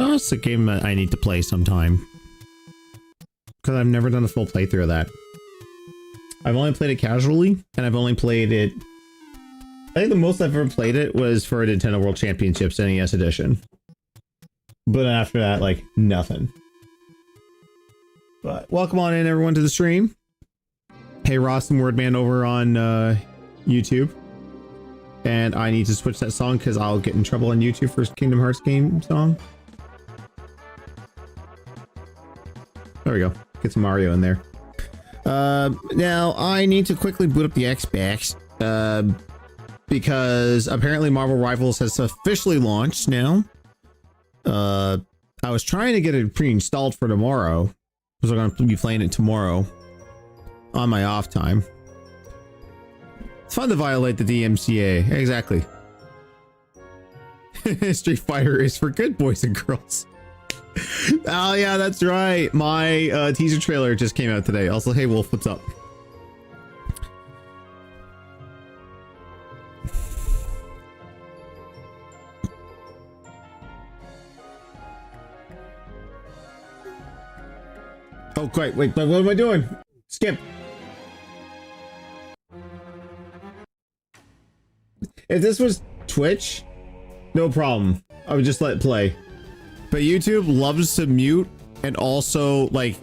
Oh, it's a game that I need to play sometime. Because I've never done a full playthrough of that. I've only played it casually, and I've only played it... I think the most I've ever played it was for a Nintendo World Championships NES edition. But after that, like, nothing. But welcome on in, everyone, to the stream. Hey, Ross and Wordman over on YouTube. And I need to switch that song because I'll get in trouble on YouTube for Kingdom Hearts game song. There we go. Get some Mario in there. Now I need to quickly boot up the Xbox because apparently Marvel Rivals has officially launched now. I was trying to get it pre-installed for tomorrow because I'm going to be playing it tomorrow on my off time. It's fun to violate the DMCA. Exactly. Street Fighter is for good boys and girls. Oh yeah, that's right. My teaser trailer just came out today. Also, hey Wolf, what's up? Oh great, wait, but what am I doing? Skip. If this was Twitch, no problem. I would just let it play. But YouTube loves to mute and also, like,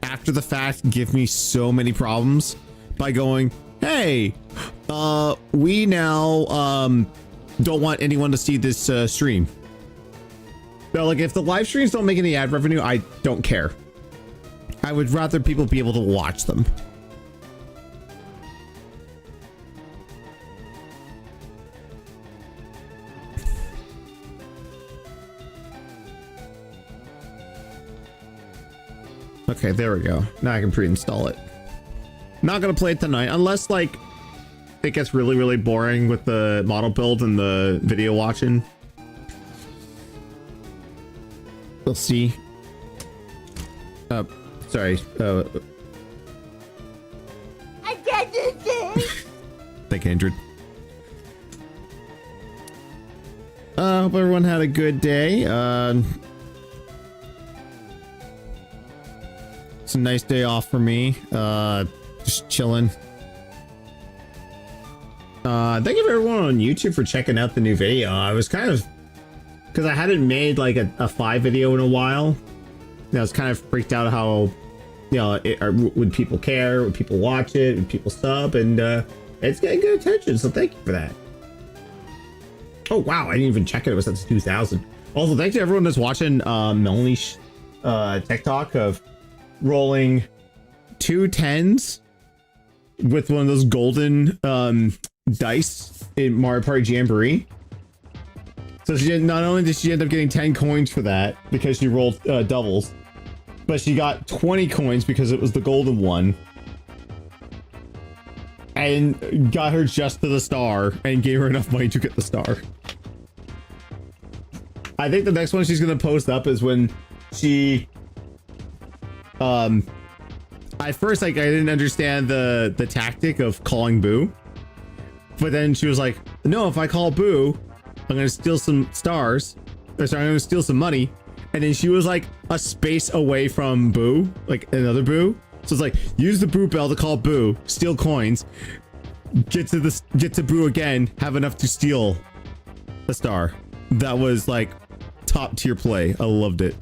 after the fact, give me so many problems by going, hey, we now don't want anyone to see this stream. So, like, if the live streams don't make any ad revenue, I don't care. I would rather people be able to watch them. Okay, there we go. Now I can pre-install it. Not gonna play it tonight, unless, like, it gets really, really boring with the model build and the video watching. We'll see. Sorry. I can't do this! Thank you, Andrew. Hope everyone had a good day. It's a nice day off for me. Just chilling. Thank you everyone on YouTube for checking out the new video. I was kind of, because I hadn't made like a 5 video in a while. I was kind of freaked out how, you know, would people care? Would people watch it? Would people sub? And it's getting good attention, so thank you for that. Oh wow, I didn't even check it. It was since 2000. Also, thanks to everyone that's watching Melanie's TikTok of rolling 2 10s with one of those golden dice in Mario Party Jamboree. So she not only did she end up getting 10 coins for that because she rolled doubles, but she got 20 coins because it was the golden one, and got her just to the star and gave her enough money to get the star. I think the next one she's gonna post up is when she at first, like, I didn't understand the tactic of calling Boo, but then she was like, no, if I call Boo, I'm gonna steal some stars, Or sorry, I'm gonna steal some money. And then she was like a space away from Boo, like another Boo. So it's like, use the Boo bell to call Boo, steal coins, get to Boo again, have enough to steal a star. That was like top tier play. I loved it.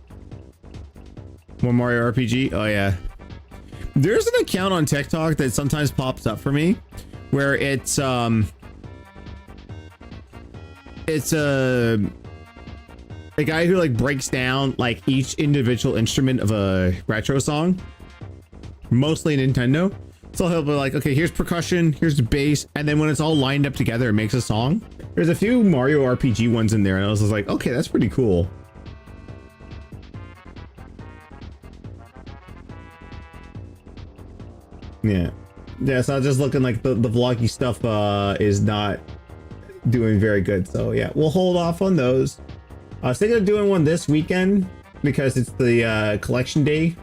More Mario RPG? Oh yeah. There's an account on TikTok that sometimes pops up for me where it's a guy who like breaks down like each individual instrument of a retro song, mostly Nintendo. So he'll be like, okay, here's percussion, here's the bass, and then when it's all lined up together, it makes a song. There's a few Mario RPG ones in there, and I was just like, okay, that's pretty cool. Yeah. Yeah, so just looking like the vloggy stuff is not doing very good. So yeah, we'll hold off on those. I was thinking of doing one this weekend because it's the collection day.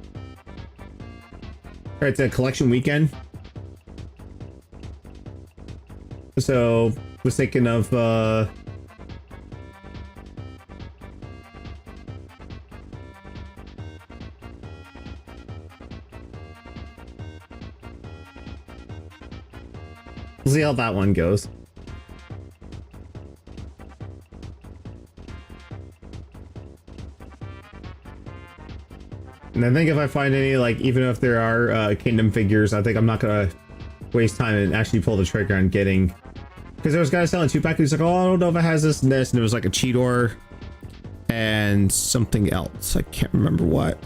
Or it's a collection weekend. So was thinking of we'll see how that one goes. And I think if I find any, like, even if there are Kingdom figures, I think I'm not gonna waste time and actually pull the trigger on getting, because there was guys selling 2-pack who's like, oh, I don't know if it has this and this, and it was like a Cheetor and something else. I can't remember what.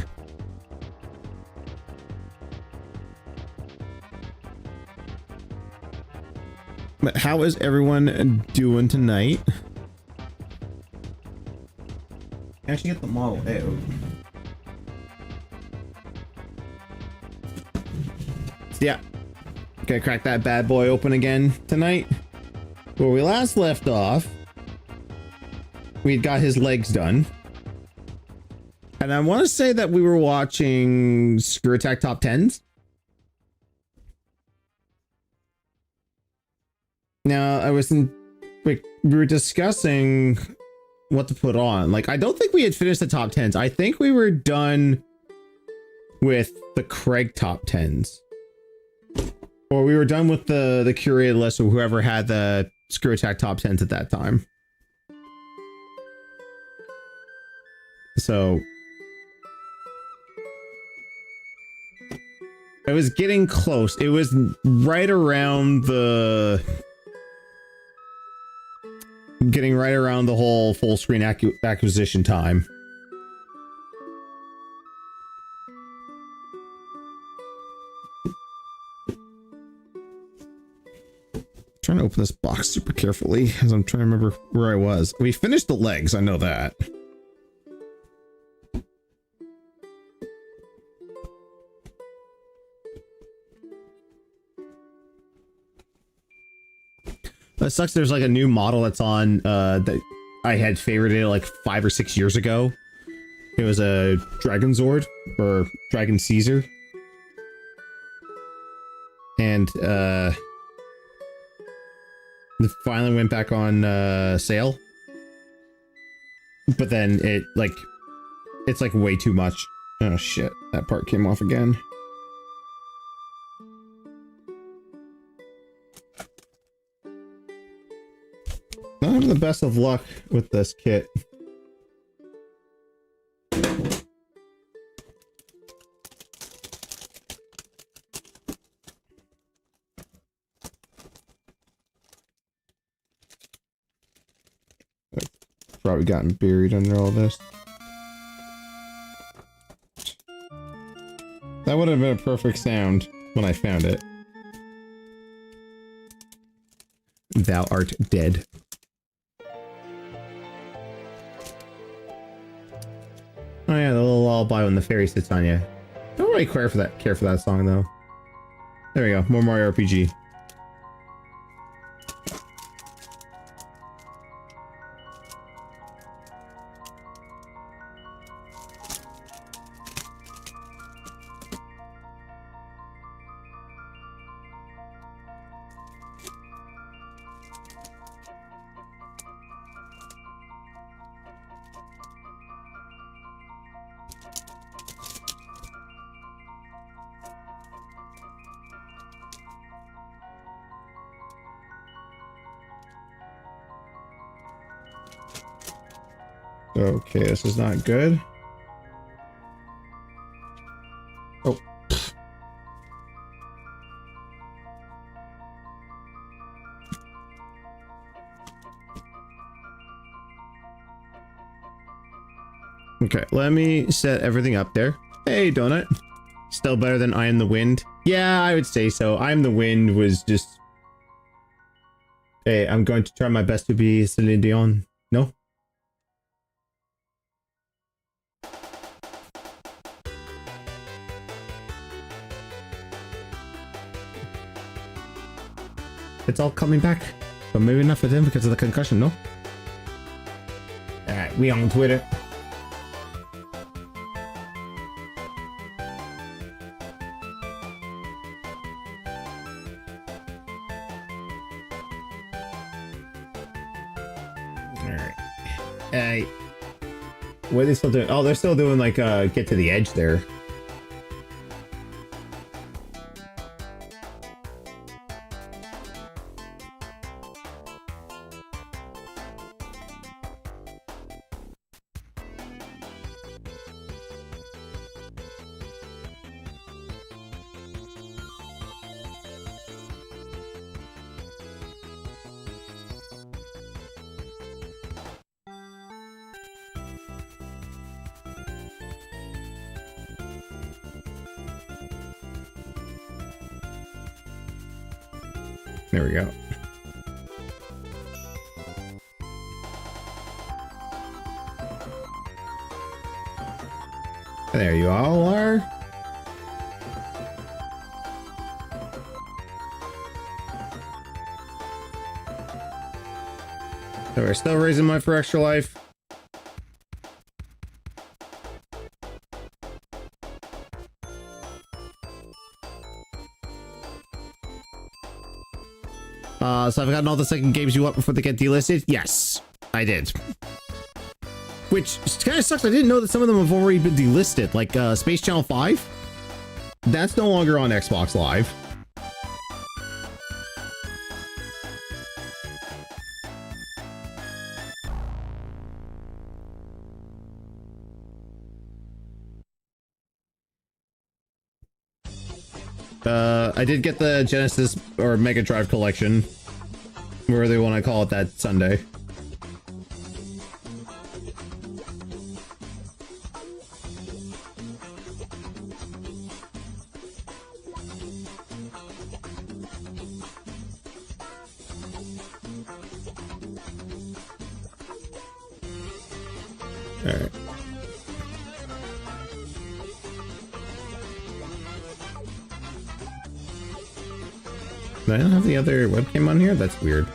But how is everyone doing tonight? Actually get the model out. Yeah, gonna crack that bad boy open again tonight. Where we last left off, we'd got his legs done. And I want to say that we were watching Screw Attack Top 10s. Now, we were discussing what to put on. Like, I don't think we had finished the top 10s. I think we were done with the Craig top 10s. Or we were done with the curated list of whoever had the Screw Attack top 10s at that time. So it was getting close. It was right around the whole full screen acquisition time. Trying to open this box super carefully as I'm trying to remember where I was. We finished the legs, I know that. That sucks. There's like a new model that's on that I had favorited like 5 or 6 years ago. It was a Dragon Zord or Dragon Caesar. And it finally went back on sale. But then it's like way too much. Oh shit, that part came off again. Not having the best of luck with this kit. Probably gotten buried under all this. That would have been a perfect sound when I found it. Thou art dead. Oh yeah, the little lullaby when the fairy sits on you. Don't really care for that song though. There we go, more Mario RPG. Okay, this is not good. Oh. Okay, let me set everything up there. Hey, Donut. Still better than I Am the Wind? Yeah, I would say so. I Am the Wind was just... Hey, I'm going to try my best to be Celine Dion. No? It's all coming back. But maybe not for them because of the concussion, no? Alright, we on Twitter. Alright. What are they still doing? Oh, they're still doing like get to the edge there. There we go. There you all are. So we're still raising money for Extra Life. So I've gotten all the second games you want before they get delisted? Yes, I did. Which kind of sucks. I didn't know that some of them have already been delisted. Like Space Channel 5? That's no longer on Xbox Live. I did get the Genesis or Mega Drive collection. Whatever they want to call it that Sunday. Alright. I don't have the other webcam on here? That's weird.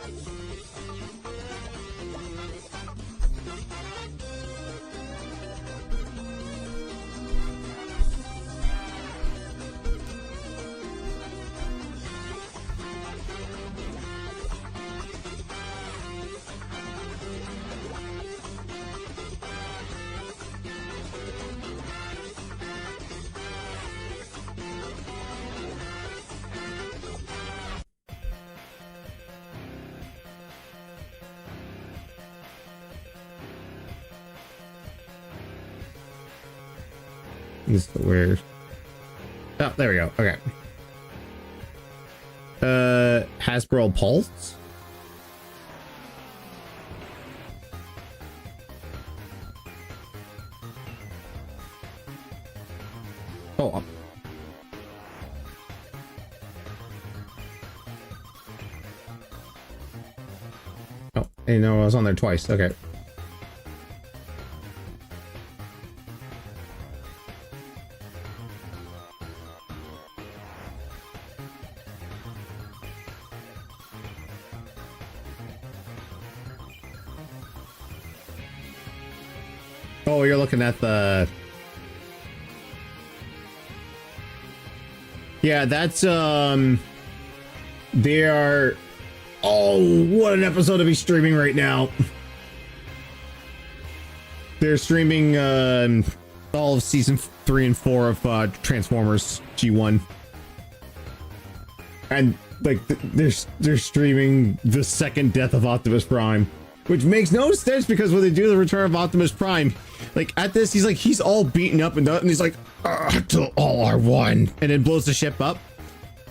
This is weird. Oh, there we go. Okay. Hasbro Pulse? Oh. Oh, you know, I was on there twice. Okay. Oh, you're looking at the... Yeah, that's, they are... Oh, what an episode to be streaming right now. They're streaming, all of season 3 and 4 of, Transformers G1. And, like, they're streaming the second death of Optimus Prime. Which makes no sense because when they do the Return of Optimus Prime, like at this, he's all beaten up and he's like, till all are one, and then blows the ship up.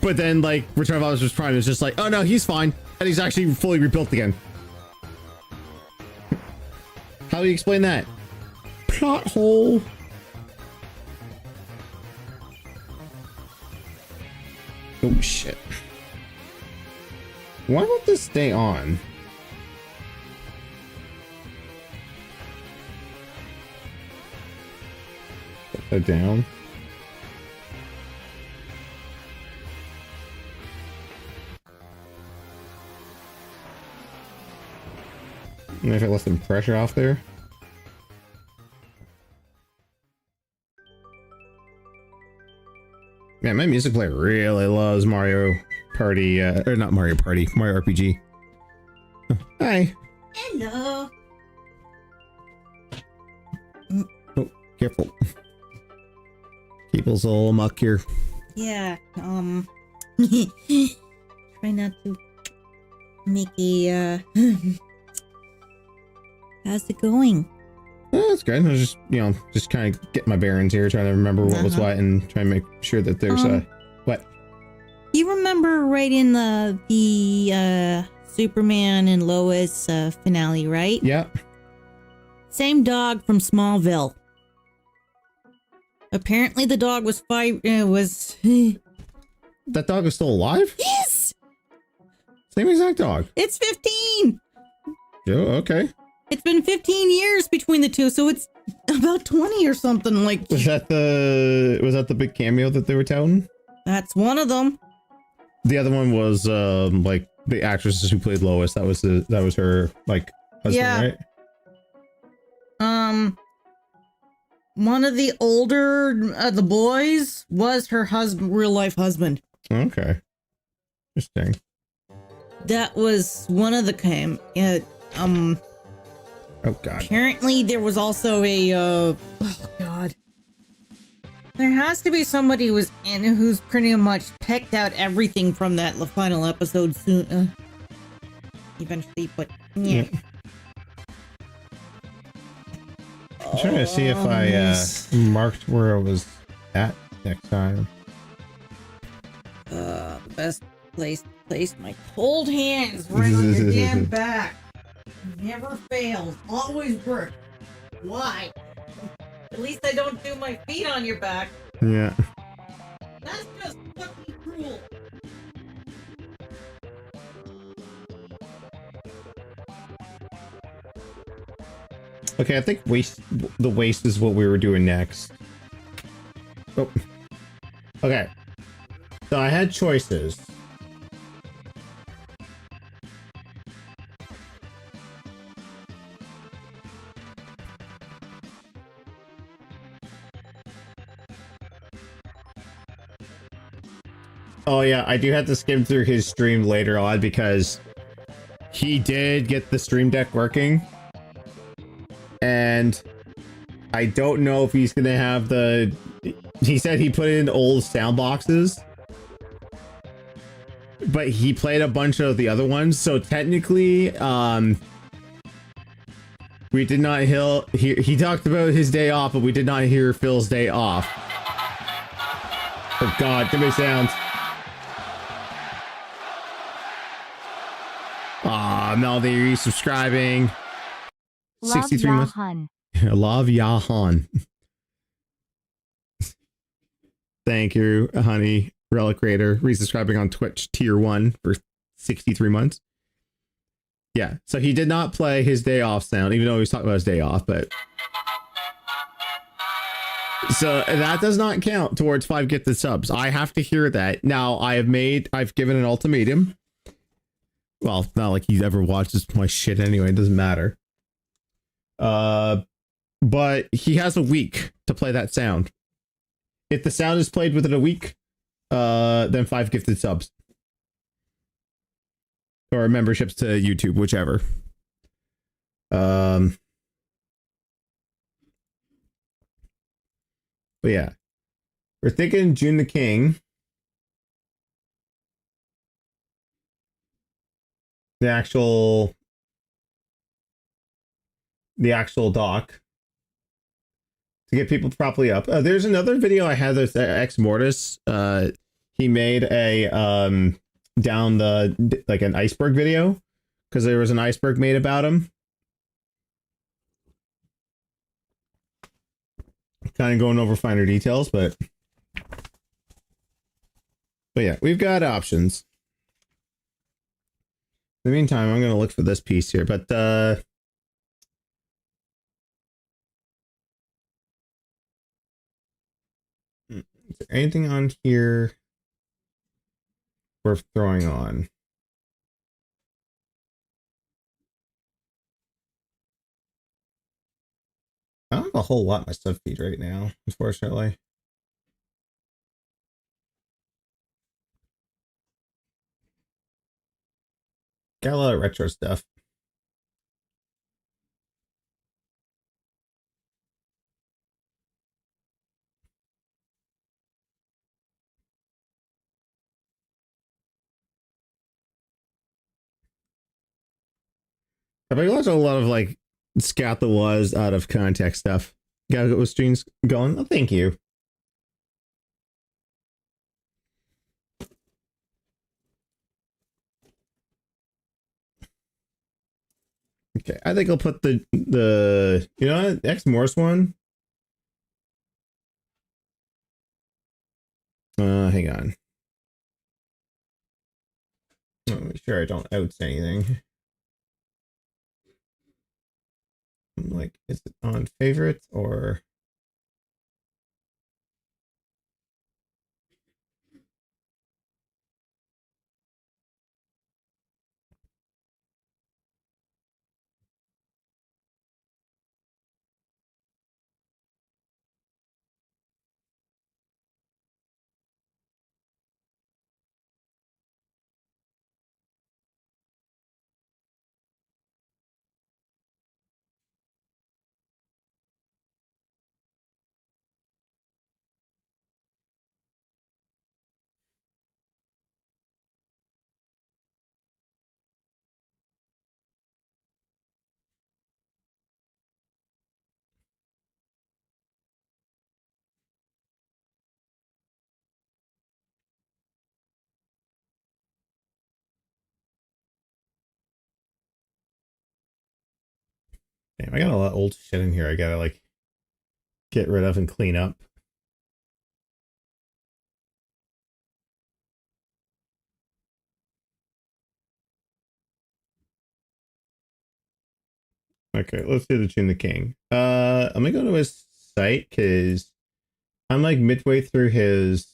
But then like Return of Optimus Prime is just like, oh no, he's fine, and he's actually fully rebuilt again. How do you explain that? Plot hole. Oh shit. Why won't this stay on? Put that down. And if I let some pressure off there. Man, my music player really loves Mario Party, or not Mario Party, Mario RPG. Hi. Hello. Oh, careful. People's all muck here. Yeah, try not to make a, how's it going? That's good. I was just, just kind of get my bearings here, trying to remember what was what and try and make sure that there's what? You remember right in the Superman and Lois finale, right? Yeah. Same dog from Smallville. Apparently the dog was That dog is still alive? Yes! Same exact dog. It's 15! Oh, okay. It's been 15 years between the two, so it's about 20 or something like. Was that the big cameo that they were touting? That's one of them. The other one was like the actress who played Lois. That was her like husband, right? One of the older the boys was her husband, real life husband. Okay. Interesting. That was one of the Oh god. Apparently there was also a oh god. There has to be somebody who's pretty much picked out everything from that final episode soon. Eventually, but yeah. I'm trying to see if I marked where I was at next time. The best place to place my cold hands right on your damn back. Never fails. Always works. Why? At least I don't do my feet on your back. Yeah. That's just fucking cruel. Okay, I think the waste is what we were doing next. Oh. Okay. So I had choices. Oh yeah, I do have to skim through his stream later on because he did get the stream deck working. And I don't know if he's gonna have the... He said he put in old sound boxes. But he played a bunch of the other ones, so technically, we did not hear... He talked about his day off, but we did not hear Phil's day off. Oh god, give me sounds. Aw, Melody, are you subscribing? 63 months. Love Yahan. Thank you, honey. Relic Raider, resubscribing on Twitch tier 1 for 63 months. Yeah, so he did not play his day off sound, even though he was talking about his day off, but... So that does not count towards 5 gifted subs. I have to hear that. Now, I've given an ultimatum. Well, not like he ever watches my shit anyway, it doesn't matter. But he has a week to play that sound. If the sound is played within a week, then 5 gifted subs. Or memberships to YouTube, whichever. But yeah. We're thinking June the King. The actual the actual dock to get people properly up. There's another video I had with Ex Mortis. He made a down the like an iceberg video because there was an iceberg made about him. Kind of going over finer details, but yeah, we've got options. In the meantime, I'm going to look for this piece here, but is there anything on here worth throwing on? I don't have a whole lot in my sub feed right now, unfortunately. Got a lot of retro stuff. I've been watching a lot of like Scout the Was out of context stuff. Gotta get with streams going. Oh, thank you. Okay, I think I'll put the you know X Morse one. Hang on. Make sure I don't outs anything. I'm like, is it on favorites or? Damn, I got a lot of old shit in here. I gotta like get rid of and clean up. Okay, let's do the Tune the King. I'm gonna go to his site because I'm like midway through his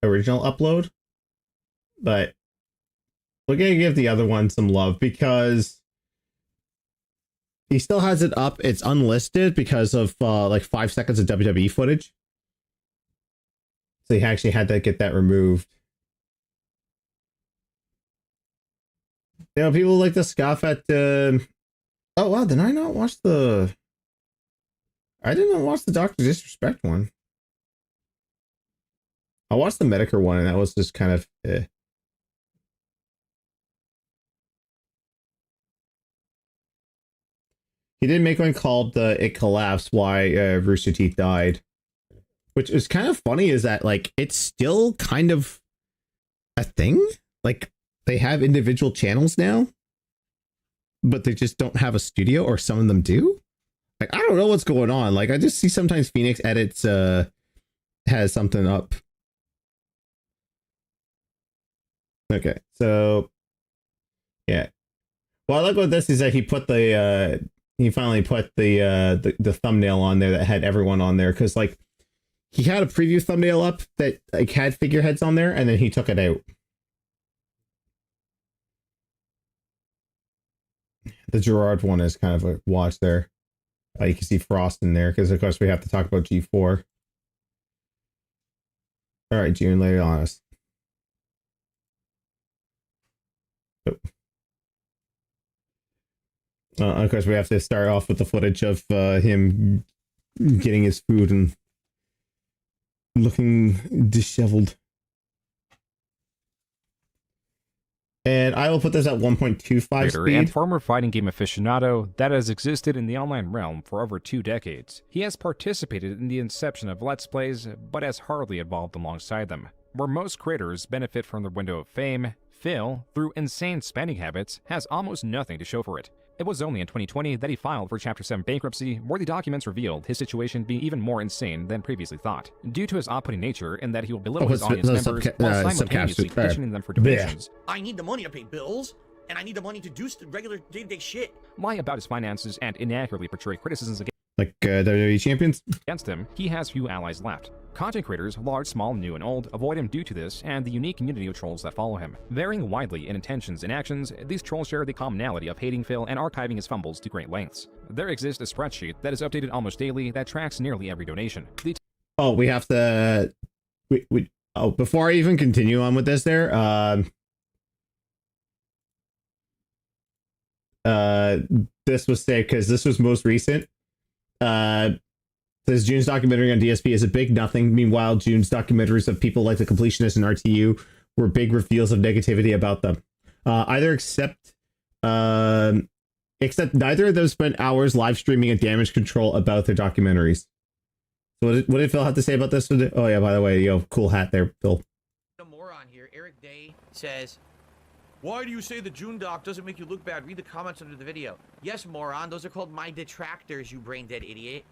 original upload, but we're gonna give the other one some love because he still has it up. It's unlisted because of like 5 seconds of WWE footage. So he actually had to get that removed. You know, people like to scoff at oh wow, did I not watch the I didn't watch the Dr. Disrespect one. I watched the Medicare one and that was just kind of He did make one called It Collapsed Why Rooster Teeth Died. Which is kind of funny is that like it's still kind of a thing. Like they have individual channels now, but they just don't have a studio, or some of them do. Like I don't know what's going on. Like I just see sometimes Phoenix Edits has something up. Okay, so yeah. Well, I like what this is that he put the he finally put the thumbnail on there that had everyone on there because like he had a preview thumbnail up that like had figureheads on there and then he took it out. The Gerard one is kind of a watch there. You can see Frost in there because of course we have to talk about G4. All right, June, lay it on us. Of course, we have to start off with the footage of him getting his food and looking disheveled. And I will put this at 1.25 speed. And former fighting game aficionado that has existed in the online realm for over 2 decades. He has participated in the inception of Let's Plays, but has hardly evolved alongside them. Where most creators benefit from their window of fame, Phil, through insane spending habits, has almost nothing to show for it. It was only in 2020 that he filed for Chapter 7 bankruptcy, where the documents revealed his situation being even more insane than previously thought, due to his off-putting nature in that he will belittle his audience members while simultaneously petitioning them for donations. I need the money to pay bills, and I need the money to do regular day-to-day shit. Lie about his finances and inaccurately portray criticisms like WWE champions against him. He has few allies left. Content creators, large, small, new, and old, avoid him due to this and the unique community of trolls that follow him. Varying widely in intentions and actions, these trolls share the commonality of hating Phil and archiving his fumbles to great lengths. There exists a spreadsheet that is updated almost daily that tracks nearly every donation. We have to... before I even continue on with this there, this was safe because this was most recent. Says June's documentary on DSP is a big nothing. Meanwhile, June's documentaries of people like the Completionist and RTU were big reveals of negativity about them. Except neither of them spent hours live streaming and damage control about their documentaries. So what did Phil have to say about this? Oh yeah, by the way, yo, cool hat there, Phil. A moron here. Eric Day says, "Why do you say the June doc doesn't make you look bad? Read the comments under the video." Yes, moron. Those are called my detractors, you brain dead idiot.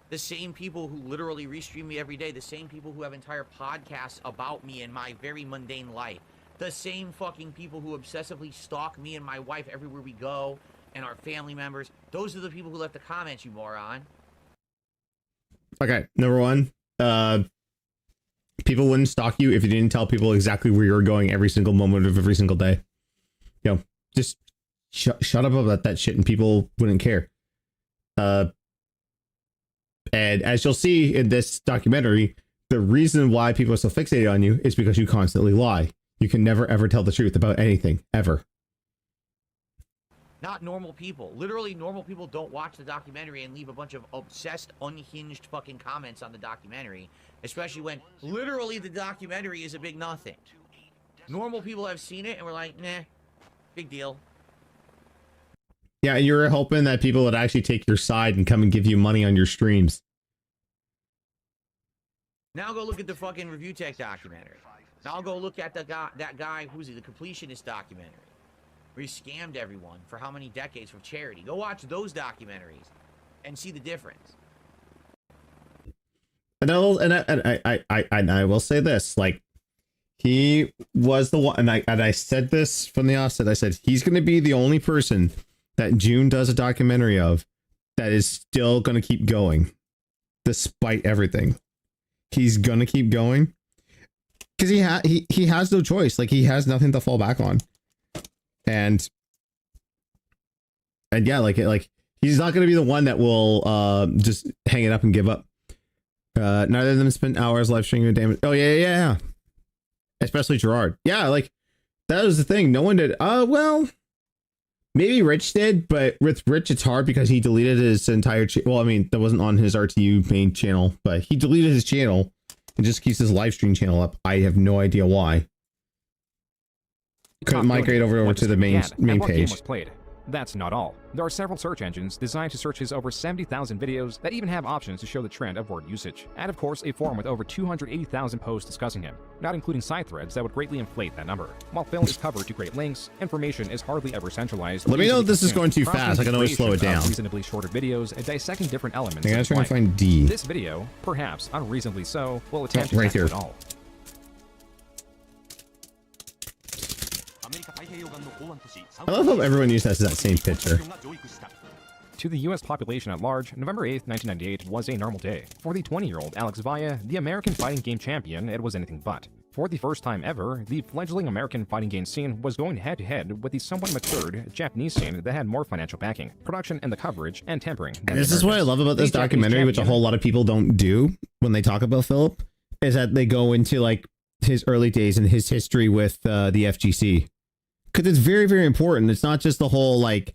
The same people who literally restream me every day. The same people who have entire podcasts about me and my very mundane life. The same fucking people who obsessively stalk me and my wife everywhere we go and our family members. Those are the people who left the comments, you moron. Okay, number one, people wouldn't stalk you if you didn't tell people exactly where you're going every single moment of every single day. You know, just shut up about that shit and people wouldn't care. And as you'll see in this documentary, the reason why people are so fixated on you is because you constantly lie. You can never ever tell the truth about anything, ever. Not normal people. Literally, normal people don't watch the documentary and leave a bunch of obsessed, unhinged fucking comments on the documentary, especially when literally the documentary is a big nothing. Normal people have seen it and we're like, nah, big deal. Yeah, and you were hoping that people would actually take your side and come and give you money on your streams. Now go look at the fucking Review Tech documentary. Now go look at that guy, who's he, the Completionist documentary, where he scammed everyone for how many decades for charity. Go watch those documentaries and see the difference. And I will say this, like, he was the one, and I said this from the offset. I said he's going to be the only person that June does a documentary of that is still going to keep going despite everything. He's going to keep going because he has no choice. Like, he has nothing to fall back on. And yeah, like he's not going to be the one that will just hang it up and give up. Neither of them spent hours live streaming damage. Oh yeah. Especially Gerard. Yeah, like that was the thing. No one did. Well, maybe Rich did, but with Rich, it's hard because he deleted his entire well, I mean, that wasn't on his RTU main channel, but he deleted his channel and just keeps his live stream channel up. I have no idea why. Couldn't migrate over to the main page. That's not all. There are several search engines designed to search his over 70,000 videos that even have options to show the trend of word usage. And of course, a forum with over 280,000 posts discussing him, not including side threads that would greatly inflate that number. While film is covered to great lengths, information is hardly ever centralized. Let me know if this is going too fast. I can always slow it down. Reasonably shorter videos dissecting different elements. I'm trying to find D. This video, perhaps unreasonably so, will attempt to right here. it all. I love how everyone uses that same picture. To the U.S. population at large, November 8th, 1998 was a normal day. For the 20-year-old Alex Vaya, the American fighting game champion, it was anything but. For the first time ever, the fledgling American fighting game scene was going head-to-head with the somewhat matured Japanese scene that had more financial backing, production and the coverage, and tempering. This is what I love about this documentary, which a whole lot of people don't do when they talk about Philip, is that they go into like his early days and his history with the FGC. Because it's very, very important. It's not just the whole like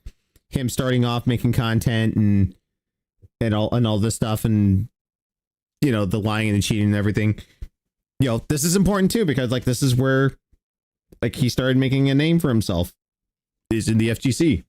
him starting off making content and all this stuff, and you know, the lying and the cheating and everything. You know, this is important too, because like this is where like he started making a name for himself is in the FGC.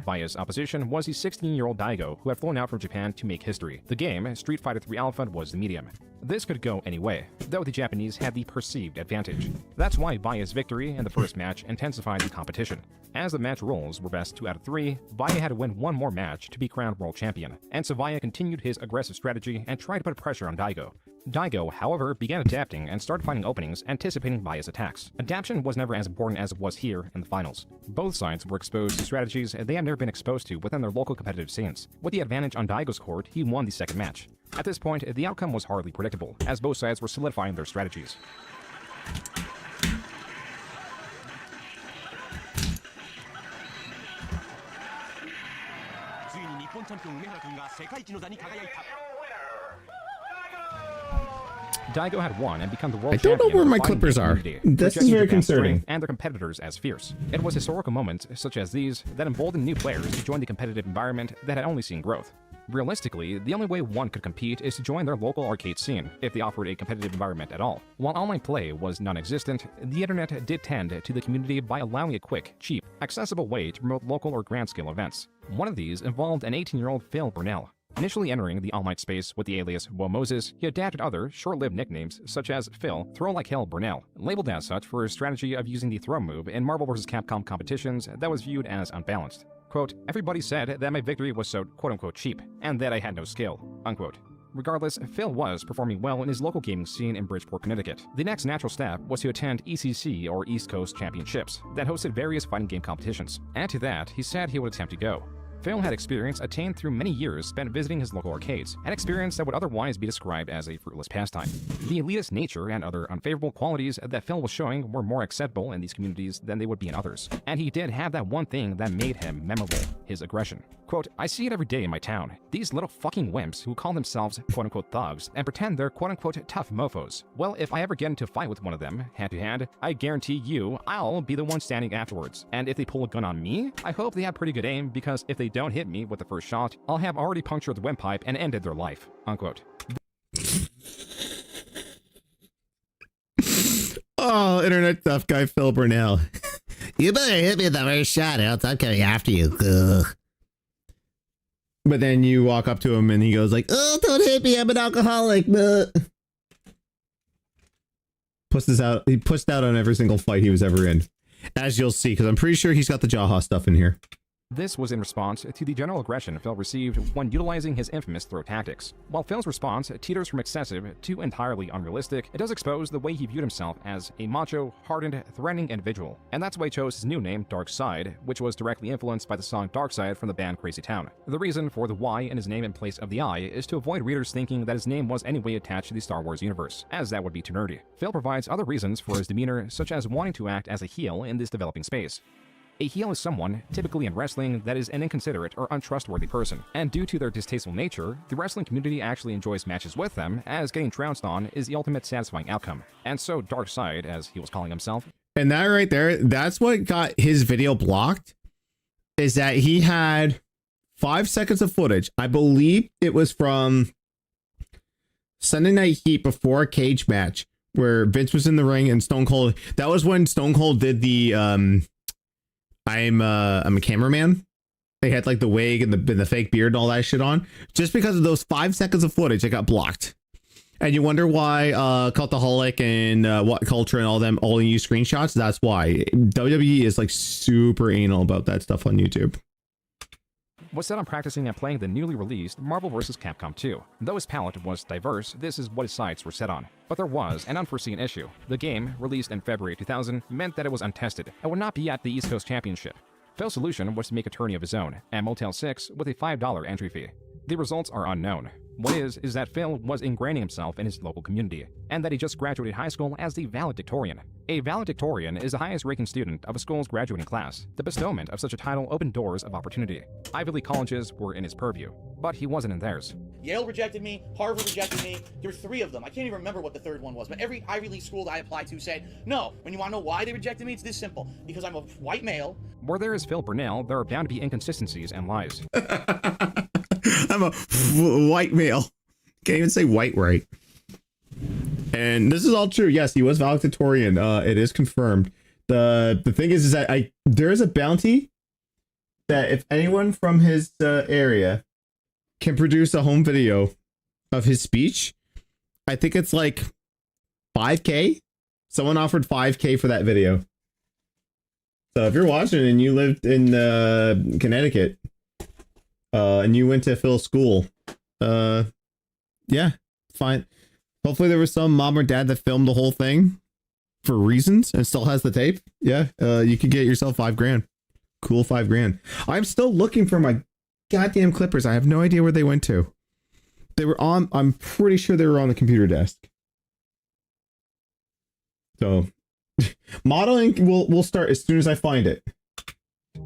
Via's opposition was the 16-year-old Daigo, who had flown out from Japan to make history. The game, Street Fighter III Alpha, was the medium. This could go any way, though the Japanese had the perceived advantage. That's why Via's victory in the first match intensified the competition. As the match rules were best 2 out of 3, Via had to win one more match to be crowned world champion, and so Via continued his aggressive strategy and tried to put pressure on Daigo. Daigo, however, began adapting and started finding openings, anticipating Via's attacks. Adaptation was never as important as it was here in the finals. Both sides were exposed to strategies they have never been exposed to within their local competitive scenes. With the advantage on Daigo's court, he won the second match. At this point, the outcome was hardly predictable, as both sides were solidifying their strategies. Daigo had won and become the world champion. I don't know where my clippers are. This is very concerning. And their competitors as fierce. It was historical moments such as these that emboldened new players to join the competitive environment that had only seen growth. Realistically, the only way one could compete is to join their local arcade scene, if they offered a competitive environment at all. While online play was non-existent, the internet did tend to the community by allowing a quick, cheap, accessible way to promote local or grand-scale events. One of these involved an 18-year-old Phil Burnell. Initially entering the online space with the alias Wo Moses, he adapted other, short-lived nicknames such as Phil, Throw Like Hell Burnell, labeled as such for his strategy of using the throw move in Marvel vs. Capcom competitions that was viewed as unbalanced. Quote, everybody said that my victory was so quote-unquote cheap, and that I had no skill, unquote. Regardless, Phil was performing well in his local gaming scene in Bridgeport, Connecticut. The next natural step was to attend ECC, or East Coast Championships, that hosted various fighting game competitions. Add to that, he said he would attempt to go. Phil had experience attained through many years spent visiting his local arcades, an experience that would otherwise be described as a fruitless pastime. The elitist nature and other unfavorable qualities that Phil was showing were more acceptable in these communities than they would be in others. And he did have that one thing that made him memorable, his aggression. Quote, I see it every day in my town. These little fucking wimps who call themselves quote-unquote thugs and pretend they're quote-unquote tough mofos. Well, if I ever get into a fight with one of them, hand-to-hand, I guarantee you I'll be the one standing afterwards. And if they pull a gun on me, I hope they have pretty good aim, because if they don't hit me with the first shot, I'll have already punctured the windpipe and ended their life, unquote. Oh, internet tough guy Phil Burnell. You better hit me with the first shot, else I'm coming after you. Ugh. But then you walk up to him and he goes like, oh, don't hit me, I'm an alcoholic. He pushed out on every single fight he was ever in. As you'll see, because I'm pretty sure he's got the Jaha stuff in here. This was in response to the general aggression Phil received when utilizing his infamous throw tactics. While Phil's response teeters from excessive to entirely unrealistic, it does expose the way he viewed himself as a macho, hardened, threatening individual. And that's why he chose his new name, Dark Side, which was directly influenced by the song Dark Side from the band Crazy Town. The reason for the Y in his name in place of the I is to avoid readers thinking that his name was anyway attached to the Star Wars universe, as that would be too nerdy. Phil provides other reasons for his demeanor, such as wanting to act as a heel in this developing space. A heel is someone, typically in wrestling, that is an inconsiderate or untrustworthy person, and due to their distasteful nature, the wrestling community actually enjoys matches with them, as getting trounced on is the ultimate satisfying outcome. And so Dark Side, as he was calling himself. And that right there, that's what got his video blocked, is that he had 5 seconds of footage. I believe it was from Sunday Night Heat before a cage match, where Vince was in the ring and Stone Cold, that was when Stone Cold did the, I'm a cameraman. They had like the wig and the fake beard and all that shit on. Just because of those 5 seconds of footage, it got blocked. And you wonder why Cultaholic and What Culture and all them only use screenshots. That's why WWE is like super anal about that stuff on YouTube. Was set on practicing and playing the newly released Marvel vs. Capcom 2. Though his palette was diverse, this is what his sights were set on. But there was an unforeseen issue. The game, released in February 2000, meant that it was untested and would not be at the East Coast Championship. Phil's solution was to make a tourney of his own, at Motel 6, with a $5 entry fee. The results are unknown. What is that Phil was ingraining himself in his local community, and that he just graduated high school as the valedictorian. A valedictorian is the highest-ranking student of a school's graduating class. The bestowment of such a title opened doors of opportunity. Ivy League colleges were in his purview, but he wasn't in theirs. Yale rejected me, Harvard rejected me, there were 3 of them. I can't even remember what the 3rd one was, but every Ivy League school that I applied to said, no. When you want to know why they rejected me, it's this simple. Because I'm a white male. Where there is Phil Burnell, there are bound to be inconsistencies and lies. I'm a white male. Can't even say white right. And this is all true. Yes, he was valedictorian. It is confirmed. The thing is that there is a bounty that if anyone from his area can produce a home video of his speech, I think it's like 5K. Someone offered 5K for that video. So if you're watching and you lived in Connecticut, and you went to Phil's school, yeah, fine. Hopefully there was some mom or dad that filmed the whole thing for reasons and still has the tape. Yeah, you could get yourself $5,000. Cool, $5,000. I'm still looking for my goddamn clippers. I have no idea where they went to. They were on. I'm pretty sure they were on the computer desk. So modeling will start as soon as I find it.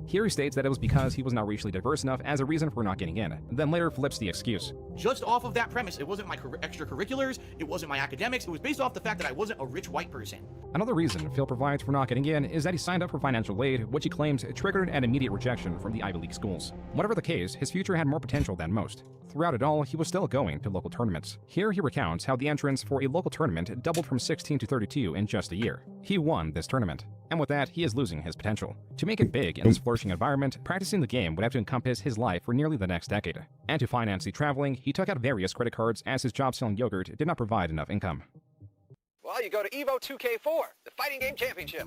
Here he states that it was because he was not racially diverse enough as a reason for not getting in, then later flips the excuse. Just off of that premise, it wasn't my extracurriculars, it wasn't my academics, it was based off the fact that I wasn't a rich white person. Another reason Phil provides for not getting in is that he signed up for financial aid, which he claims triggered an immediate rejection from the Ivy League schools. Whatever the case, his future had more potential than most. Throughout it all, he was still going to local tournaments. Here he recounts how the entrance for a local tournament doubled from 16 to 32 in just a year. He won this tournament, and with that, he is losing his potential. To make it big in this flourishing environment, practicing the game would have to encompass his life for nearly the next decade. And to finance the traveling, he took out various credit cards as his job selling yogurt did not provide enough income. Well, you go to Evo 2K4, the fighting game championship.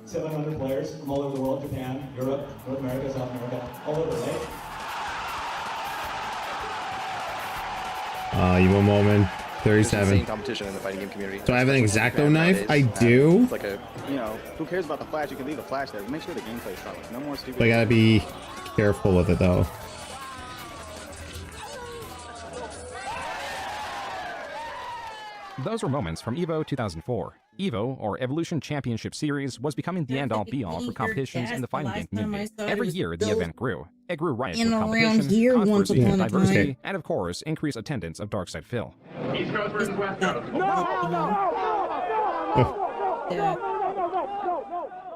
700 players from all over the world, Japan, Europe, North America, South America, all over, right? Evo moment, There's 37. insane competition in the fighting game community. So I have an Especially X-Acto Japan knife? nowadays. I do. It's like a, you know, who cares about the flash? You can leave the flash there. Make sure the gameplay's solid. No more stupid. But I gotta be careful with it though. Those were moments from Evo 2004. Evo, or Evolution Championship Series, was becoming the end-all be-all for competitions in the fighting game community. Every year, the event grew. It grew right in with around competition, here once controversy, upon a diversity, time. and of course, increased attendance of Darkside Phil. East Coast versus West Coast.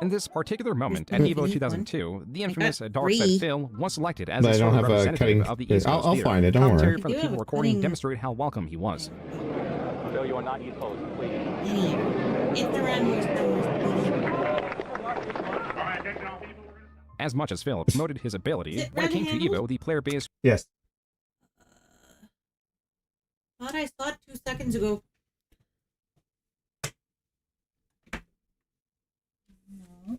In this particular moment at Evo 2002, the infamous got Darkside three. Phil was selected as But a I don't sole have a representative cutting. of the East Coast I'll theater. find it. Don't Commentary worry. from the You people have a recording cutting. demonstrated how welcome he was. Phil, you are not East Coast, please. It's around here somewhere. All right, take it off, people. As much as Phil promoted his ability, when it came to handles? Evo, the player base Yes. Thought I saw it 2 seconds ago. No.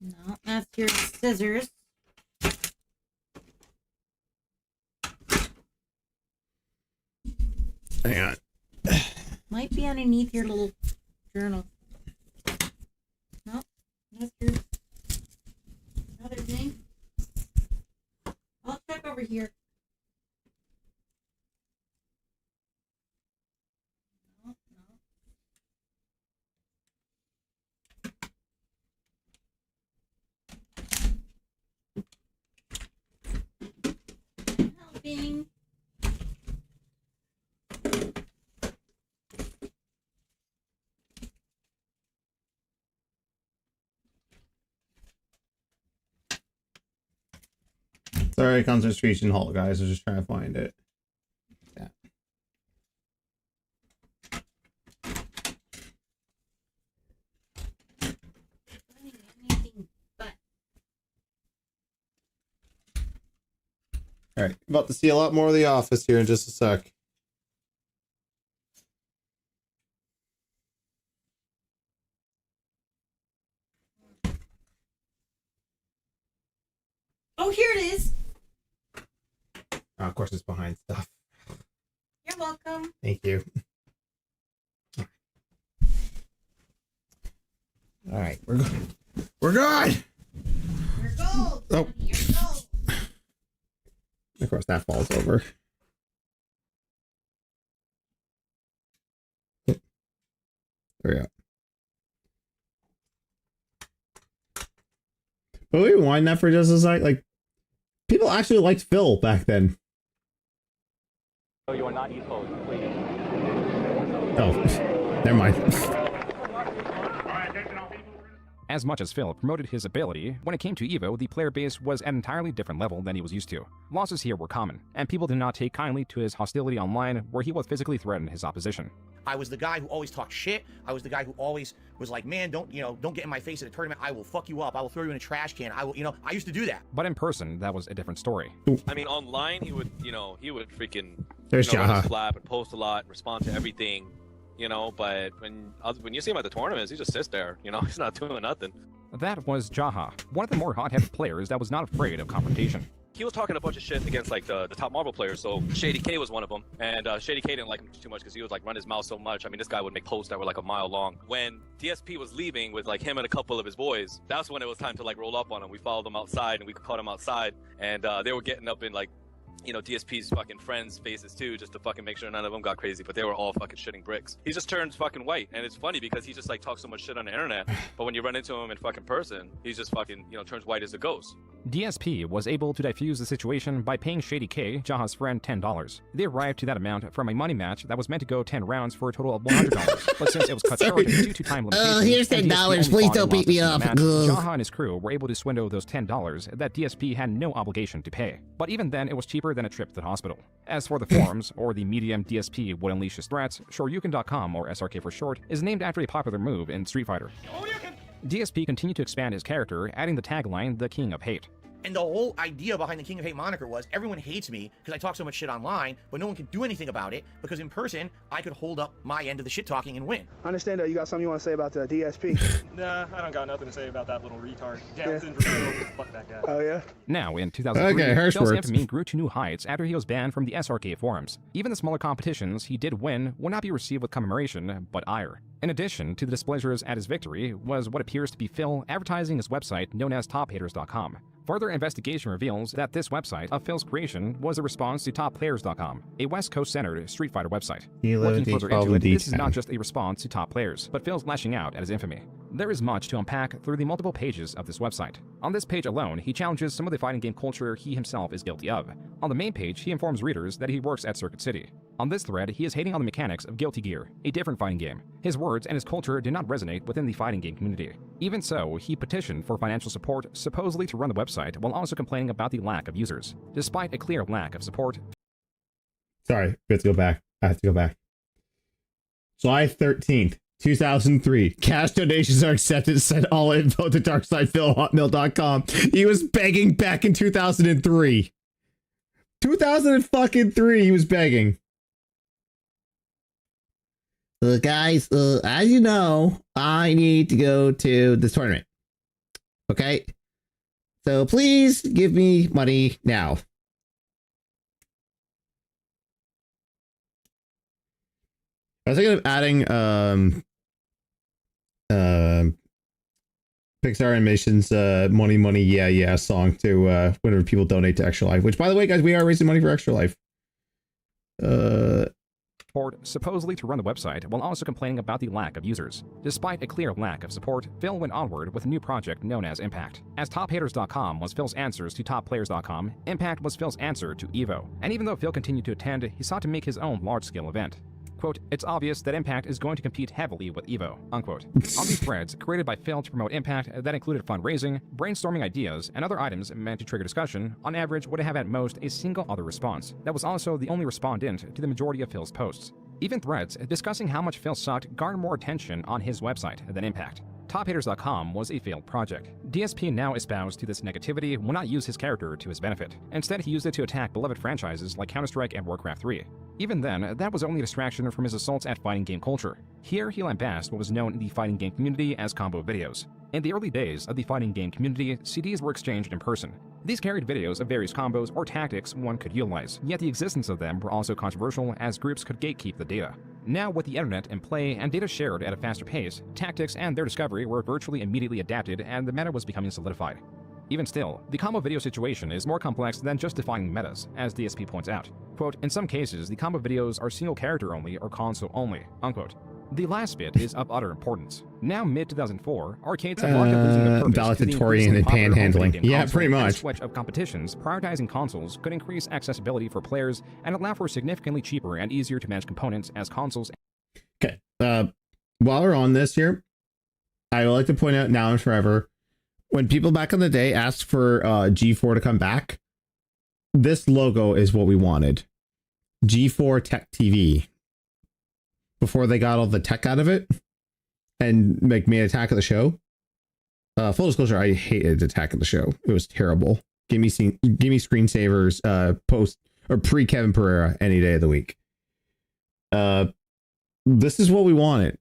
No, that's your scissors. Hang on. Might be underneath your little journal. No, that's your other thing. I'll check over here. No, no. Helping. Sorry, concentration halt, guys. I was just trying to find it. Yeah. Anything but. All right, about to see a lot more of The Office here in just a sec. Oh, here it is. Oh, of course, it's behind stuff. You're welcome. Thank you. All right, we're good. We're good. You're gold. Oh. You're gold. Of course, that falls over. There we go. But we rewind that for just a sec. Like, people actually liked Phil back then. Phil, you are not East Coast, please. Oh, never mind. All right, take it off, people. As much as Phil promoted his ability, when it came to EVO, the player base was at an entirely different level than he was used to. Losses here were common, and people did not take kindly to his hostility online where he would physically threaten his opposition. I was the guy who always talked shit. I was the guy who always was like, man, don't get in my face at a tournament. I will fuck you up. I will throw you in a trash can. I will, I used to do that. But in person, that was a different story. I mean, online, he would freaking, There's run his flap and post a lot and respond to everything, but when you see him at the tournaments, he just sits there, he's not doing nothing. That was Jaha, one of the more hot-headed players that was not afraid of confrontation. He was talking a bunch of shit against like the top Marvel players, so Shady K was one of them, and Shady K didn't like him too much because he would like run his mouth so much. I mean, this guy would make posts that were like a mile long. When DSP was leaving with like him and a couple of his boys, that's when it was time to like roll up on him. We followed them outside and we caught him outside, and they were getting up in like DSP's fucking friends' faces too, just to fucking make sure none of them got crazy, but they were all fucking shitting bricks. He just turns fucking white, and it's funny because he just like talks so much shit on the internet, but when you run into him in fucking person, he's just fucking, turns white as a ghost. DSP was able to diffuse the situation by paying Shady K, Jaha's friend, $10. They arrived to that amount from a money match that was meant to go 10 rounds for a total of $100, but since it was cut short due to time limitations, here's $10, please don't beat me up. Jaha and his crew were able to swindle those $10 that DSP had no obligation to pay. But even then, it was cheaper than a trip to the hospital. As for the forums, or the medium DSP would unleash his threats, Shoryuken.com, or SRK for short, is named after a popular move in Street Fighter. DSP continued to expand his character, adding the tagline, The King of Hate. And the whole idea behind the King of Hate moniker was everyone hates me because I talk so much shit online, but no one can do anything about it because in person, I could hold up my end of the shit talking and win. I understand that you got something you want to say about the DSP. Nah, I don't got nothing to say about that little retard. Down syndrome, fuck that guy. Oh, yeah? Now, in 2003, Okay, Phil's infamy grew to new heights after he was banned from the SRK forums. Even the smaller competitions he did win would not be received with commemoration, but ire. In addition to the displeasures at his victory was what appears to be Phil advertising his website known as tophaters.com. Further investigation reveals that this website of Phil's creation was a response to topplayers.com, a West Coast-centered Street Fighter website. Looking further into it, this is not just a response to top players, but Phil's lashing out at his infamy. There is much to unpack through the multiple pages of this website. On this page alone, he challenges some of the fighting game culture he himself is guilty of. On the main page, he informs readers that he works at Circuit City. On this thread, he is hating on the mechanics of Guilty Gear, a different fighting game. His words and his culture did not resonate within the fighting game community. Even so, he petitioned for financial support, supposedly to run the website, while also complaining about the lack of users. Despite a clear lack of support... Sorry, we have to go back. I have to go back. July 13th, 2003. Cash donations are accepted. Send all info to darksidephil@hotmail.com. He was begging back in 2003. 2003, he was begging. Guys, as you know, I need to go to this tournament. Okay? So please give me money now. I was thinking of adding Pixar Animation's Money Money Yeah Yeah song to whenever people donate to Extra Life, which by the way, guys, we are raising money for Extra Life. Supposedly to run the website, while also complaining about the lack of users. Despite a clear lack of support, Phil went onward with a new project known as Impact. As tophaters.com was Phil's answers to topplayers.com, Impact was Phil's answer to EVO. And even though Phil continued to attend, he sought to make his own large-scale event. Quote, it's obvious that Impact is going to compete heavily with EVO, unquote. On these threads, created by Phil to promote Impact that included fundraising, brainstorming ideas, and other items meant to trigger discussion, on average would have at most a single other response. That was also the only respondent to the majority of Phil's posts. Even threads discussing how much Phil sucked garnered more attention on his website than Impact. Tophaters.com was a failed project. DSP now espoused to this negativity will not use his character to his benefit. Instead, he used it to attack beloved franchises like Counter-Strike and Warcraft 3. Even then, that was only a distraction from his assaults at fighting game culture. Here, he lambasted what was known in the fighting game community as combo videos. In the early days of the fighting game community, CDs were exchanged in person. These carried videos of various combos or tactics one could utilize, yet the existence of them were also controversial as groups could gatekeep the data. Now, with the internet in play and data shared at a faster pace, tactics and their discovery were virtually immediately adapted and the meta was becoming solidified. Even still, the combo video situation is more complex than just defining metas, as DSP points out. Quote, in some cases, the combo videos are single character only or console only, unquote. The last bit is of utter importance. Now, mid-2004, arcades have marked losing their purpose valedictorian and panhandling. Yeah, pretty much. Switch of competitions, prioritizing consoles could increase accessibility for players and allow for significantly cheaper and easier to manage components as consoles. Okay, while we're on this here, I would like to point out now and forever, when people back in the day asked for G4 to come back, this logo is what we wanted. G4 Tech TV. Before they got all the tech out of it and made Attack of the Show. Full disclosure, I hated Attack of the Show. It was terrible. Give me screensavers post or pre Kevin Pereira any day of the week. This is what we wanted.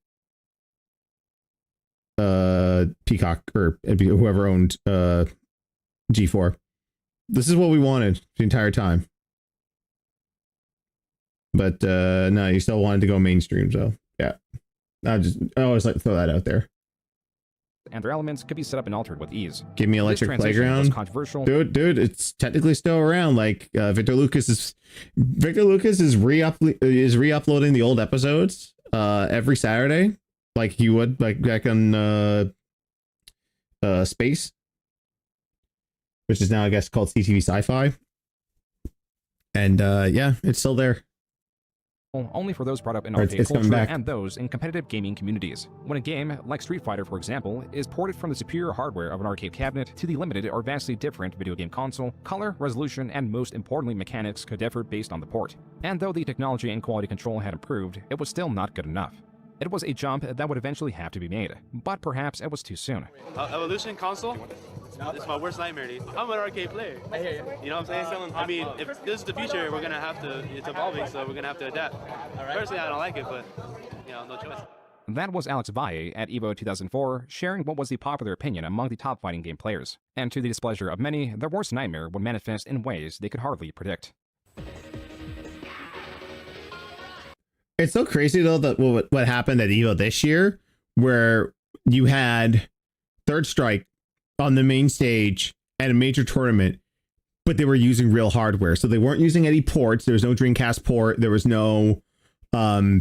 Peacock or whoever owned G4. This is what we wanted the entire time. But no, you still wanted to go mainstream, so yeah. I always like to throw that out there. And their elements could be set up and altered with ease. Give me Electric Playground. Controversial. Dude, it's technically still around. Like Victor Lucas is re-uploading the old episodes every Saturday, like he would like back on Space, which is now I guess called CTV Sci-Fi. And yeah, it's still there. Only for those brought up in arcade culture and those in competitive gaming communities. When a game, like Street Fighter for example, is ported from the superior hardware of an arcade cabinet to the limited or vastly different video game console, color, resolution, and most importantly mechanics could differ based on the port. And though the technology and quality control had improved, it was still not good enough. It was a jump that would eventually have to be made, but perhaps it was too soon. Evolution console? It's my worst nightmare, dude. I'm an arcade player. I hear you. You know what I'm saying? I mean, if this is the future, we're gonna have to, it's evolving, so we're gonna have to adapt. Personally, I don't like it, but, you know, no choice. That was Alex Valle at EVO 2004, sharing what was the popular opinion among the top fighting game players. And to the displeasure of many, their worst nightmare would manifest in ways they could hardly predict. It's so crazy though that what happened at EVO this year, where you had Third Strike on the main stage at a major tournament, but they were using real hardware. So they weren't using any ports. There was no Dreamcast port. There was no or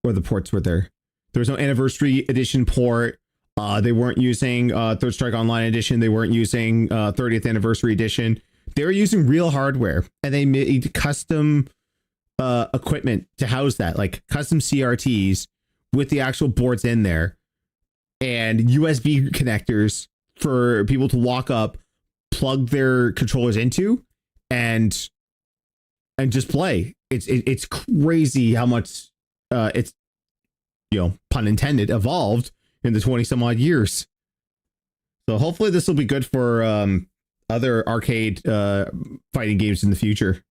the ports were there. There was no Anniversary Edition port. They weren't using Third Strike Online Edition. They weren't using 30th Anniversary Edition. They were using real hardware, and they made custom equipment to house that, like custom CRTs with the actual boards in there and USB connectors for people to walk up, plug their controllers into, and just play. It's crazy how much it's, you know, pun intended, evolved in the 20 some odd years. So hopefully this will be good for other arcade fighting games in the future.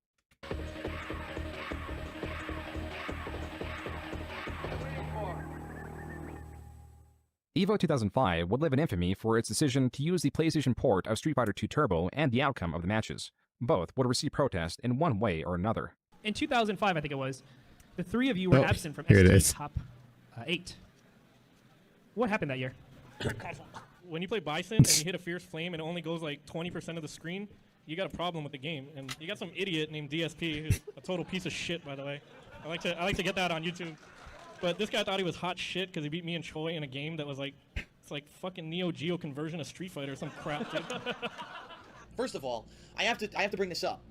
EVO 2005 would live in infamy for its decision to use the PlayStation port of Street Fighter II Turbo and the outcome of the matches. Both would receive protest in one way or another. In 2005, I think it was, the three of you were absent from ST's top 8. What happened that year? When you play Bison and you hit a Fierce Flame and it only goes like 20% of the screen, you got a problem with the game. And you got some idiot named DSP who's a total piece of shit, by the way. I like to get that on YouTube. But this guy thought he was hot shit because he beat me and Choi in a game that was like, it's like fucking Neo Geo conversion of Street Fighter or some crap, dude. First of all, I have to bring this up.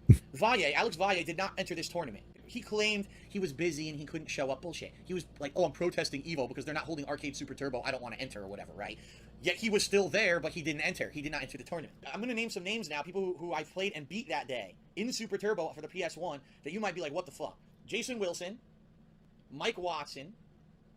Alex Valle did not enter this tournament. He claimed he was busy and he couldn't show up. Bullshit. He was like, oh, I'm protesting EVO because they're not holding Arcade Super Turbo. I don't want to enter or whatever, right? Yet he was still there, but he didn't enter. He did not enter the tournament. I'm going to name some names now, people who I played and beat that day in Super Turbo for the PS1 that you might be like, what the fuck? Jason Wilson, Mike Watson.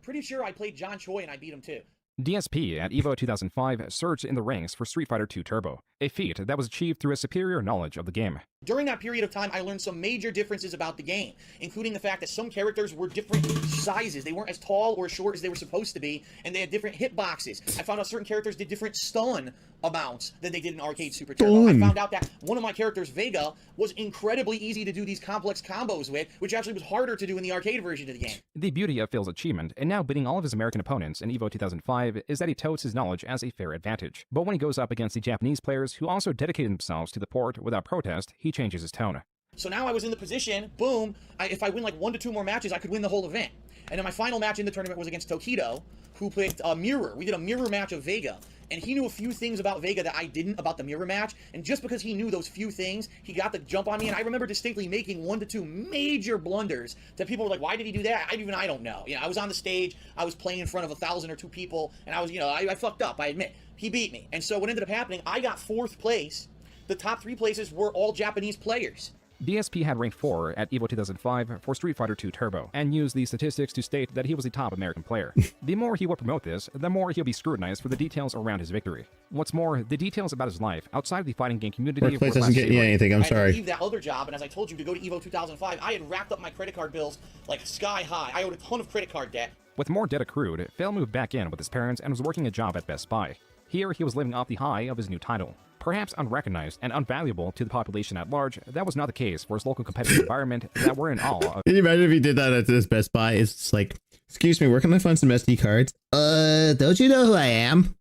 Pretty sure I played John Choi and I beat him too. DSP at EVO 2005 surged in the ranks for Street Fighter II Turbo, a feat that was achieved through a superior knowledge of the game. During that period of time, I learned some major differences about the game, including the fact that some characters were different sizes. They weren't as tall or short as they were supposed to be, and they had different hitboxes. I found out certain characters did different stun amounts than they did in Arcade Super Turbo. I found out that one of my characters, Vega, was incredibly easy to do these complex combos with, which actually was harder to do in the arcade version of the game. The beauty of Phil's achievement, and now beating all of his American opponents in EVO 2005, is that he totes his knowledge as a fair advantage. But when he goes up against the Japanese players who also dedicated themselves to the port without protest, he changes his tone. So now I was in the position, boom, if I win like 1 to 2 more matches, I could win the whole event. And then my final match in the tournament was against Tokido, who picked a mirror. We did a mirror match of Vega. And he knew a few things about Vega that I didn't about the mirror match. And just because he knew those few things, he got the jump on me. And I remember distinctly making 1 to 2 major blunders that people were like, why did he do that? I don't know. You know, I was on the stage, I was playing in front of 1,000 or 2 people, and I was, you know, I fucked up, I admit. He beat me. And so what ended up happening, I got 4th place. The top 3 places were all Japanese players. DSP had ranked 4 at EVO 2005 for Street Fighter II Turbo, and used these statistics to state that he was a top American player. The more he would promote this, the more he'll be scrutinized for the details around his victory. What's more, the details about his life outside of the fighting game community Workplace doesn't get you anything, I'm sorry. I had to leave that other job, and as I told you, to go to EVO 2005, I had racked up my credit card bills like sky high. I owed a ton of credit card debt. With more debt accrued, Phil moved back in with his parents and was working a job at Best Buy. Here, he was living off the high of his new title. Perhaps unrecognized and unvaluable to the population at large, that was not the case for his local competitive environment that were in awe of. Can you imagine if he did that at this Best Buy? It's like, excuse me, where can I find some SD cards? Don't you know who I am?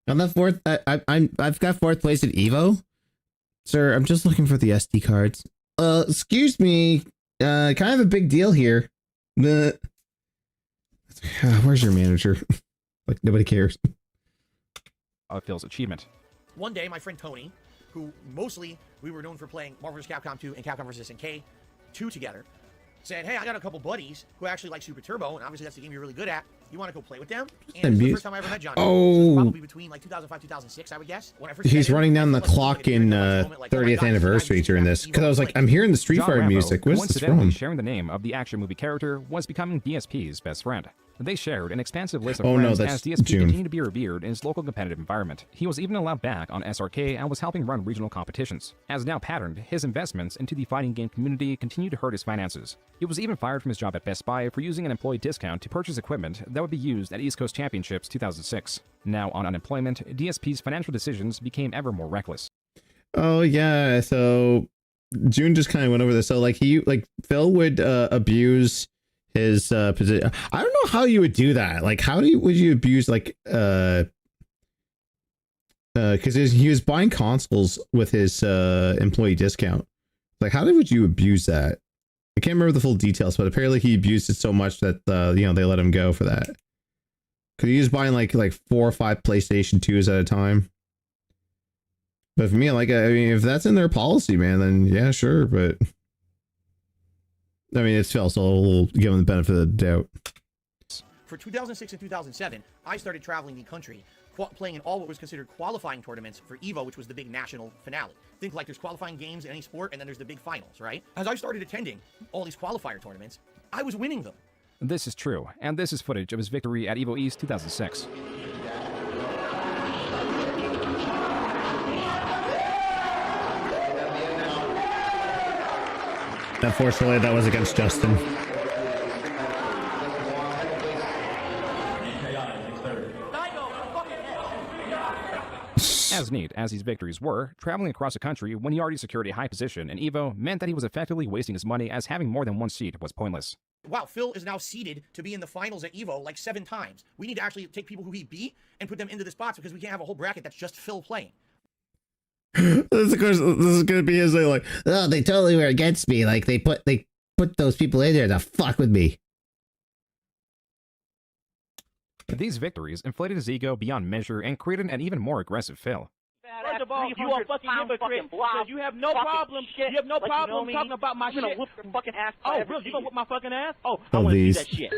I'm the 4th. I've got 4th place at Evo. Sir, I'm just looking for the SD cards. Excuse me. Kind of a big deal here. Where's your manager? Like, nobody cares. Of Phil's achievement. One day, my friend Tony, who mostly we were known for playing Marvel vs. Capcom 2 and Capcom vs. SNK 2 together, said, hey, I got a couple buddies who actually like Super Turbo, and obviously that's the game you're really good at. You want to go play with them? And it's the first time I ever met Johnny. Oh. So probably between like 2005, 2006, I would guess. When I first He's met him, running down the I was clock in like, 30th anniversary during this, because I was like, I'm hearing the Street John Fighter Rambo, music. What is this coincidentally from? sharing the name of the action movie character, was becoming DSP's best friend. They shared an expansive list of Oh, no, friends that's as DSP June. continued to be revered in his local competitive environment. He was even allowed back on SRK and was helping run regional competitions. As now patterned, his investments into the fighting game community continued to hurt his finances. He was even fired from his job at Best Buy for using an employee discount to purchase equipment that would be used at East Coast Championships 2006. Now on unemployment, DSP's financial decisions became ever more reckless. Oh yeah, so June just kind of went over this. So like Phil would abuse his position. I don't know how you would do that. Like how would you abuse like because he was buying consoles with his employee discount. Like how would you abuse that? I can't remember the full details, but apparently he abused it so much that you know, they let him go for that. Cause he was buying like 4 or 5 PlayStation 2s at a time. But for me, like, I mean, if that's in their policy, man, then yeah, sure. But I mean, it's Phil, so we'll give him the benefit of the doubt. For 2006 and 2007, I started traveling the country, playing in all what was considered qualifying tournaments for EVO, which was the big national finale. Think like there's qualifying games in any sport, and then there's the big finals, right? As I started attending all these qualifier tournaments, I was winning them. This is true, and this is footage of his victory at EVO East 2006. Unfortunately, that was against Justin. As neat as these victories were, traveling across the country when he already secured a high position in EVO meant that he was effectively wasting his money, as having more than one seat was pointless. Wow, Phil is now seeded to be in the finals at EVO like 7 times. We need to actually take people who he beat and put them into the spots, because we can't have a whole bracket that's just Phil playing. This is gonna be his like, oh, they totally were against me. Like they put those people in there to fuck with me. These victories inflated his ego beyond measure and created an even more aggressive Phil. First of all, you are fucking hypocrite. So you have no problem. You have no problem talking about my shit. I'm gonna whoop your fucking ass. Oh, really? You gonna whoop my fucking ass? Oh, I want to see that shit.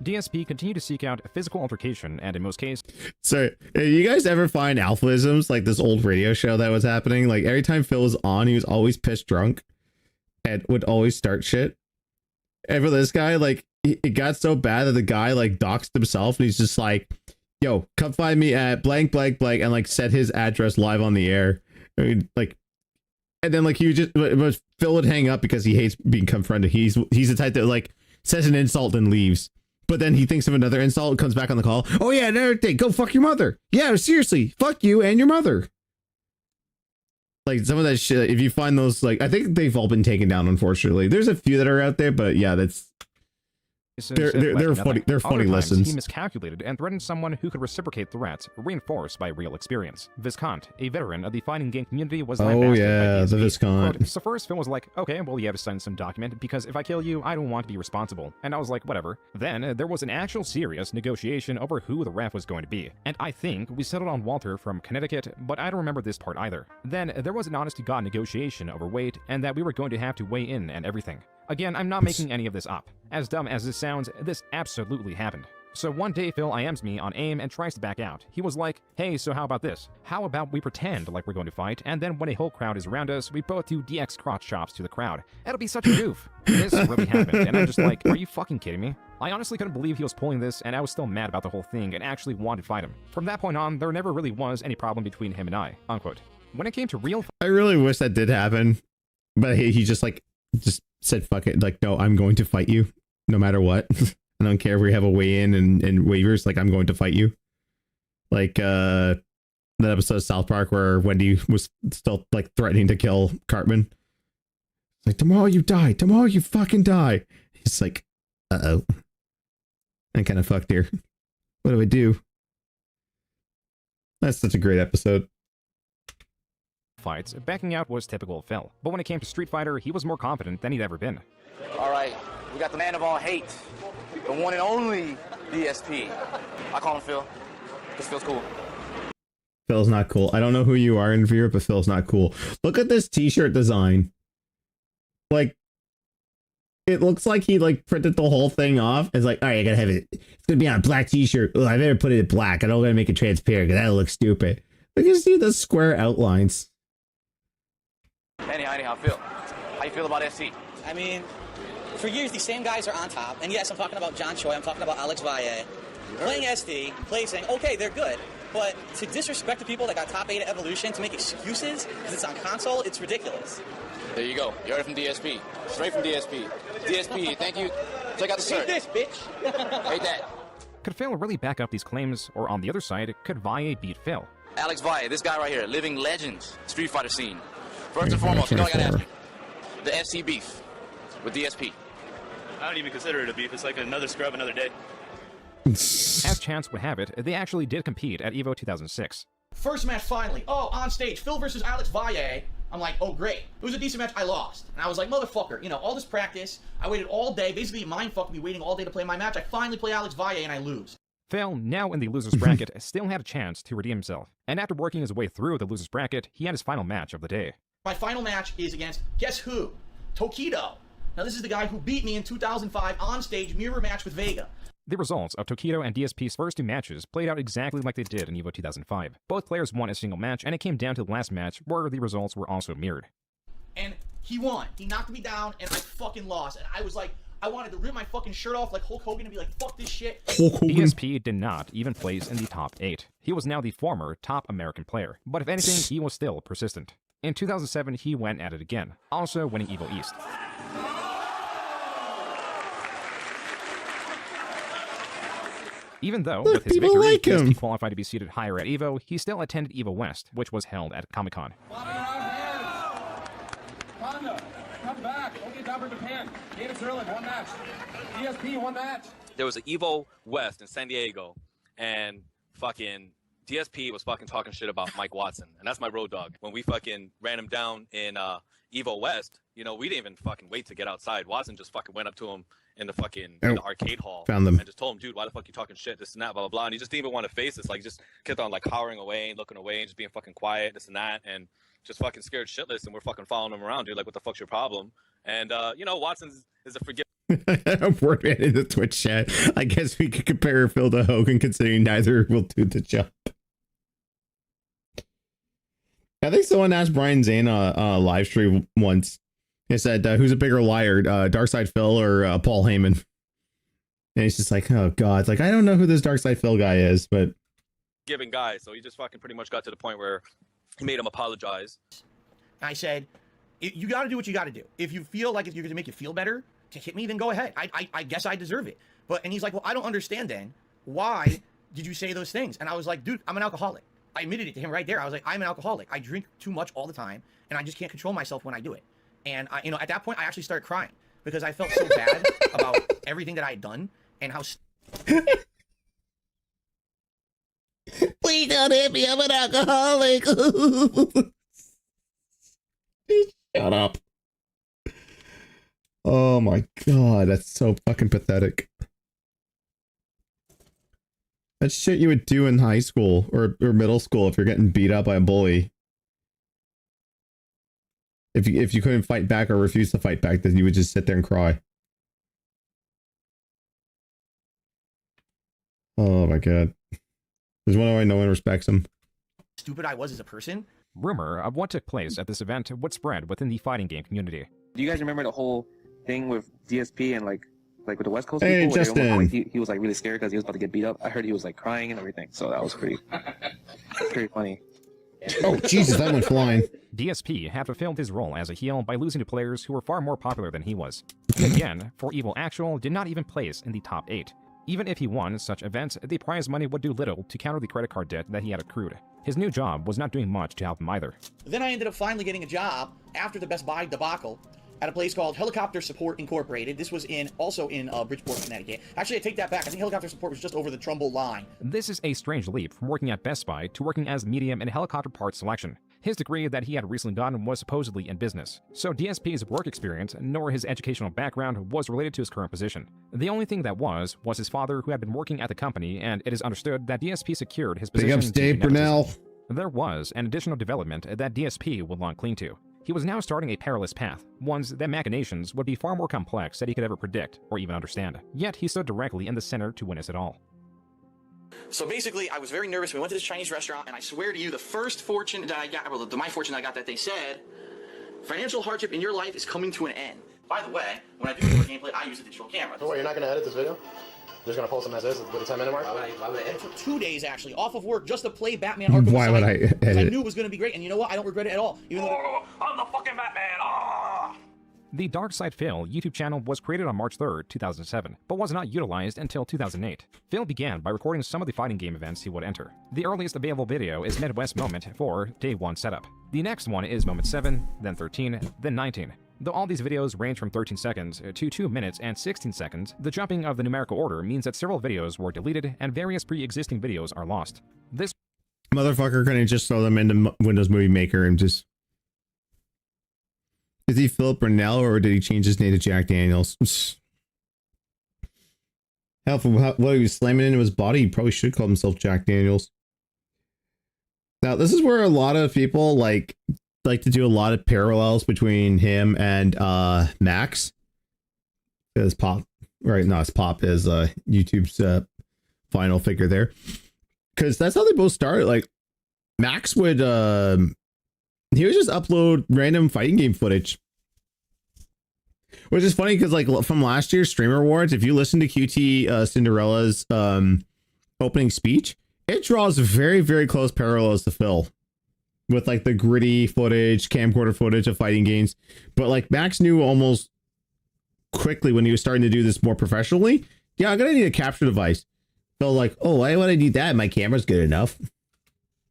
DSP continued to seek out physical altercation, and in most cases... So, you guys ever find Alphaisms, like this old radio show that was happening? Like, every time Phil was on, he was always pissed drunk and would always start shit. And for this guy, like, it got so bad that the guy, like, doxed himself, and he's just like, yo, come find me at blank, blank, blank, and, like, set his address live on the air. I mean, like... And then, like, he would just... But Phil would hang up because he hates being confronted. He's the type that, like, says an insult and leaves. But then he thinks of another insult, comes back on the call. Oh yeah, another thing. Go fuck your mother. Yeah, seriously. Fuck you and your mother. Like some of that shit, if you find those, like, I think they've all been taken down, unfortunately. There's a few that are out there, but yeah, that's... They're funny. They're funny lessons. He miscalculated and threatened someone who could reciprocate threats, reinforced by real experience. Viscount, a veteran of the fighting game community, was lambasted by the Viscount. Quote, so first, Phil was like, okay, well, you have to sign some document because if I kill you, I don't want to be responsible. And I was like, whatever. Then there was an actual serious negotiation over who the ref was going to be. And I think we settled on Walter from Connecticut, but I don't remember this part either. Then there was an honest-to-God negotiation over weight and that we were going to have to weigh in and everything. Again, I'm not making any of this up. As dumb as this sounds, this absolutely happened. So one day Phil IMs me on AIM and tries to back out. He was like, hey, so how about this? How about we pretend like we're going to fight, and then when a whole crowd is around us, we both do DX crotch chops to the crowd. That'll be such a goof. This really happened, and I'm just like, are you fucking kidding me? I honestly couldn't believe he was pulling this, and I was still mad about the whole thing and actually wanted to fight him. From that point on, there never really was any problem between him and I, unquote. When it came to real I really wish that did happen, but he just said fuck it, like, no, I'm going to fight you no matter what. I don't care if we have a weigh-in and waivers, like, I'm going to fight you. Like that episode of South Park where Wendy was still like threatening to kill Cartman. Like, tomorrow you die, tomorrow you fucking die. He's like, uh-oh, I'm kind of fucked here. What do I do? That's such a great episode. Fights, backing out was typical of Phil. But when it came to Street Fighter, he was more confident than he'd ever been. All right, we got the man of all hate, the one and only DSP. I call him Phil, because Phil's cool. Phil's not cool. I don't know who you are in Vera, but Phil's not cool. Look at this t-shirt design. Like, it looks like he like printed the whole thing off. It's like, all right, I gotta have it. It's gonna be on a black t-shirt. Oh, I better put it in black. I don't gotta make it transparent because that'll look stupid. Look, you see the square outlines. Anyhow, Phil, how you feel about SC? I mean, for years, these same guys are on top. And yes, I'm talking about John Choi. I'm talking about Alex Valle. Playing SD, saying, okay, they're good. But to disrespect the people that got top 8 at Evolution, to make excuses because it's on console, it's ridiculous. There you go. You heard it from DSP. Straight from DSP. DSP, thank you. Check out the shirt. Hate this, bitch. Hate that. Could Phil really back up these claims, or on the other side, could Valle beat Phil? Alex Valle, this guy right here, living legend, Street Fighter scene. First and foremost, you know I gotta ask you. The FC beef with DSP. I don't even consider it a beef. It's like another scrub, another day. As chance would have it, they actually did compete at EVO 2006. First match finally. Oh, on stage, Phil versus Alex Valle. I'm like, oh great. It was a decent match. I lost. And I was like, motherfucker, you know, all this practice. I waited all day. Basically, mind fucked me waiting all day to play my match. I finally play Alex Valle and I lose. Phil, now in the loser's bracket, still had a chance to redeem himself. And after working his way through the loser's bracket, he had his final match of the day. My final match is against, guess who? Tokido. Now this is the guy who beat me in 2005 on stage, mirror match with Vega. The results of Tokido and DSP's first two matches played out exactly like they did in EVO 2005. Both players won a single match, and it came down to the last match where the results were also mirrored. And he won. He knocked me down, and I fucking lost. And I was like, I wanted to rip my fucking shirt off like Hulk Hogan and be like, fuck this shit. DSP did not even place in the top 8. He was now the former top American player, but if anything, he was still persistent. In 2007, he went at it again, also winning EVO East. Even though, with his victory, DSP qualified to be seated higher at EVO, he still attended EVO West, which was held at Comic-Con. Come back. Don't get down for Japan. David Sterling, one match. DSP, one match. There was an EVO West in San Diego, and fucking DSP was fucking talking shit about Mike Watson, and that's my road dog. When we fucking ran him down in EVO West, you know, we didn't even fucking wait to get outside. Watson just fucking went up to him in the fucking in the arcade hall and just told him, dude, why the fuck you talking shit, this and that, blah, blah, blah. And he just didn't even want to face this. Like, he just kept on, like, cowering away and looking away and just being fucking quiet, this and that, and just fucking scared shitless, and we're fucking following him around, dude. Like, what the fuck's your problem? And, you know, Watson is a forgiving. Word in the Twitch chat. I guess we could compare Phil to Hogan, considering neither will do the job. I think someone asked Brian Zane on a live stream once. He said, who's a bigger liar, Darkside Phil or Paul Heyman? And he's just like, oh god, like, I don't know who this Darkside Phil guy is, but giving guy. So he just fucking pretty much got to the point where he made him apologize. I said, you got to do what you got to do. If you feel like if you're going to make you feel better to hit me, then go ahead. I guess I deserve it. And he's like, well, I don't understand then. Why did you say those things? And I was like, dude, I'm an alcoholic. I admitted it to him right there. I was like, I'm an alcoholic. I drink too much all the time, and I just can't control myself when I do it. And you know, at that point, I actually started crying because I felt so bad about everything that I had done and how. Please don't hit me. I'm an alcoholic. Shut up. Oh my god, that's so fucking pathetic. That's shit you would do in high school or middle school if you're getting beat up by a bully. If you couldn't fight back or refuse to fight back, then you would just sit there and cry. Oh my god. There's one way no one respects him. Stupid I was as a person. Rumor of what took place at this event would spread within the fighting game community. Do you guys remember the whole thing with DSP and like with the West Coast hey, people? Justin. He was like really scared because he was about to get beat up. I heard he was like crying and everything, so that was pretty funny. Oh Jesus, that went flying. DSP had fulfilled his role as a heel by losing to players who were far more popular than he was. He again, for Evil Actual, did not even place in the top 8. Even if he won such events, the prize money would do little to counter the credit card debt that he had accrued. His new job was not doing much to help him either. Then I ended up finally getting a job after the Best Buy debacle at a place called Helicopter Support Incorporated. This was also in Bridgeport, Connecticut. Actually, I take that back. I think Helicopter Support was just over the Trumbull line. This is a strange leap from working at Best Buy to working as medium in helicopter parts selection. His degree that he had recently gotten was supposedly in business, so DSP's work experience nor his educational background was related to his current position. The only thing that was his father, who had been working at the company, and it is understood that DSP secured his position. Big ups, Dave Brunel. There was an additional development that DSP would long cling to. He was now starting a perilous path, ones that machinations would be far more complex than he could ever predict or even understand. Yet he stood directly in the center to witness it all. So basically, I was very nervous. We went to this Chinese restaurant, and I swear to you, the first fortune that I got, well, my fortune I got that they said, financial hardship in your life is coming to an end. By the way, when I do video gameplay, I use a digital camera. So what, you're not going to edit this video? Just going to post them as is with a 10-minute mark? Why would I edit? For 2 days, actually, off of work, just to play Batman Arkham Why would I edit? I knew it was going to be great, and you know what? I don't regret it at all. Even though I'm the fucking Batman! Oh! The Dark Side Phil YouTube channel was created on March 3rd, 2007, but was not utilized until 2008. Phil began by recording some of the fighting game events he would enter. The earliest available video is Midwest Moment for Day 1 setup. The next one is Moment 7, then 13, then 19. Though all these videos range from 13 seconds to 2 minutes and 16 seconds, the jumping of the numerical order means that several videos were deleted and various pre-existing videos are lost. This motherfucker couldn't just throw them into Windows Movie Maker and just... Is he Philip Brunel or did he change his name to Jack Daniels? Hell, for what he was slamming into his body, he probably should call himself Jack Daniels. Now, this is where a lot of people like to do a lot of parallels between him and Max. Because Pop, right? No, it's Pop is YouTube's final figure there. Because that's how they both started. Like, Max would he would just upload random fighting game footage. Which is funny because, like, from last year's Streamer Awards, if you listen to QT Cinderella's opening speech, it draws very, very close parallels to Phil. With, like, the gritty footage, camcorder footage of fighting games. But, like, Max knew almost quickly when he was starting to do this more professionally, yeah, I'm going to need a capture device. Phil, like, oh, why would I need that? My camera's good enough.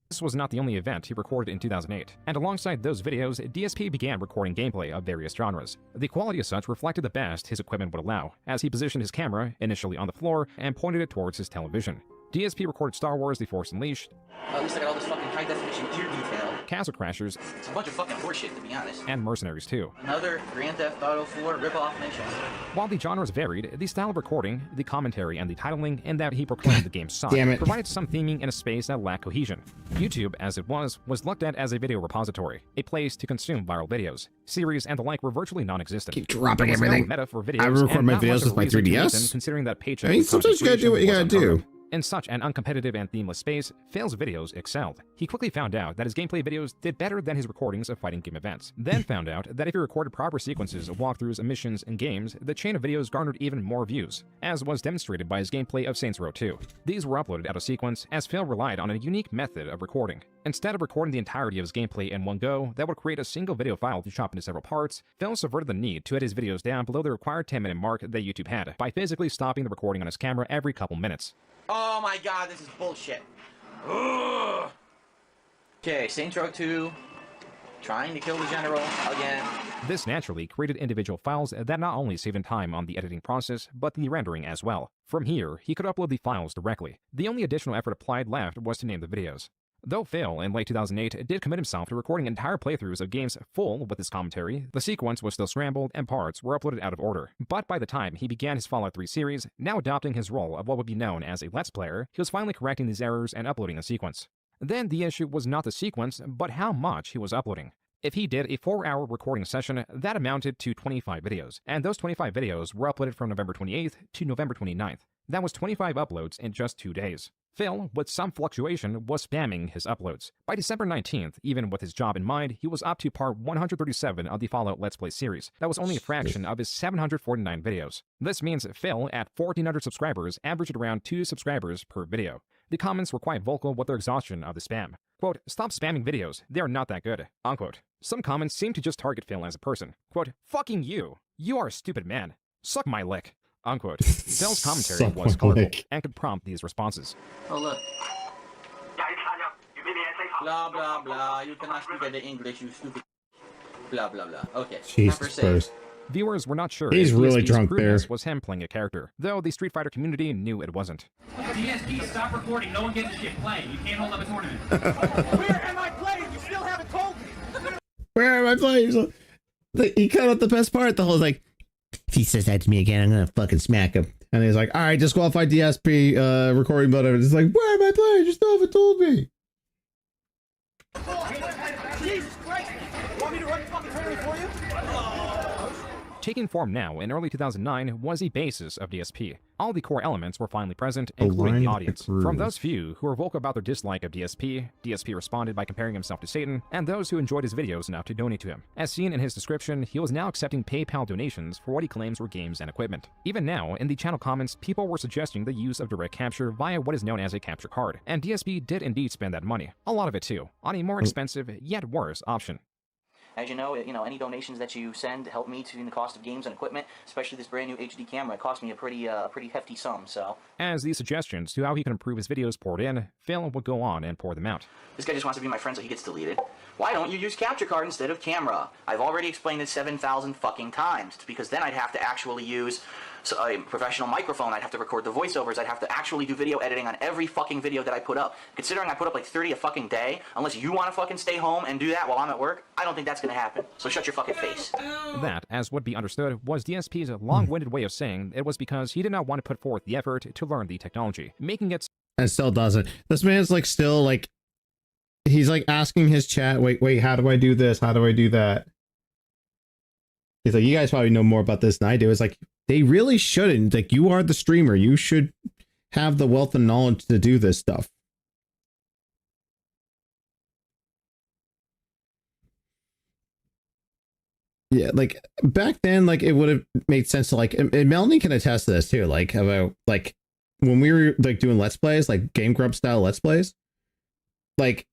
This was not the only event he recorded in 2008, and alongside those videos, DSP began recording gameplay of various genres. The quality as such reflected the best his equipment would allow, as he positioned his camera initially on the floor and pointed it towards his television. DSP recorded Star Wars The Force Unleashed, at least I got all this fucking high-definition gear detail. Castle Crashers, It's a bunch of fucking horseshit, to be honest. and Mercenaries 2. Another Grand Theft Auto 4 rip-off mission. While the genres varied, the style of recording, the commentary, and the titling, and that he proclaimed the game sucked, Damn it. provided some theming in a space that lacked cohesion. YouTube, as it was looked at as a video repository, a place to consume viral videos. Series and the like were virtually non-existent. Keep dropping There was no everything. meta for videos, I record and my not much videos of with a my reason to use 3DS. them, considering that paycheck I mean, sometimes you gotta do what you gotta do. In such an uncompetitive and themeless space, Phil's videos excelled. He quickly found out that his gameplay videos did better than his recordings of fighting game events. Then found out that if he recorded proper sequences of walkthroughs, missions, and games, the chain of videos garnered even more views, as was demonstrated by his gameplay of Saints Row 2. These were uploaded out of sequence, as Phil relied on a unique method of recording. Instead of recording the entirety of his gameplay in one go, that would create a single video file to chop into several parts, Phil subverted the need to edit his videos down below the required 10-minute mark that YouTube had, by physically stopping the recording on his camera every couple minutes. Oh my god, this is bullshit. Ugh. Okay, Saints Row 2. Trying to kill the general again. This naturally created individual files that not only saved him time on the editing process, but the rendering as well. From here, he could upload the files directly. The only additional effort applied left was to name the videos. Though Phil, in late 2008, did commit himself to recording entire playthroughs of games full with his commentary, the sequence was still scrambled and parts were uploaded out of order. But by the time he began his Fallout 3 series, now adopting his role of what would be known as a Let's Player, he was finally correcting these errors and uploading a sequence. Then the issue was not the sequence, but how much he was uploading. If he did a 4-hour recording session, that amounted to 25 videos, and those 25 videos were uploaded from November 28th to November 29th. That was 25 uploads in just 2 days. Phil, with some fluctuation, was spamming his uploads. By December 19th, even with his job in mind, he was up to part 137 of the Fallout Let's Play series. That was only a fraction of his 749 videos. This means Phil, at 1,400 subscribers, averaged around 2 subscribers per video. The comments were quite vocal with their exhaustion of the spam. Quote, "Stop spamming videos, they are not that good." Unquote. Some comments seem to just target Phil as a person. Quote, "Fucking you. You are a stupid man. Suck my lick." Unquote. Phil's commentary was colorful and could prompt these responses. Oh, look. Blah, blah, blah. You cannot speak the English, you stupid. Blah, blah, blah. Okay. Jesus Christ. Viewers were not sure He's if really DSP's drunk crudeness there. was him playing a character, though the Street Fighter community knew it wasn't. DSP, stop recording. No one gets shit. Play. You can't hold up a tournament. Where am I playing? You still haven't told me. Where am I playing? He cut out the best part. The whole like, if he says that to me again, I'm gonna fucking smack him. And he's like, all right, disqualified DSP recording, whatever. It's like, where am I playing? You still haven't told me. Jesus Christ! Want me to run the fucking tournament for you? Taking form now in early 2009 was the basis of DSP. All the core elements were finally present, including the audience. From those few who were vocal about their dislike of DSP, DSP responded by comparing himself to Satan, and those who enjoyed his videos enough to donate to him. As seen in his description, he was now accepting PayPal donations for what he claims were games and equipment. Even now, in the channel comments, people were suggesting the use of direct capture via what is known as a capture card, and DSP did indeed spend that money, a lot of it too, on a more expensive, yet worse option. As you know, any donations that you send help me to the cost of games and equipment, especially this brand new HD camera. It cost me a pretty hefty sum, so. As these suggestions to how he can improve his videos poured in, Phil would go on and pour them out. This guy just wants to be my friend so he gets deleted. Why don't you use capture card instead of camera? I've already explained this 7,000 fucking times, because then I'd have to actually use a professional microphone, I'd have to record the voiceovers, I'd have to actually do video editing on every fucking video that I put up. Considering I put up like 30 a fucking day, unless you want to fucking stay home and do that while I'm at work, I don't think that's gonna happen. So shut your fucking face. That, as would be understood, was DSP's long-winded way of saying it was because he did not want to put forth the effort to learn the technology, making it... And still doesn't. This man's like still like, he's like asking his chat, wait, how do I do this? How do I do that? He's like, you guys probably know more about this than I do. It's like, they really shouldn't. Like, you are the streamer. You should have the wealth of knowledge to do this stuff. Yeah, like back then, like it would have made sense to like, and Melanie can attest to this too. Like about like when we were like doing Let's Plays, like Game Grump style Let's Plays, like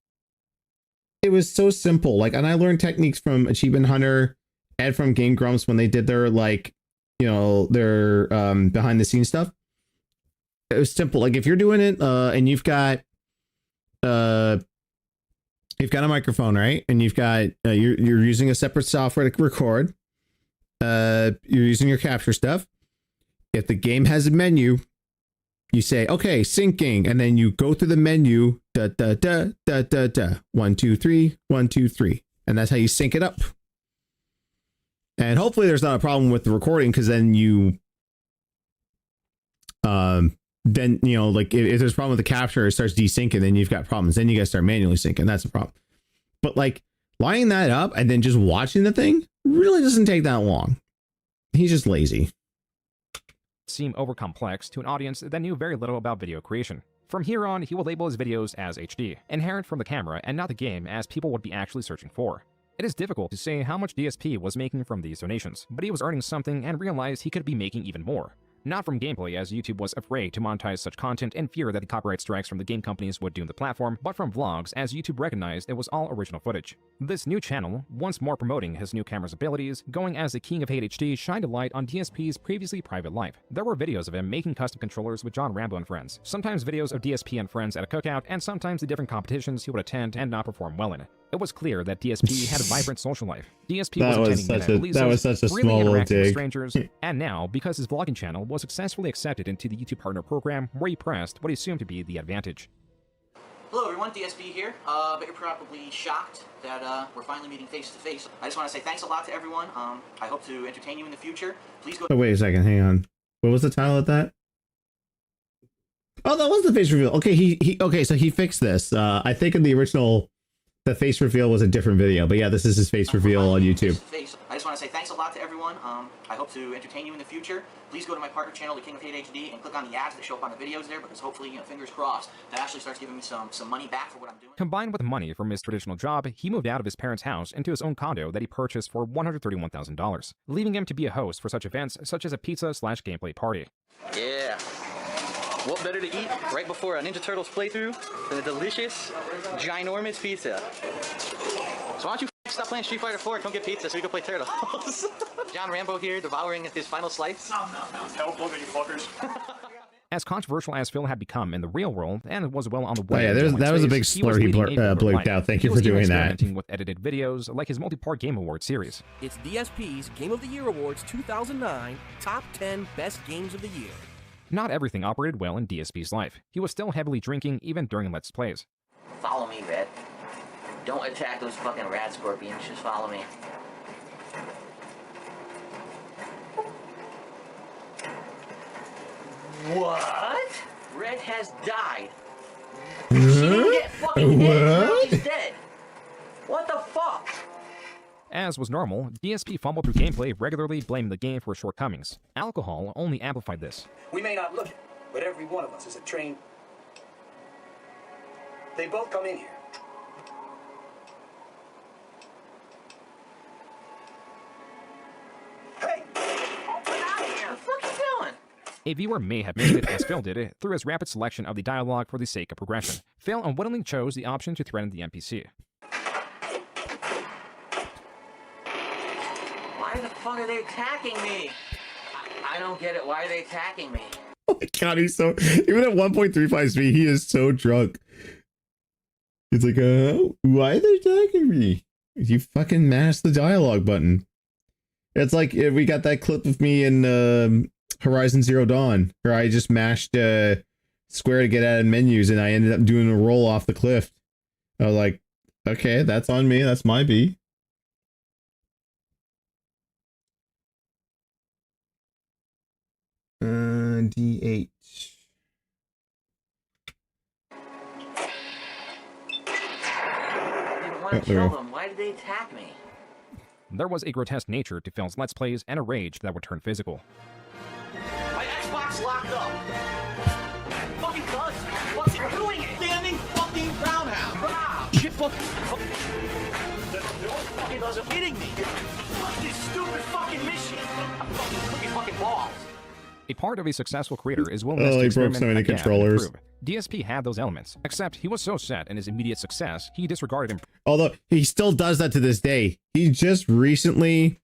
it was so simple. Like, and I learned techniques from Achievement Hunter and from Game Grumps when they did their like, you know, their behind the scenes stuff. It was simple. Like if you're doing it and you've got a microphone, right? And you've got you're using a separate software to record. You're using your capture stuff. If the game has a menu, you say, okay, syncing, and then you go through the menu, da da da da da da, 1 2 3 1 2 3, and that's how you sync it up. And hopefully there's not a problem with the recording, because then you, then, you know, like if there's a problem with the capture, it starts desyncing, then you've got problems. Then you guys start manually syncing. That's a problem. But like lining that up and then just watching the thing really doesn't take that long. He's just lazy. Seem overcomplex to an audience that knew very little about video creation. From here on, he will label his videos as HD, inherent from the camera and not the game, as people would be actually searching for. It is difficult to say how much DSP was making from these donations, but he was earning something and realized he could be making even more. Not from gameplay, as YouTube was afraid to monetize such content in fear that the copyright strikes from the game companies would doom the platform, but from vlogs, as YouTube recognized it was all original footage. This new channel, once more promoting his new camera's abilities, going as the king of hate HD, shined a light on DSP's previously private life. There were videos of him making custom controllers with John Rambo and friends, sometimes videos of DSP and friends at a cookout, and sometimes the different competitions he would attend and not perform well in. It was clear that DSP had a vibrant social life. DSP That was was attending such midnight a- releases, that was such a freely small little interacting with dig. strangers, and now, because his vlogging channel was successfully accepted into the YouTube Partner Program, where he pressed what he assumed to be the advantage. Hello everyone, DSP here, but you're probably shocked that we're finally meeting face to face. I just want to say thanks a lot to everyone. I hope to entertain you in the future. Please go. Oh, wait a second, hang on. What was the title of that? Oh, that was the face reveal. Okay, okay, so he fixed this. I think in the original, the face reveal was a different video, but yeah, this is his face reveal on YouTube. I just want to say thanks a lot to everyone. I hope to entertain you in the future. Please go to my partner channel, the King of Hate HD, and click on the ads that show up on the videos there, because hopefully, fingers crossed, that actually starts giving me some money back for what I'm doing. Combined with money from his traditional job, he moved out of his parents' house into his own condo that he purchased for $131,000, leaving him to be a host for such events such as a pizza/gameplay party. Yeah. What better to eat right before a Ninja Turtles playthrough than a delicious, ginormous pizza? So why don't you stop playing Street Fighter 4 and come get pizza so we can play Turtles? John Rambo here, devouring his final slice. No. Help, look at you fuckers. As controversial as Phil had become in the real world and was well on the way. Oh, yeah, that was a big slur he bleeped out. Thank you for doing that. Experimenting with edited videos like his multi-part Game Awards series. It's DSP's Game of the Year Awards 2009 Top 10 Best Games of the Year. Not everything operated well in DSP's life. He was still heavily drinking even during Let's Plays. Follow me, Red. Don't attack those fucking rad scorpions, just follow me. What? Red has died. She didn't get fucking hit. Now he's dead. What the fuck? As was normal, DSP fumbled through gameplay, regularly blaming the game for shortcomings. Alcohol only amplified this. We may not look it, but every one of us is a trained... They both come in here. Hey! Get out of here! What the fuck are you doing? A viewer may have missed it as Phil did it through his rapid selection of the dialogue for the sake of progression. Phil unwittingly chose the option to threaten the NPC. Why the fuck are they attacking me? I don't get it. Why are they attacking me? Oh my god, he's so... Even at 1.35 speed, he is so drunk. He's like, why are they attacking me? You fucking mashed the dialogue button. It's like we got that clip of me in Horizon Zero Dawn, where I just mashed square to get out of menus, and I ended up doing a roll off the cliff. I was like, okay, that's on me. That's my B. D8. I didn't want to kill them. Why did they attack me? There was a grotesque nature to Phil's Let's Plays and a rage that would turn physical. My Xbox locked up. Fucking does. What's it doing? Standing fucking roundhouse. Wow. Shit fucking. Fucking doesn't hitting me. Fuck this stupid fucking mission. I'm fucking fucking balls. A part of a successful creator is willingness to he broke experiment, so many adapt, and controllers. improve. DSP had those elements, except he was so set in his immediate success, he disregarded him. Although he still does that to this day. He just recently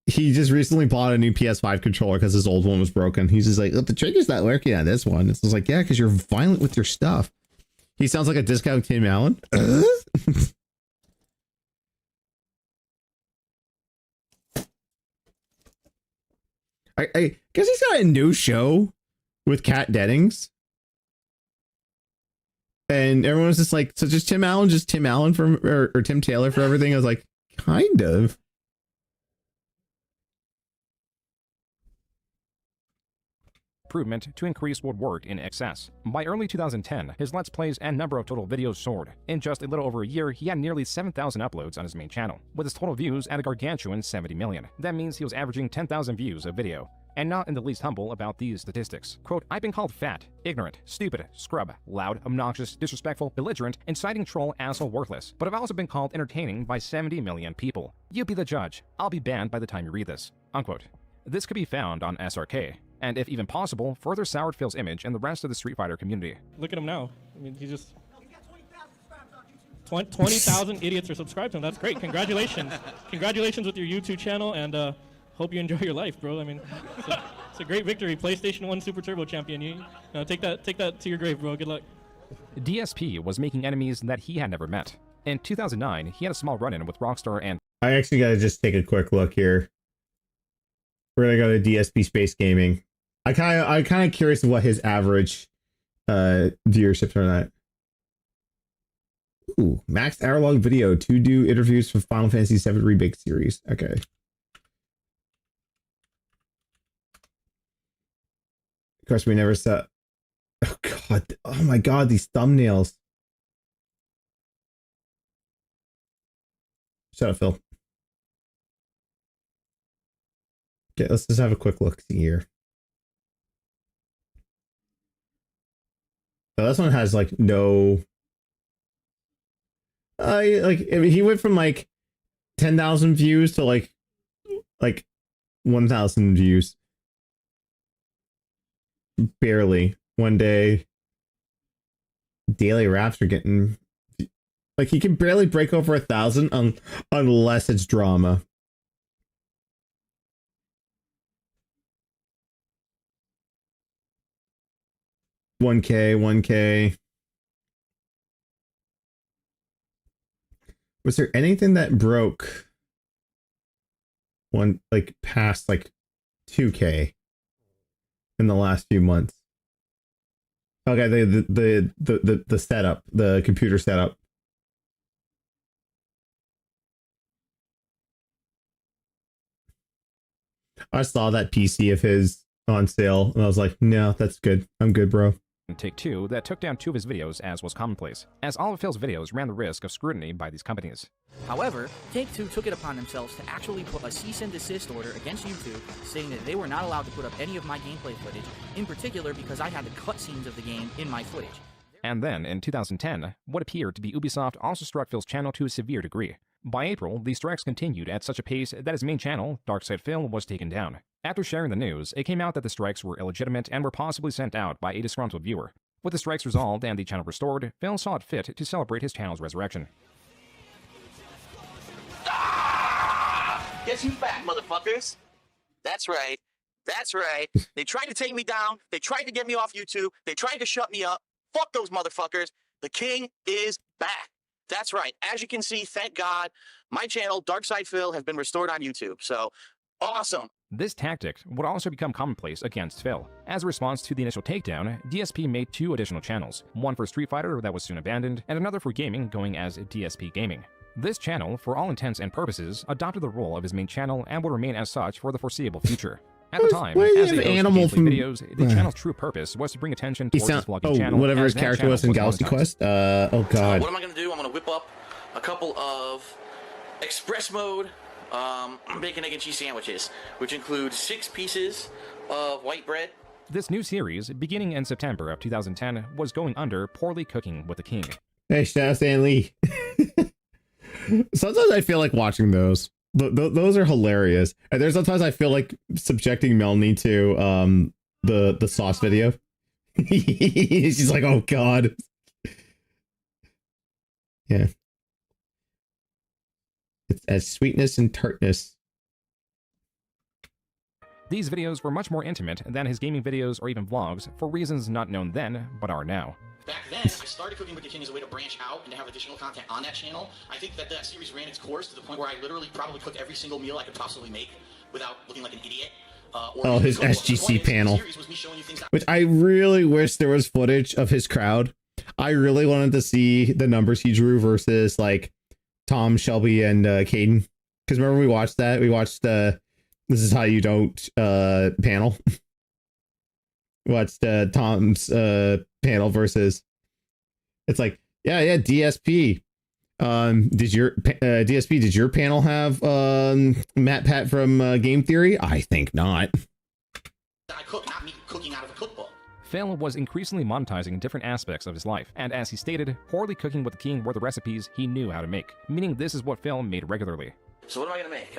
bought a new PS5 controller because his old one was broken. He's just like, oh, the trigger's not working on this one. It's just like, yeah, because you're violent with your stuff. He sounds like a discount Tim Allen. I guess he's got a new show with Kat Dennings. And everyone's just like, so just Tim Allen or Tim Taylor for everything? I was like, kind of. Improvement to increase what worked in excess. By early 2010, his Let's Plays and number of total videos soared. In just a little over a year, he had nearly 7,000 uploads on his main channel, with his total views at a gargantuan 70 million. That means he was averaging 10,000 views a video. And not in the least humble about these statistics. Quote, I've been called fat, ignorant, stupid, scrub, loud, obnoxious, disrespectful, belligerent, inciting troll, asshole, worthless. But I've also been called entertaining by 70 million people. You be the judge. I'll be banned by the time you read this. Unquote. This could be found on SRK, and if even possible, further soured Phil's image and the rest of the Street Fighter community. Look at him now. I mean, he's just... 20,000 idiots are subscribed to him. That's great. Congratulations. Congratulations with your YouTube channel, and hope you enjoy your life, bro. I mean, it's a great victory. PlayStation 1 Super Turbo champion. You take that to your grave, bro. Good luck. DSP was making enemies that he had never met. In 2009, he had a small run-in with Rockstar and... I actually gotta just take a quick look here. We're gonna go to DSP Space Gaming. I'm kind of curious what his average viewerships are on that. Ooh, Max Hour-long video to do interviews for Final Fantasy VII Remake series. Okay. Of course, we never saw... Oh god. Oh my god, these thumbnails. Shut up, Phil. Okay, let's just have a quick look here. So this one has like no... I mean, he went from like 10,000 views to like 1,000 views. Barely. One day. Daily raps are getting... Like, he can barely break over 1,000 unless it's drama. $1K. Was there anything that broke past like 2K in the last few months? Okay, the setup, the computer setup. I saw that PC of his on sale and I was like, no, that's good. I'm good, bro. Take-Two that took down 2 of his videos as was commonplace, as all of Phil's videos ran the risk of scrutiny by these companies. However, Take-Two took it upon themselves to actually put a cease and desist order against YouTube, saying that they were not allowed to put up any of my gameplay footage, in particular because I had the cutscenes of the game in my footage. And then, in 2010, what appeared to be Ubisoft also struck Phil's channel to a severe degree. By April, the strikes continued at such a pace that his main channel, Darkside Phil, was taken down. After sharing the news, it came out that the strikes were illegitimate and were possibly sent out by a disgruntled viewer. With the strikes resolved and the channel restored, Phil saw it fit to celebrate his channel's resurrection. Guess who's back, motherfuckers? That's right. That's right. They tried to take me down. They tried to get me off YouTube. They tried to shut me up. Fuck those motherfuckers. The king is back. That's right. As you can see, thank God, my channel, Darkside Phil, has been restored on YouTube. So, awesome. This tactic would also become commonplace against Phil. As a response to the initial takedown, DSP made 2 additional channels, one for Street Fighter that was soon abandoned, and another for gaming going as DSP Gaming. This channel, for all intents and purposes, adopted the role of his main channel and will remain as such for the foreseeable future. At the time, as a animal from videos, the channel's true purpose was to bring attention towards his vlogging channel. Whatever his character was in Galaxy Quest. Oh god. What am I going to do? I'm going to whip up a couple of express mode bacon, egg, and cheese sandwiches, which include 6 pieces of white bread. This new series, beginning in September of 2010, was going under Poorly Cooking with the King. Hey, shout out Stan Lee. Sometimes I feel like watching those. Those are hilarious. And there's sometimes I feel like subjecting Melanie to the sauce video. She's like, oh god. Yeah. It's as sweetness and tartness. These videos were much more intimate than his gaming videos or even vlogs, for reasons not known then, but are now. Back then, I started Cooking with the King as a way to branch out and to have additional content on that channel. I think that that series ran its course to the point where I literally probably cooked every single meal I could possibly make without looking like an idiot. Oh, his SGC panel. Which I really wish there was footage of his crowd. I really wanted to see the numbers he drew versus like Tom, Shelby, and Caden. Because remember we watched that? We watched This Is How You Don't panel. Watched Tom's panel versus... It's like, yeah, DSP. Did your DSP, did your panel have Matt Pat from Game Theory? I think not. I cook, not me cooking out of a cookbook. Phil was increasingly monetizing different aspects of his life, and as he stated, Poorly Cooking with the King were the recipes he knew how to make, meaning this is what Phil made regularly. So what am I going to make?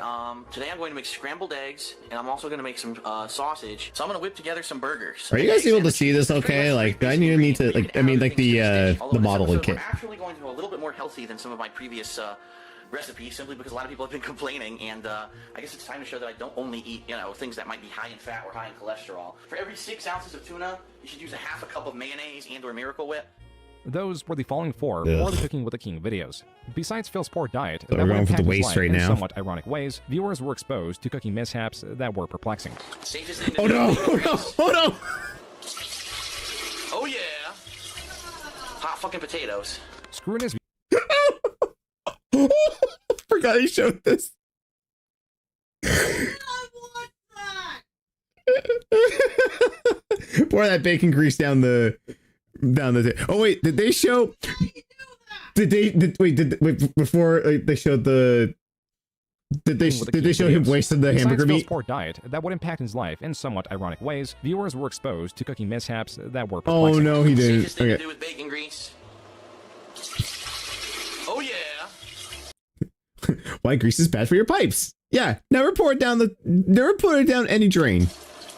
Today I'm going to make scrambled eggs, and I'm also going to make some sausage. So I'm going to whip together some burgers. Are you guys able to see this okay? Like, I need to, like, I mean, like the model kit. I'm actually going to go a little bit more healthy than some of my previous recipes, simply because a lot of people have been complaining, and I guess it's time to show that I don't only eat, you know, things that might be high in fat or high in cholesterol. For every 6 ounces of tuna, you should use a half a cup of mayonnaise and or Miracle Whip. Those were the following 4 Ugh. for the Cooking with the King videos. Besides Phil's poor diet, So that we're would going for the impact his waste life right in now. somewhat ironic ways, viewers were exposed to cooking mishaps that were perplexing. Safest thing to Oh do no! is Oh no! Oh no! Oh yeah. Hot fucking potatoes. Screwing his Forgot he showed this. Pour that bacon grease down the oh wait, did they show? Did before they showed the? Did they show him wasting the hamburger Besides Phil's meat? poor diet that would impact his life in somewhat ironic ways, viewers were exposed to cooking mishaps that were Oh perplexing. no, he didn't. Safest thing to Okay. do with bacon grease. Oh yeah. Why grease is bad for your pipes? Yeah, never put it down any drain.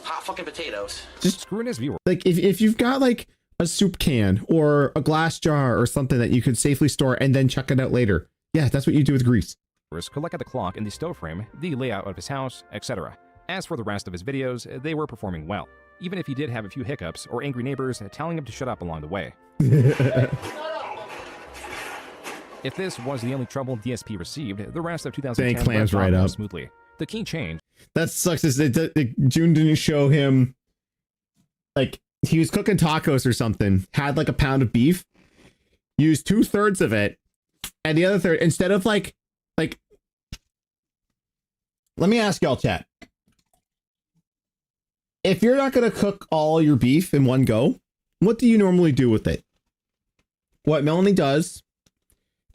Hot fucking potatoes. Just screwing his viewers. Like if you've got like a soup can or a glass jar or something that you could safely store and then chuck it out later. Yeah, that's what you do with grease. Could look at the clock in the stove frame, the layout of his house, etc. As for the rest of his videos, they were performing well, even if he did have a few hiccups or angry neighbors telling him to shut up along the way. If this was the only trouble DSP received, the rest of 2010 clams went right more up. smoothly. The key change. That sucks. Is June didn't show him, like he was cooking tacos or something, had like a pound of beef, used 2/3 of it, and the other third, instead of like, let me ask y'all, chat. If you're not gonna cook all your beef in one go, what do you normally do with it? What Melanie does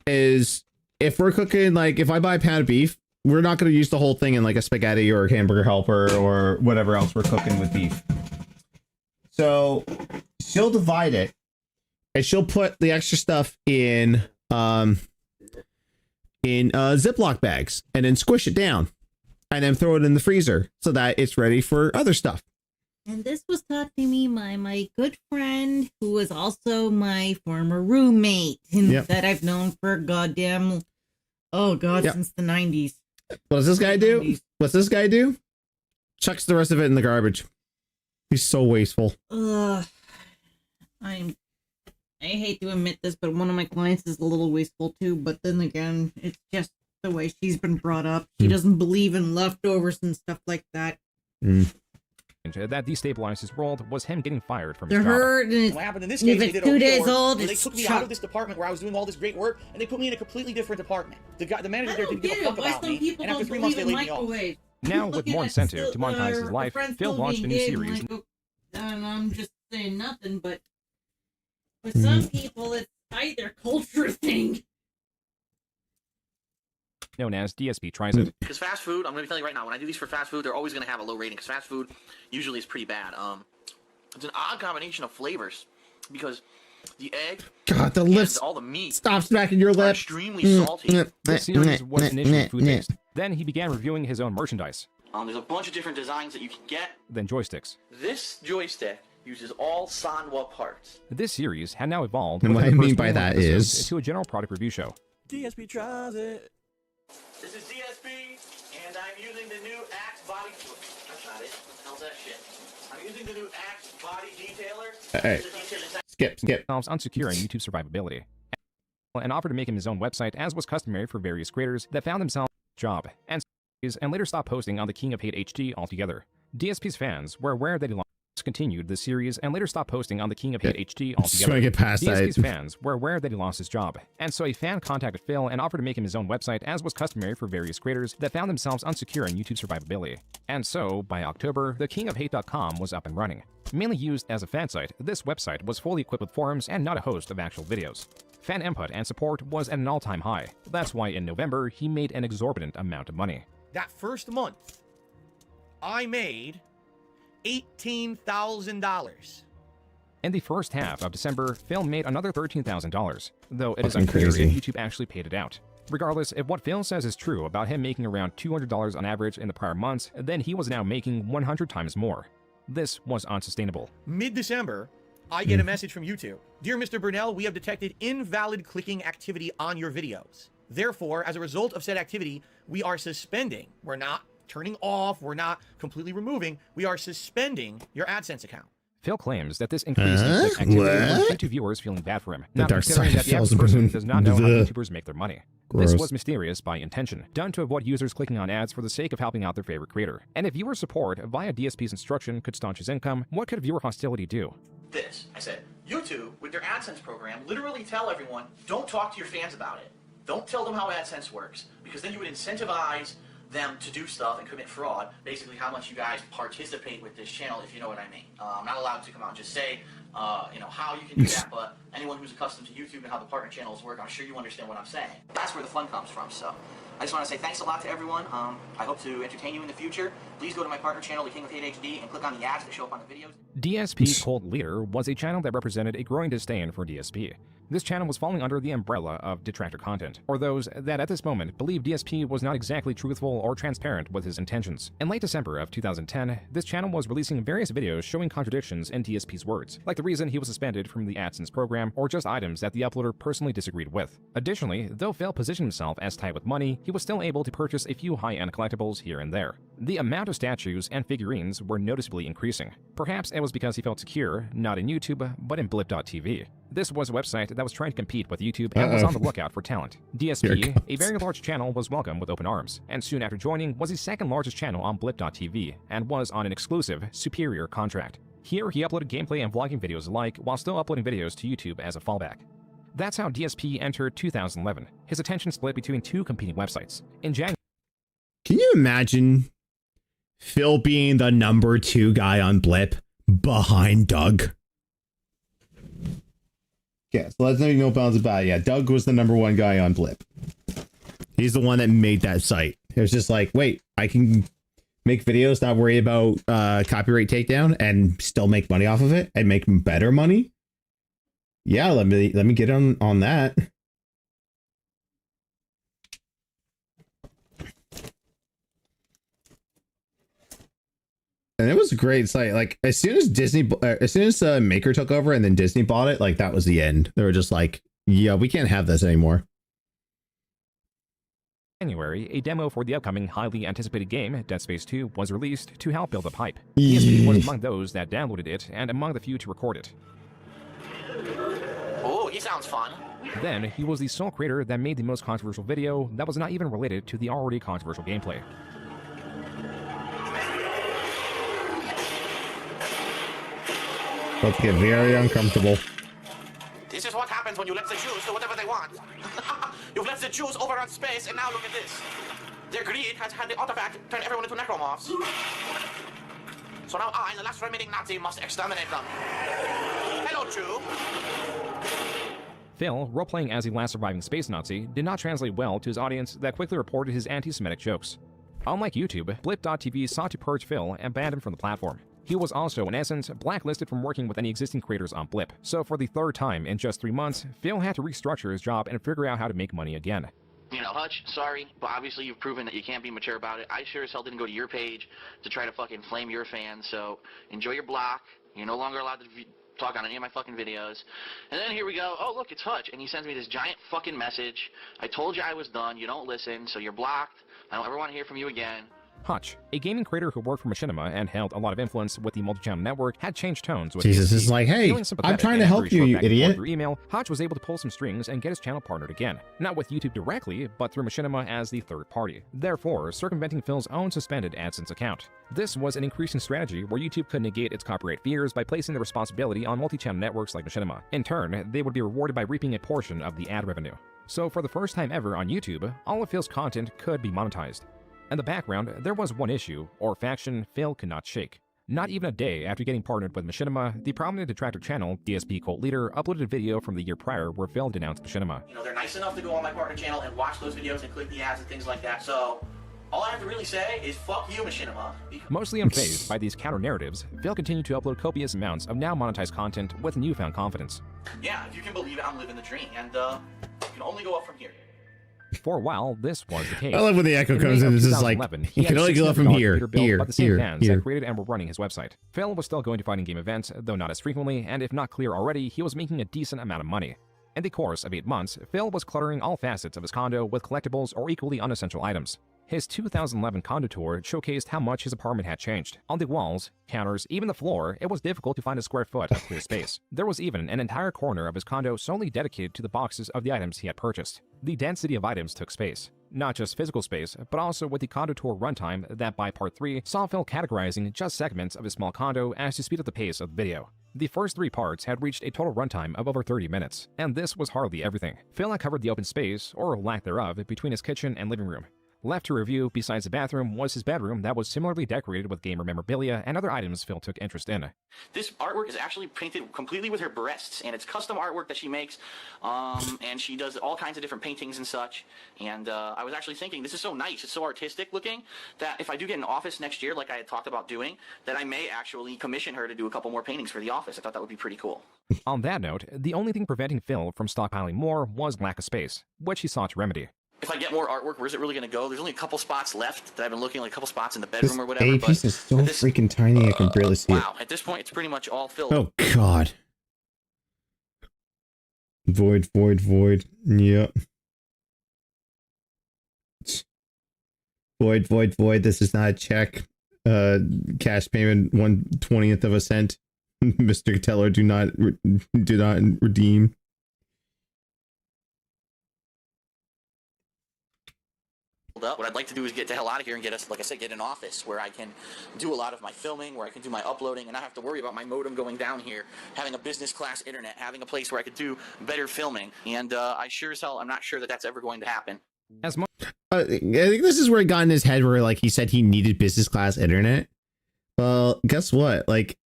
is, if we're cooking, like if I buy a pound of beef, we're not going to use the whole thing in like a spaghetti or a hamburger helper or whatever else we're cooking with beef. So she'll divide it and she'll put the extra stuff in Ziploc bags and then squish it down and then throw it in the freezer so that it's ready for other stuff. And this was taught to me by my good friend, who was also my former roommate, and that I've known for goddamn, since the 90s. What does this guy do? What's this guy do? Chucks the rest of it in the garbage. He's so wasteful. I hate to admit this, but one of my clients is a little wasteful too. But then again, it's just the way she's been brought up. She doesn't believe in leftovers and stuff like that. That destabilized his world was him getting fired from his They're job. hurt, and What happened in this case, if they it's did 2 days before, old, where they it's took me out of this department where I was doing all this great work, and they put me in a completely different department. The manager there didn't give a fuck about me, and after 3 months they laid me off. Now, with more incentive to monetize his life, Phil launched a new series. And I'm just saying nothing, but for some people, it's either culture thing. Known as DSP Tries It. Because fast food, I'm going to be telling you right now, when I do these for fast food, they're always going to have a low rating, because fast food usually is pretty bad. It's an odd combination of flavors, because the egg God, the and lips all the meat stops back in your are lip. extremely salty. This series was initially food-based. Then he began reviewing his own merchandise. There's a bunch of different designs that you can get. Then joysticks. This joystick uses all Sanwa parts. This series had now evolved. And within what I the mean first by 21 that episodes is- to a general product review show. DSP tries it. This is DSP, and I'm using the new Axe body... That's not it. What the hell's that shit? I'm using the new Axe body detailer. Hey, skip. Unsecuring YouTube survivability, and offered to make him his own website, as was customary for various creators that found themselves job and later stopped posting on the King of Hate HD altogether. DSP's fans were aware that he continued the series and later stopped posting on the King of Hate HD altogether. Just want to get past DSP's that. fans were aware that he lost his job, and so a fan contacted Phil and offered to make him his own website, as was customary for various creators that found themselves unsecure in YouTube survivability. And so, by October, the kingofhate.com was up and running. Mainly used as a fan site, this website was fully equipped with forums and not a host of actual videos. Fan input and support was at an all-time high. That's why in November, he made an exorbitant amount of money. That first month, I made $18,000. In the first half of December, Phil made another $13,000, though it is Fucking unclear crazy. if YouTube actually paid it out. Regardless, if what Phil says is true about him making around $200 on average in the prior months, then he was now making 100 times more. This was unsustainable. Mid-December, I get a message from YouTube. Dear Mr. Burnell, we have detected invalid clicking activity on your videos. Therefore, as a result of said activity, we are suspending. We're not turning off. We're not completely removing. We are suspending your AdSense account. Phil claims that this increase in click activity was due to viewers feeling bad for him, not considering that the average person does not know how YouTubers make their money. Gross. This was mysterious by intention, done to avoid users clicking on ads for the sake of helping out their favorite creator. And if viewer support via DSP's instruction could staunch his income, what could viewer hostility do? This, I said, YouTube, with their AdSense program, literally tell everyone, don't talk to your fans about it. Don't tell them how AdSense works, because then you would incentivize them to do stuff and commit fraud. Basically, how much you guys participate with this channel, if you know what I mean. I'm not allowed to come out and just say, how you can do that, but anyone who's accustomed to YouTube and how the partner channels work, I'm sure you understand what I'm saying. That's where the fun comes from, so I just want to say thanks a lot to everyone. I hope to entertain you in the future. Please go to my partner channel, The King of Hate HD, and click on the ads that show up on the videos. DSP Cult Leader was a channel that represented a growing disdain for DSP. This channel was falling under the umbrella of detractor content, or those that at this moment believed DSP was not exactly truthful or transparent with his intentions. In late December of 2010, this channel was releasing various videos showing contradictions in DSP's words, like the reason he was suspended from the AdSense program, or just items that the uploader personally disagreed with. Additionally, though Phil positioned himself as tight with money, he was still able to purchase a few high-end collectibles here and there. The amount of statues and figurines were noticeably increasing. Perhaps it was because he felt secure, not in YouTube, but in blip.tv. This was a website that was trying to compete with YouTube and was on the lookout for talent. DSP, a very large channel, was welcomed with open arms, and soon after joining was the second largest channel on blip.tv, and was on an exclusive, superior contract. Here he uploaded gameplay and vlogging videos alike, while still uploading videos to YouTube as a fallback. That's how DSP entered 2011. His attention split between two competing websites. In January... Can you imagine Phil being the #2 guy on Blip behind Doug? Yeah, so let's make no bounds about it. Yeah, Doug was the #1 guy on Blip. He's the one that made that site. It was just like, wait, I can make videos, not worry about copyright takedown, and still make money off of it, and make better money. Yeah, let me get on that. And it was a great site. Like as soon as Maker took over and then Disney bought it, like that was the end. They were just like, yeah, we can't have this anymore. January, a demo for the upcoming highly anticipated game, Dead Space 2, was released to help build up hype. DSP was among those that downloaded it and among the few to record it. Oh, he sounds fun. Then, he was the sole creator that made the most controversial video that was not even related to the already controversial gameplay. About to get very uncomfortable. This is what happens when you let the Jews do whatever they want. You've let the Jews overrun space, and now look at this. Their greed has had the artifact turn everyone into necromorphs. So now I, the last remaining Nazi, must exterminate them. Hello, Jew. Phil, role-playing as the last surviving space Nazi, did not translate well to his audience that quickly reported his anti-Semitic jokes. Unlike YouTube, Blip.tv sought to purge Phil and banned him from the platform. He was also, in essence, blacklisted from working with any existing creators on Blip. So for the third time in just 3 months, Phil had to restructure his job and figure out how to make money again. You know, Hutch, sorry, but obviously you've proven that you can't be mature about it. I sure as hell didn't go to your page to try to fucking flame your fans, so enjoy your block. You're no longer allowed to talk on any of my fucking videos. And then here we go, oh look, it's Hutch, and he sends me this giant fucking message. I told you I was done, you don't listen, so you're blocked. I don't ever want to hear from you again. Hutch, a gaming creator who worked for Machinima and held a lot of influence with the multi-channel network, had changed tones with Jesus is like, hey, I'm trying to help you, you idiot. Through email, Hutch was able to pull some strings and get his channel partnered again. Not with YouTube directly, but through Machinima as the third party, therefore circumventing Phil's own suspended AdSense account. This was an increasing strategy where YouTube could negate its copyright fears by placing the responsibility on multi-channel networks like Machinima. In turn, they would be rewarded by reaping a portion of the ad revenue. So for the first time ever on YouTube, all of Phil's content could be monetized. In the background, there was one issue, or faction, Phil could not shake. Not even a day after getting partnered with Machinima, the prominent detractor channel, DSP Cult Leader, uploaded a video from the year prior where Phil denounced Machinima. You know, they're nice enough to go on my partner channel and watch those videos and click the ads and things like that, so all I have to really say is fuck you, Machinima. Mostly unfazed by these counter-narratives, Phil continued to upload copious amounts of now monetized content with newfound confidence. Yeah, if you can believe it, I'm living the dream, and you can only go up from here. For a while, this was the case. I love when the echo comes in. It's just like, you can only go up from here, here, that created and were running his website. Phil was still going to fighting game events, though not as frequently, and if not clear already, he was making a decent amount of money. In the course of 8 months, Phil was cluttering all facets of his condo with collectibles or equally unessential items. His 2011 condo tour showcased how much his apartment had changed. On the walls, counters, even the floor, it was difficult to find a square foot of clear space. There was even an entire corner of his condo solely dedicated to the boxes of the items he had purchased. The density of items took space. Not just physical space, but also with the condo tour runtime that by part 3 saw Phil categorizing just segments of his small condo as to speed up the pace of the video. The first 3 parts had reached a total runtime of over 30 minutes, and this was hardly everything. Phil had covered the open space, or lack thereof, between his kitchen and living room. Left to review besides the bathroom was his bedroom that was similarly decorated with gamer memorabilia and other items Phil took interest in. This artwork is actually painted completely with her breasts, and it's custom artwork that she makes, and she does all kinds of different paintings and such. And I was actually thinking, this is so nice, it's so artistic looking, that if I do get an office next year, like I had talked about doing, that I may actually commission her to do a couple more paintings for the office. I thought that would be pretty cool. On that note, the only thing preventing Phil from stockpiling more was lack of space, which he sought to remedy. If I get more artwork, where's it really going to go? There's only a couple spots left that I've been looking, like a couple spots in the bedroom or whatever. A piece is so freaking tiny I can barely see it. Wow, at this point, it's pretty much all filled. Oh, God. Void, void, void. Yep. Void, void, void. This is not a check. Cash payment 1/20th of a cent. Mr. Teller, do not redeem. Up. What I'd like to do is get the hell out of here and get us, like I said, get an office where I can do a lot of my filming, where I can do my uploading, and not have to worry about my modem going down here, having a business class internet, having a place where I could do better filming. And I sure as hell, I'm not sure that that's ever going to happen. As much I think this is where it got in his head where like he said he needed business class internet. Well, guess what? Like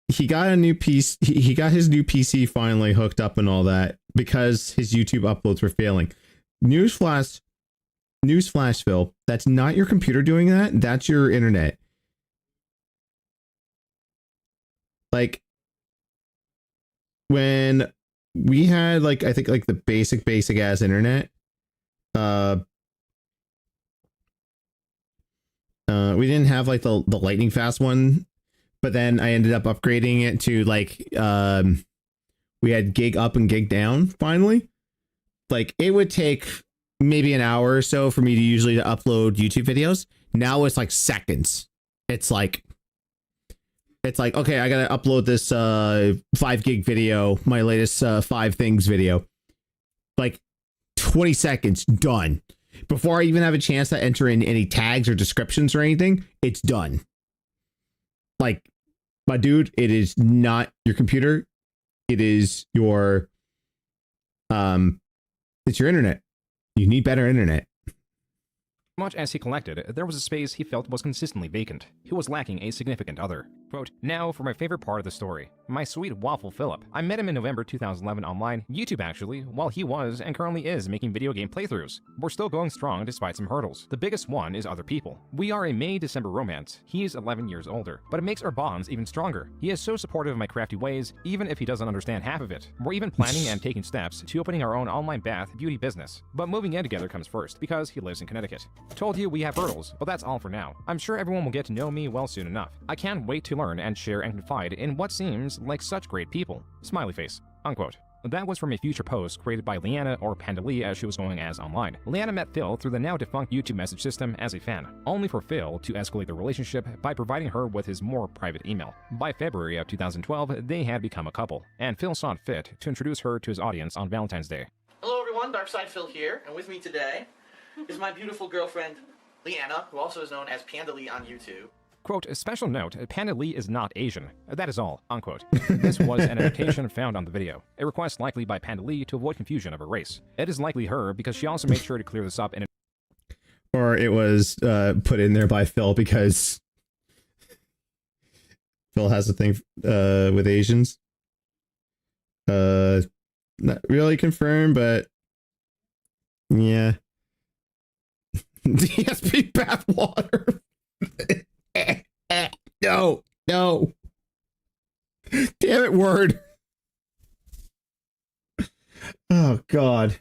he got a new piece. He got his new PC finally hooked up and all that because his YouTube uploads were failing. Newsflash, Phil, that's not your computer doing that. That's your internet. Like when we had like, I think like the basic ass internet, we didn't have like the lightning fast one, but then I ended up upgrading it to like, we had gig up and gig down finally. Like it would take maybe an hour or so for me to usually upload YouTube videos. Now it's like seconds. It's like, okay, I gotta upload this 5 gig video, my latest 5 things video. Like 20 seconds, done. Before I even have a chance to enter in any tags or descriptions or anything, it's done. Like, my dude, it is not your computer. It is your, it's your internet. You need better internet. Much as he collected, there was a space he felt was consistently vacant. He was lacking a significant other. Quote, now for my favorite part of the story. My sweet waffle Philip. I met him in November 2011 online, YouTube actually, while he was and currently is making video game playthroughs. We're still going strong despite some hurdles. The biggest one is other people. We are a May-December romance. He is 11 years older, but it makes our bonds even stronger. He is so supportive of my crafty ways, even if he doesn't understand half of it. We're even planning and taking steps to opening our own online bath beauty business. But moving in together comes first, because he lives in Connecticut. Told you we have hurdles, but that's all for now. I'm sure everyone will get to know me well soon enough. I can't wait to learn and share and confide in what seems like such great people. Smiley face. Unquote. That was from a future post created by Leanna, or Panda Lee as she was going as online. Leanna met Phil through the now defunct YouTube message system as a fan, only for Phil to escalate the relationship by providing her with his more private email. By February of 2012, they had become a couple, and Phil saw it fit to introduce her to his audience on Valentine's Day. Hello everyone, Darkside Phil here, and with me today is my beautiful girlfriend, Leanna, who also is known as Panda Lee on YouTube. Quote, a special note, Panda Lee is not Asian. That is all, unquote. This was an annotation found on the video. A request likely by Panda Lee to avoid confusion of her race. It is likely her because she also made sure to clear this up in Or it was put in there by Phil because Phil has a thing with Asians. Not really confirmed, but yeah. DSP bathwater. No. Damn it, word. Oh, God.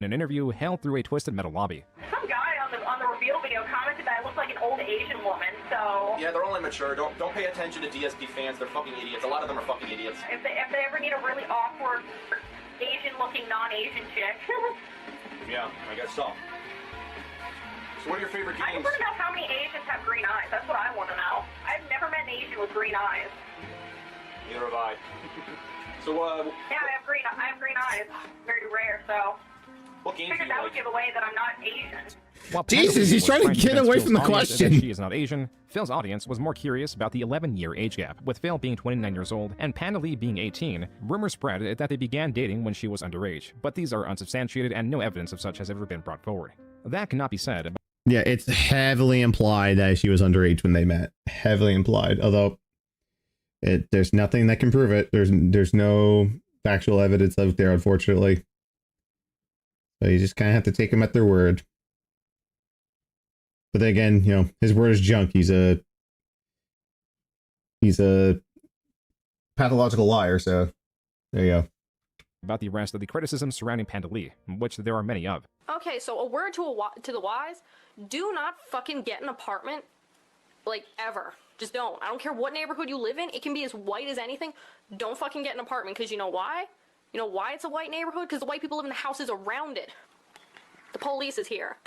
an interview held through a Twisted Metal lobby. Some guy on the reveal video commented that I look like an old Asian woman, so... Yeah, they're all in mature. Don't pay attention to DSP fans. They're fucking idiots. A lot of them are fucking idiots. If they ever need a really awkward Asian-looking non-Asian chick. Yeah, I guess so. So what are your favorite I games? just want to know how many Asians have green eyes. That's what I want to know. I've never met an Asian with green eyes. Neither have I. So Yeah, I have green eyes. Very rare, so. what games Figured that would give away that I'm not Asian. While Jesus, he's trying to get away from the question. She is not Asian. Phil's audience was more curious about the 11-year age gap, with Phil being 29 years old and Panda Lee being 18. Rumors spread that they began dating when she was underage, but these are unsubstantiated and no evidence of such has ever been brought forward. That cannot be said. Yeah, it's heavily implied that she was underage when they met. Heavily implied, although there's nothing that can prove it. There's no factual evidence out there, unfortunately. So you just kind of have to take them at their word. But then again, you know, his word is junk. He's a pathological liar, so there you go. About the rest of the criticisms surrounding Panda Lee, which there are many of. Okay, so a word to the wise, do not fucking get an apartment, like, ever. Just don't. I don't care what neighborhood you live in. It can be as white as anything. Don't fucking get an apartment, because you know why? You know why it's a white neighborhood? Because the white people live in the houses around it. The police is here.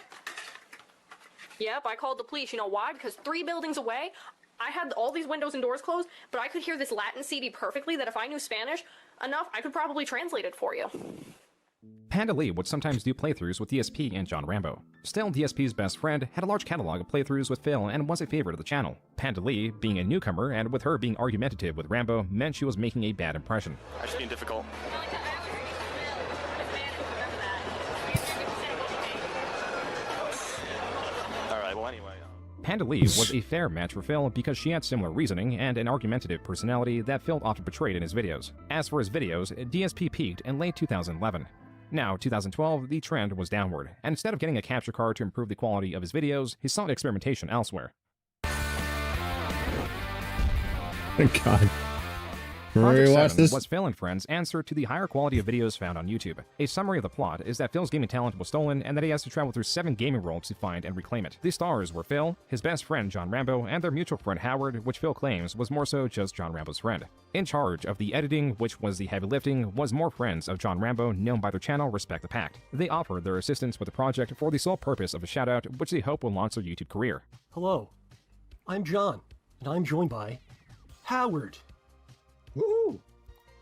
Yep, I called the police. You know why? Because 3 buildings away, I had all these windows and doors closed, but I could hear this Latin CD perfectly that if I knew Spanish enough, I could probably translate it for you. Panda Lee would sometimes do playthroughs with DSP and John Rambo. Still, DSP's best friend had a large catalog of playthroughs with Phil and was a favorite of the channel. Panda Lee, being a newcomer and with her being argumentative with Rambo, meant she was making a bad impression. I'm just being difficult. Alright, well anyway. Panda Lee was a fair match for Phil because she had similar reasoning and an argumentative personality that Phil often portrayed in his videos. As for his videos, DSP peaked in late 2011. Now, 2012, the trend was downward, and instead of getting a capture card to improve the quality of his videos, he sought experimentation elsewhere. Thank God. Project Rewatch 7 this. was Phil and Friends' answer to the higher quality of videos found on YouTube. A summary of the plot is that Phil's gaming talent was stolen and that he has to travel through 7 gaming worlds to find and reclaim it. The stars were Phil, his best friend John Rambo, and their mutual friend Howard, which Phil claims was more so just John Rambo's friend. In charge of the editing, which was the heavy lifting, was more friends of John Rambo known by their channel Respect the Pact. They offered their assistance with the project for the sole purpose of a shoutout, which they hope will launch their YouTube career. Hello, I'm John, and I'm joined by Howard. Woo!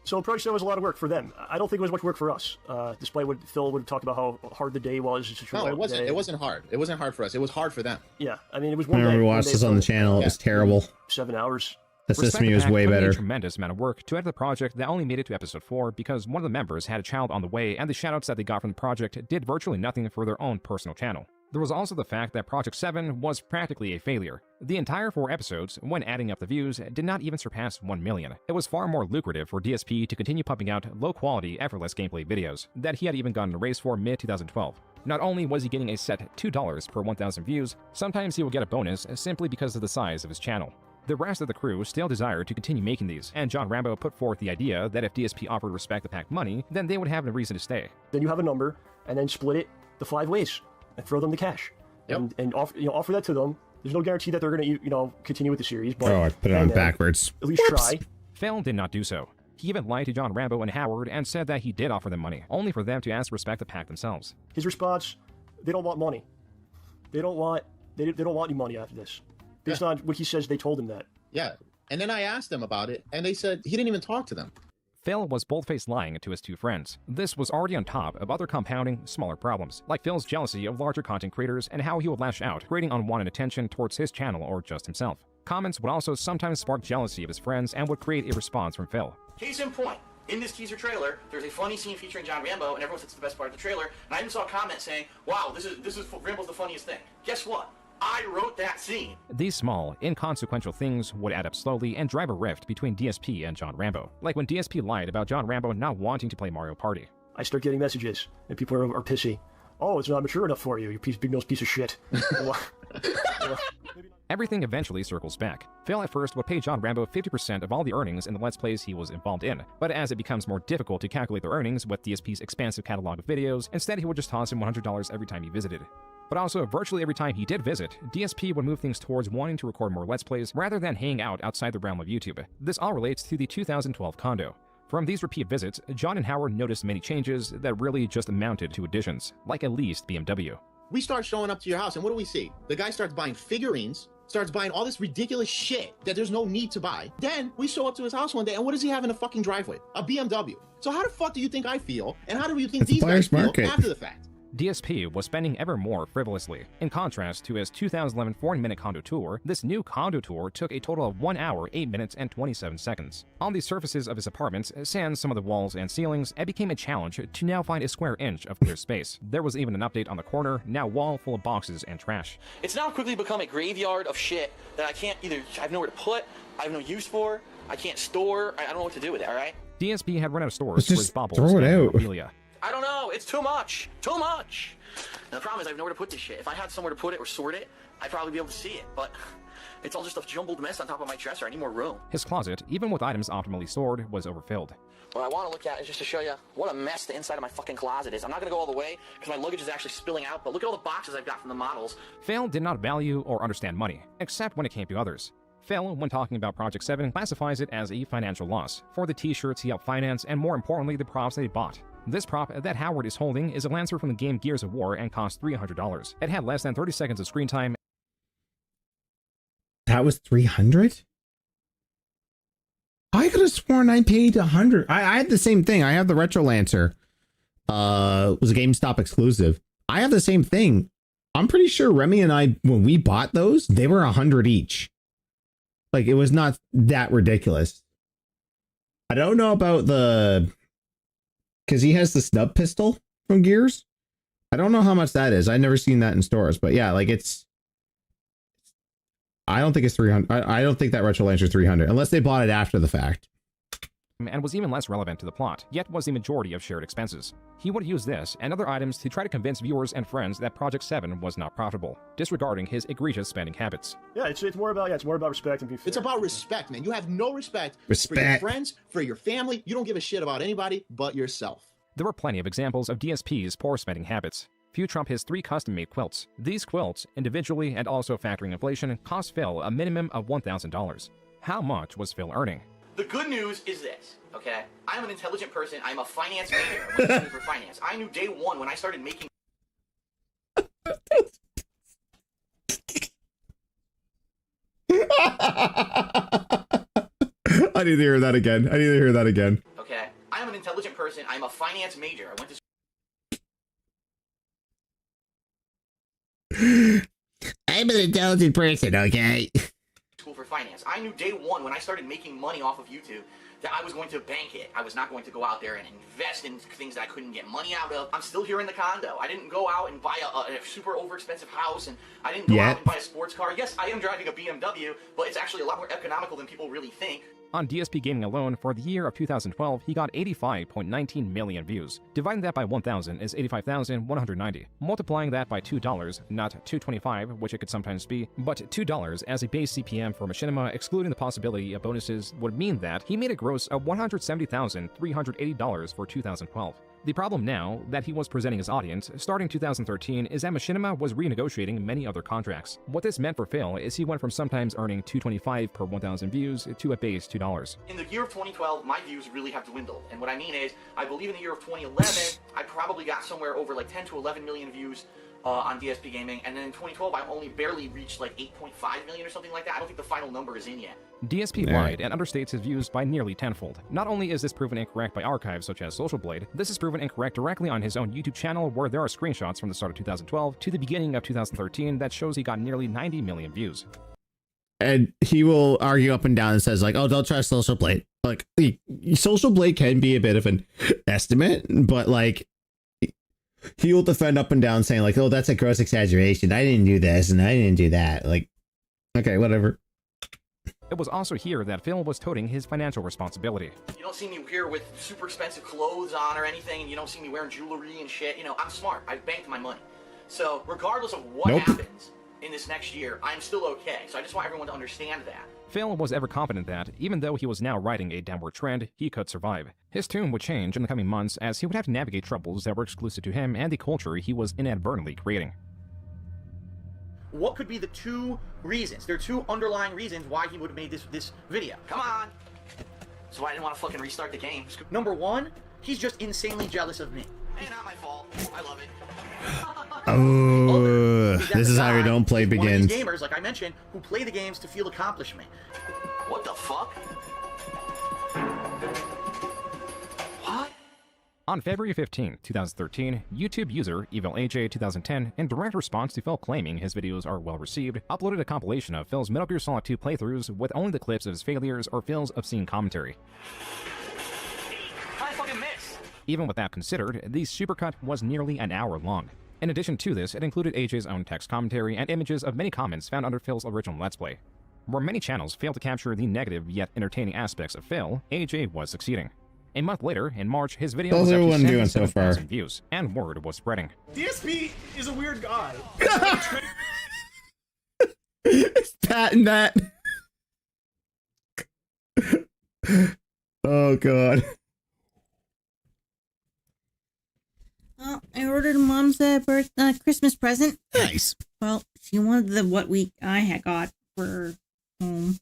So Project 7 was a lot of work for them. I don't think it was much work for us, despite what Phil would have talked about how hard the day was. No, it wasn't. It wasn't hard. It wasn't hard for us. It was hard for them. Yeah, I mean, it was I one day. remember One watched day this on the channel. It was terrible. 7 hours. The Sesame was Pact way put in better. a tremendous amount of work to edit the project that only made it to episode 4 because one of the members had a child on the way and the shoutouts that they got from the project did virtually nothing for their own personal channel. There was also the fact that Project 7 was practically a failure. The entire 4 episodes, when adding up the views, did not even surpass 1 million. It was far more lucrative for DSP to continue pumping out low-quality, effortless gameplay videos that he had even gotten a raise for mid-2012. Not only was he getting a set $2 per 1,000 views, sometimes he would get a bonus simply because of the size of his channel. The rest of the crew still desired to continue making these, and John Rambo put forth the idea that if DSP offered Respect the Pact money, then they would have a reason to stay. Then you have a number, and then split it the 5 ways, and throw them the cash. Yep. And offer that to them. There's no guarantee that they're going to continue with the series. But Oh, I put it on backwards. At least Whoops. try. Phil did not do so. He even lied to John Rambo and Howard and said that he did offer them money, only for them to ask to Respect the Pact themselves. His response: they don't want money. They don't want any money after this. Based on what he says, they told him that. Yeah. And then I asked them about it, and they said he didn't even talk to them. Phil was bold-faced lying to his 2 friends. This was already on top of other compounding, smaller problems, like Phil's jealousy of larger content creators and how he would lash out, creating unwanted attention towards his channel or just himself. Comments would also sometimes spark jealousy of his friends and would create a response from Phil. Case in point, in this teaser trailer, there's a funny scene featuring John Rambo, and everyone says it's the best part of the trailer, and I even saw a comment saying, wow, this is Rambo's the funniest thing. Guess what? I wrote that scene. These small, inconsequential things would add up slowly and drive a rift between DSP and John Rambo, like when DSP lied about John Rambo not wanting to play Mario Party. I start getting messages, and people are pissy. Oh, it's not mature enough for you, you big-nosed piece of shit. Everything eventually circles back. Phil at first would pay John Rambo 50% of all the earnings in the Let's Plays he was involved in, but as it becomes more difficult to calculate their earnings with DSP's expansive catalog of videos, instead he would just toss him $100 every time he visited. But also, virtually every time he did visit, DSP would move things towards wanting to record more Let's Plays rather than hang out outside the realm of YouTube. This all relates to the 2012 condo. From these repeat visits, John and Howard noticed many changes that really just amounted to additions, like at least BMW. We start showing up to your house, and what do we see? The guy starts buying figurines, starts buying all this ridiculous shit that there's no need to buy. Then we show up to his house one day, and what does he have in the fucking driveway? A BMW. So how the fuck do you think I feel, and how do you think these guys feel after the fact? DSP was spending ever more frivolously. In contrast to his 2011 4-minute condo tour, this new condo tour took a total of 1 hour, 8 minutes, and 27 seconds. On the surfaces of his apartments, sans some of the walls and ceilings, it became a challenge to now find a square inch of clear space. There was even an update on the corner, now wall full of boxes and trash. It's now quickly become a graveyard of shit that I can't I have nowhere to put, I have no use for, I can't store, I don't know what to do with it, alright? DSP had run out of stores for his baubles throw it and out. memorabilia. I don't know, it's too much! Too much! And the problem is I have nowhere to put this shit. If I had somewhere to put it or sort it, I'd probably be able to see it, but it's all just a jumbled mess on top of my dresser. I need more room. His closet, even with items optimally stored, was overfilled. What I want to look at is just to show you what a mess the inside of my fucking closet is. I'm not going to go all the way because my luggage is actually spilling out, but look at all the boxes I've got from the models. Phil did not value or understand money, except when it came to others. Phil, when talking about Project 7, classifies it as a financial loss for the t-shirts he helped finance and, more importantly, the props that he bought. This prop that Howard is holding is a Lancer from the game Gears of War and cost $300. It had less than 30 seconds of screen time. That was 300? I could have sworn I paid 100. I had the same thing. I have the Retro Lancer. It was a GameStop exclusive. I have the same thing. I'm pretty sure Remy and I, when we bought those, they were 100 each. Like, it was not that ridiculous. I don't know about the... Because he has the snub pistol from Gears. I don't know how much that is. I've never seen that in stores. But yeah, like it's... I don't think it's 300. I don't think that Retro Lancer is 300. Unless they bought it after the fact. And was even less relevant to the plot, yet was the majority of shared expenses. He would use this and other items to try to convince viewers and friends that Project 7 was not profitable, disregarding his egregious spending habits. Yeah, it's more about respect and being fair. It's about respect, man. You have no respect for your friends, for your family. You don't give a shit about anybody but yourself. There were plenty of examples of DSP's poor spending habits. Few trump his 3 custom-made quilts. These quilts, individually and also factoring inflation, cost Phil a minimum of $1,000. How much was Phil earning? The good news is this, okay? I'm an intelligent person. I'm a finance major. I went to school for finance. I knew day one when I started making... I need to hear that again. I need to hear that again. Okay? I'm an intelligent person. I'm a finance major. I went to... I'm an intelligent person, okay? School for finance. I knew day one when I started making money off of YouTube that I was going to bank it. I was not going to go out there and invest in things that I couldn't get money out of. I'm still here in the condo. I didn't go out and buy a super overexpensive house, and I didn't go out and buy a sports car. Yes, I am driving a BMW, but it's actually a lot more economical than people really think. On DSP Gaming alone, for the year of 2012, he got 85.19 million views. Dividing that by 1,000 is 85,190. Multiplying that by $2, not $2.25, which it could sometimes be, but $2 as a base CPM for Machinima, excluding the possibility of bonuses, would mean that he made a gross of $170,380 for 2012. The problem now that he was presenting his audience, starting 2013, is that Machinima was renegotiating many other contracts. What this meant for Phil is he went from sometimes earning $2.25 per 1,000 views to a base $2. In the year of 2012, my views really have dwindled. And what I mean is, I believe in the year of 2011, I probably got somewhere over like 10 to 11 million views on DSP Gaming, and then in 2012 I only barely reached like 8.5 million or something like that. I don't think the final number is in yet. DSP lied and understates his views by nearly tenfold. Not only is this proven incorrect by archives such as Social Blade, this is proven incorrect directly on his own YouTube channel, where there are screenshots from the start of 2012 to the beginning of 2013 that shows he got nearly 90 million views. And he will argue up and down and says like, oh, don't trust Social Blade. Like, Social Blade can be a bit of an estimate, but like, he will defend up and down saying like, oh, that's a gross exaggeration. I didn't do this and I didn't do that. Like, okay, whatever. It was also here that Phil was toting his financial responsibility. You don't see me here with super expensive clothes on or anything, and you don't see me wearing jewelry and shit. You know, I'm smart. I've banked my money. So regardless of what happens in this next year, I'm still okay. So I just want everyone to understand that. Phil was ever confident that, even though he was now riding a downward trend, he could survive. His tune would change in the coming months as he would have to navigate troubles that were exclusive to him and the culture he was inadvertently creating. what could be the two reasons? There are two underlying reasons why he would have made this video. Come on. So I didn't want to fucking restart the game. Number one, he's just insanely jealous of me. Hey, not my fault. I love it. Oh, this is how you don't play One of begins. these gamers, like I mentioned, who play the games to feel accomplishment. What the fuck? On February 15, 2013, YouTube user EvilAJ2010, in direct response to Phil claiming his videos are well received, uploaded a compilation of Phil's Metal Gear Solid 2 playthroughs with only the clips of his failures or Phil's obscene commentary. I fucking missed. Even with that considered, the supercut was nearly an hour long. In addition to this, it included AJ's own text commentary and images of many comments found under Phil's original Let's Play. Where many channels failed to capture the negative yet entertaining aspects of Phil, AJ was succeeding. A month later, in March, his video How's was up to everyone doing so 77,000 far? views, and word was spreading. DSP is a weird guy. It's Patting that. Oh god. Well, I ordered Mom's Christmas present. Nice. Well, she wanted I had got for home.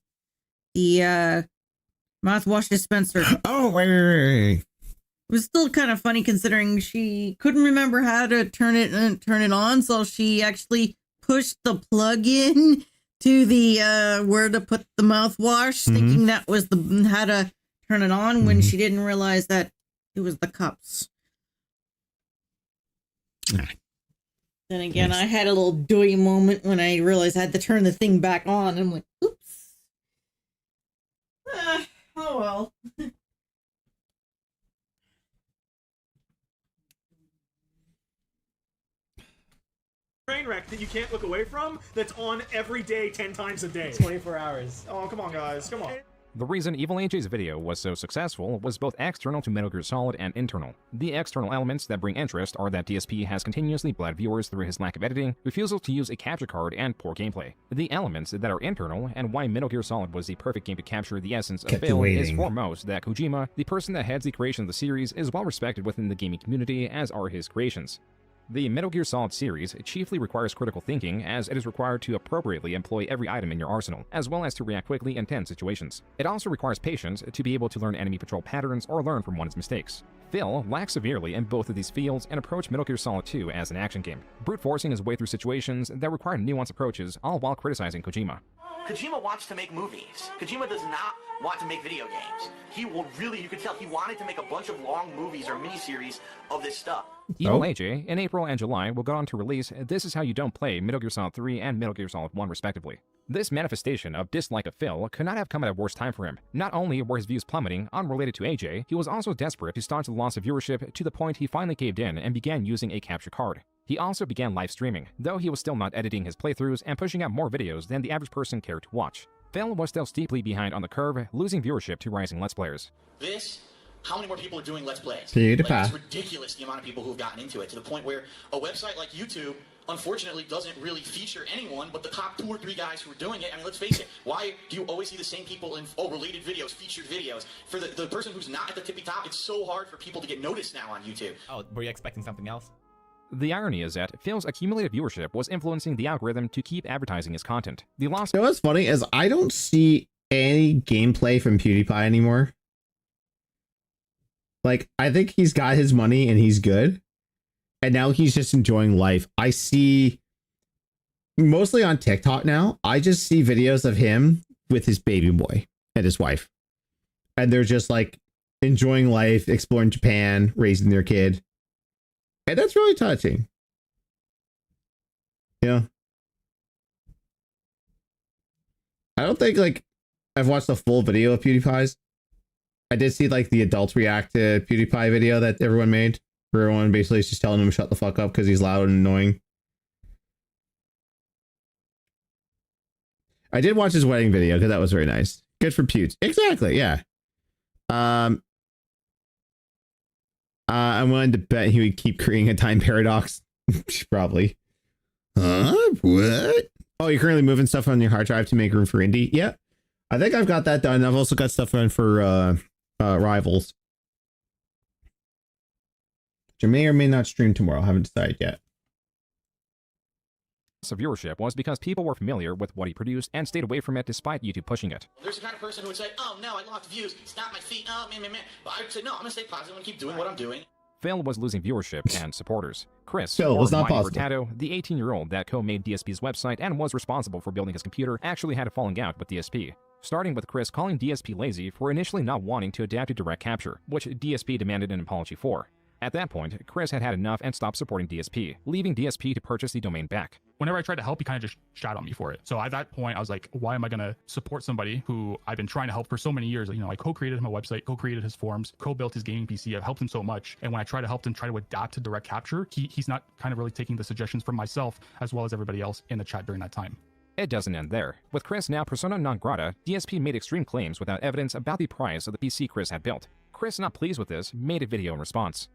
The mouthwash dispenser. Oh, wait. It was still kind of funny considering she couldn't remember how to turn it on, so she actually pushed the plug in to the where to put the mouthwash, thinking that was how to turn it on, when she didn't realize that it was the cups. Then again, I had a little doy moment when I realized I had to turn the thing back on. I'm like, oops. Oh well. Train wreck that you can't look away from, that's on every day 10 times a day. 24 hours. Oh, come on, guys. Come on. The reason EvilAJ's video was so successful was both external to Metal Gear Solid and internal. The external elements that bring interest are that DSP has continuously bled viewers through his lack of editing, refusal to use a capture card, and poor gameplay. The elements that are internal, and why Metal Gear Solid was the perfect game to capture the essence of Phil, is foremost that Kojima, the person that heads the creation of the series, is well respected within the gaming community, as are his creations. The Metal Gear Solid series chiefly requires critical thinking, as it is required to appropriately employ every item in your arsenal, as well as to react quickly in tense situations. It also requires patience to be able to learn enemy patrol patterns or learn from one's mistakes. Phil lacks severely in both of these fields and approached Metal Gear Solid 2 as an action game, brute forcing his way through situations that require nuanced approaches, all while criticizing Kojima. Kojima wants to make movies. Kojima does not want to make video games. He will really, you could tell, he wanted to make a bunch of long movies or miniseries of this stuff. EvilAJ, in April and July, will go on to release This Is How You Don't Play Metal Gear Solid 3 and Metal Gear Solid 1 respectively. This manifestation of dislike of Phil could not have come at a worse time for him. Not only were his views plummeting, unrelated to AJ, he was also desperate to staunch the loss of viewership to the point he finally caved in and began using a capture card. He also began live streaming, though he was still not editing his playthroughs and pushing out more videos than the average person cared to watch. Phil was still steeply behind on the curve, losing viewership to rising Let's Players. How many more people are doing Let's Plays? PewDiePie. It's ridiculous the amount of people who've gotten into it, to the point where a website like YouTube, unfortunately, doesn't really feature anyone but the top 2 or 3 guys who are doing it. I mean, let's face it, why do you always see the same people in related videos, featured videos? For the person who's not at the tippy top, it's so hard for people to get noticed now on YouTube. Oh, were you expecting something else? The irony is that Phil's accumulated viewership was influencing the algorithm to keep advertising his content. The loss. You know what's funny is I don't see any gameplay from PewDiePie anymore. Like, I think he's got his money and he's good. And now he's just enjoying life. I see, mostly on TikTok now, I just see videos of him with his baby boy and his wife. And they're just like enjoying life, exploring Japan, raising their kid. And that's really touching. Yeah. I don't think, like, I've watched the full video of PewDiePie's. I did see, like, the adults react to PewDiePie video that everyone made. Where everyone basically is just telling him to shut the fuck up because he's loud and annoying. I did watch his wedding video because that was very nice. Good for Pewds. Exactly, yeah. I'm willing to bet he would keep creating a time paradox. Probably. Huh? What? Oh, you're currently moving stuff on your hard drive to make room for indie? Yeah. I think I've got that done. I've also got stuff done for Rivals. Which I may or may not stream tomorrow. I haven't decided yet. So viewership was because people were familiar with what he produced and stayed away from it despite YouTube pushing it. There's the kind of person who would say, oh no, I lost views, stop my feet, oh man. But I would say, no, I'm gonna stay positive and keep doing what I'm doing. Phil was losing viewership and supporters. Chris, Phil or was not Monty positive. Hurtado, the 18-year-old that co-made DSP's website and was responsible for building his computer, actually had a falling out with DSP. Starting with Chris calling DSP lazy for initially not wanting to adapt to direct capture, which DSP demanded an apology for. At that point, Chris had had enough and stopped supporting DSP, leaving DSP to purchase the domain back. Whenever I tried to help, he kind of just shot on me for it. So at that point, I was like, why am I going to support somebody who I've been trying to help for so many years? You know, I co-created him a website, co-created his forums, co-built his gaming PC. I've helped him so much. And when I try to help him try to adapt to direct capture, he's not kind of really taking the suggestions from myself as well as everybody else in the chat during that time. It doesn't end there. With Chris now persona non grata, DSP made extreme claims without evidence about the price of the PC Chris had built. Chris, not pleased with this, made a video in response.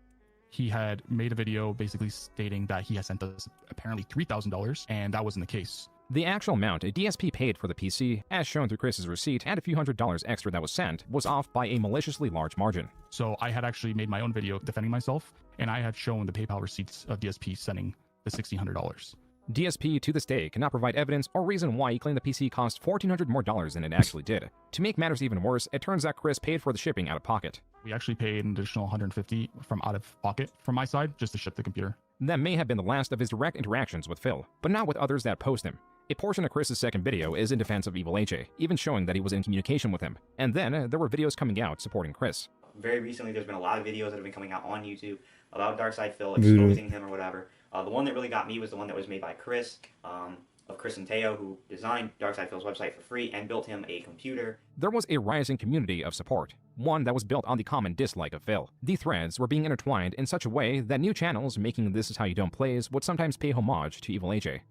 He had made a video basically stating that he had sent us apparently $3,000, and that wasn't the case. The actual amount a DSP paid for the PC, as shown through Chris's receipt, and a few $100s extra that was sent, was off by a maliciously large margin. So I had actually made my own video defending myself, and I had shown the PayPal receipts of DSP sending the $1,600. DSP to this day cannot provide evidence or reason why he claimed the PC cost $1,400 more than it actually did. To make matters even worse, it turns out Chris paid for the shipping out of pocket. We actually paid an additional $150 from out of pocket from my side just to ship the computer. That may have been the last of his direct interactions with Phil, but not with others that post him. A portion of Chris's second video is in defense of Evil AJ, even showing that he was in communication with him. And then there were videos coming out supporting Chris. Very recently, there's been a lot of videos that have been coming out on YouTube about Darkside Phil, exposing him or whatever. The one that really got me was the one that was made by Chris, of Chris and Teo, who designed Darkside Phil's website for free and built him a computer. There was a rising community of support, one that was built on the common dislike of Phil. The threads were being intertwined in such a way that new channels making This Is How You Don't Plays would sometimes pay homage to Evil AJ.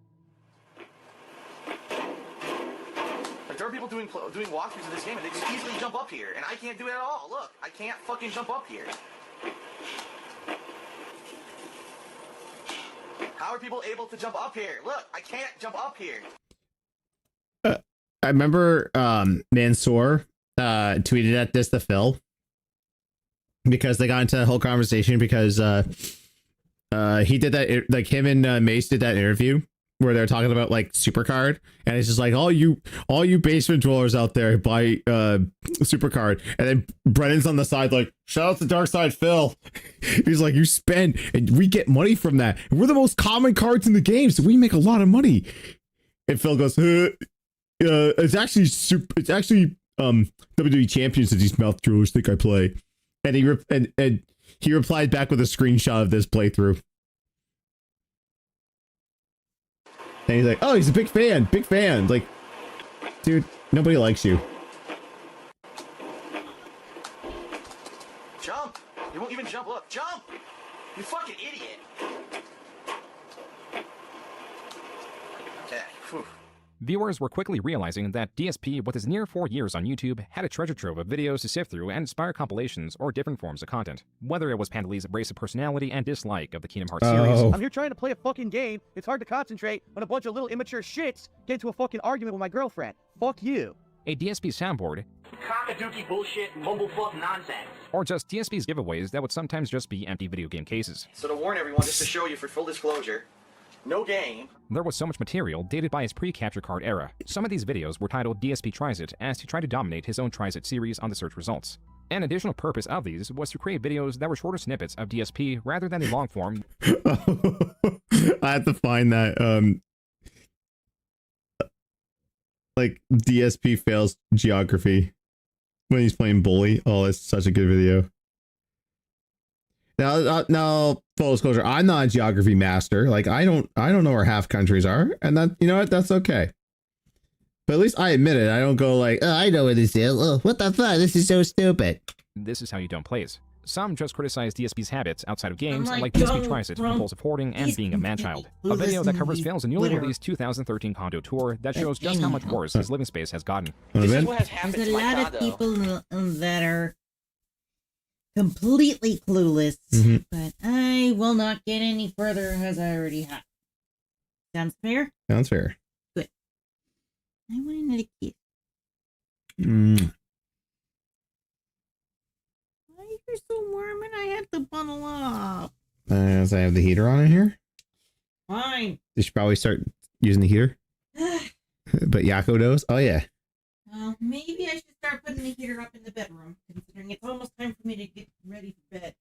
Like, there are people doing walkthroughs of this game and they just easily jump up here, and I can't do it at all. Look, I can't fucking jump up here. How are people able to jump up here? Look, I can't jump up here. I remember Mansoor tweeted at this to Phil because they got into a whole conversation because he did that, like him and Mace did that interview where they're talking about like Supercard, and it's just like all you basement dwellers out there buy Supercard, and then Brennan's on the side like, shout out to Darkside Phil. He's like, you spend and we get money from that, and we're the most common cards in the game, so we make a lot of money. And Phil goes, it's actually WWE champions that these mouth droolers think I play. And he replied back with a screenshot of this playthrough. And he's like, oh, he's a big fan. Like, dude, nobody likes you. Jump! You won't even jump. Look, jump! You fucking idiot! Okay. Whew. Viewers were quickly realizing that DSP, with his near 4 years on YouTube, had a treasure trove of videos to sift through and inspire compilations or different forms of content. Whether it was Pandalee's abrasive personality and dislike of the Kingdom Hearts series. I'm here trying to play a fucking game. It's hard to concentrate when a bunch of little immature shits get into a fucking argument with my girlfriend. Fuck you. A DSP soundboard. Cockadookie bullshit, mumblefuck nonsense. Or just DSP's giveaways that would sometimes just be empty video game cases. So to warn everyone, just to show you for full disclosure, no game. There was so much material dated by his pre-capture card era. Some of these videos were titled DSP Tries It, as he tried to dominate his own Tries It series on the search results. An additional purpose of these was to create videos that were shorter snippets of DSP rather than the long form. I have to find that, like, DSP fails geography when he's playing bully. Oh, it's such a good video. Now, full disclosure, I'm not a geography master. Like, I don't know where half countries are, and that, you know what, that's okay. But at least I admit it. I don't go like, oh, I know where this is. Oh, what the fuck? This is so stupid. This Is How You Don't Plays. Some just criticize DSP's habits outside of games, like DSP Tries It, compulsive hoarding, and being a man-child. A video that covers Phil's newly released 2013 condo tour that shows just how much worse his living space has gotten. There's a lot of people that are completely clueless, but I will not get any further as I already have. Sounds fair? Sounds fair. Good. I wanted a kiss. Why you're so warm and I have to bundle up? As I have the heater on in here. Fine. You should probably start using the heater. But Yako knows. Oh yeah. Well, maybe I should start putting the heater up in the bedroom, considering it's almost time for me to get ready for bed.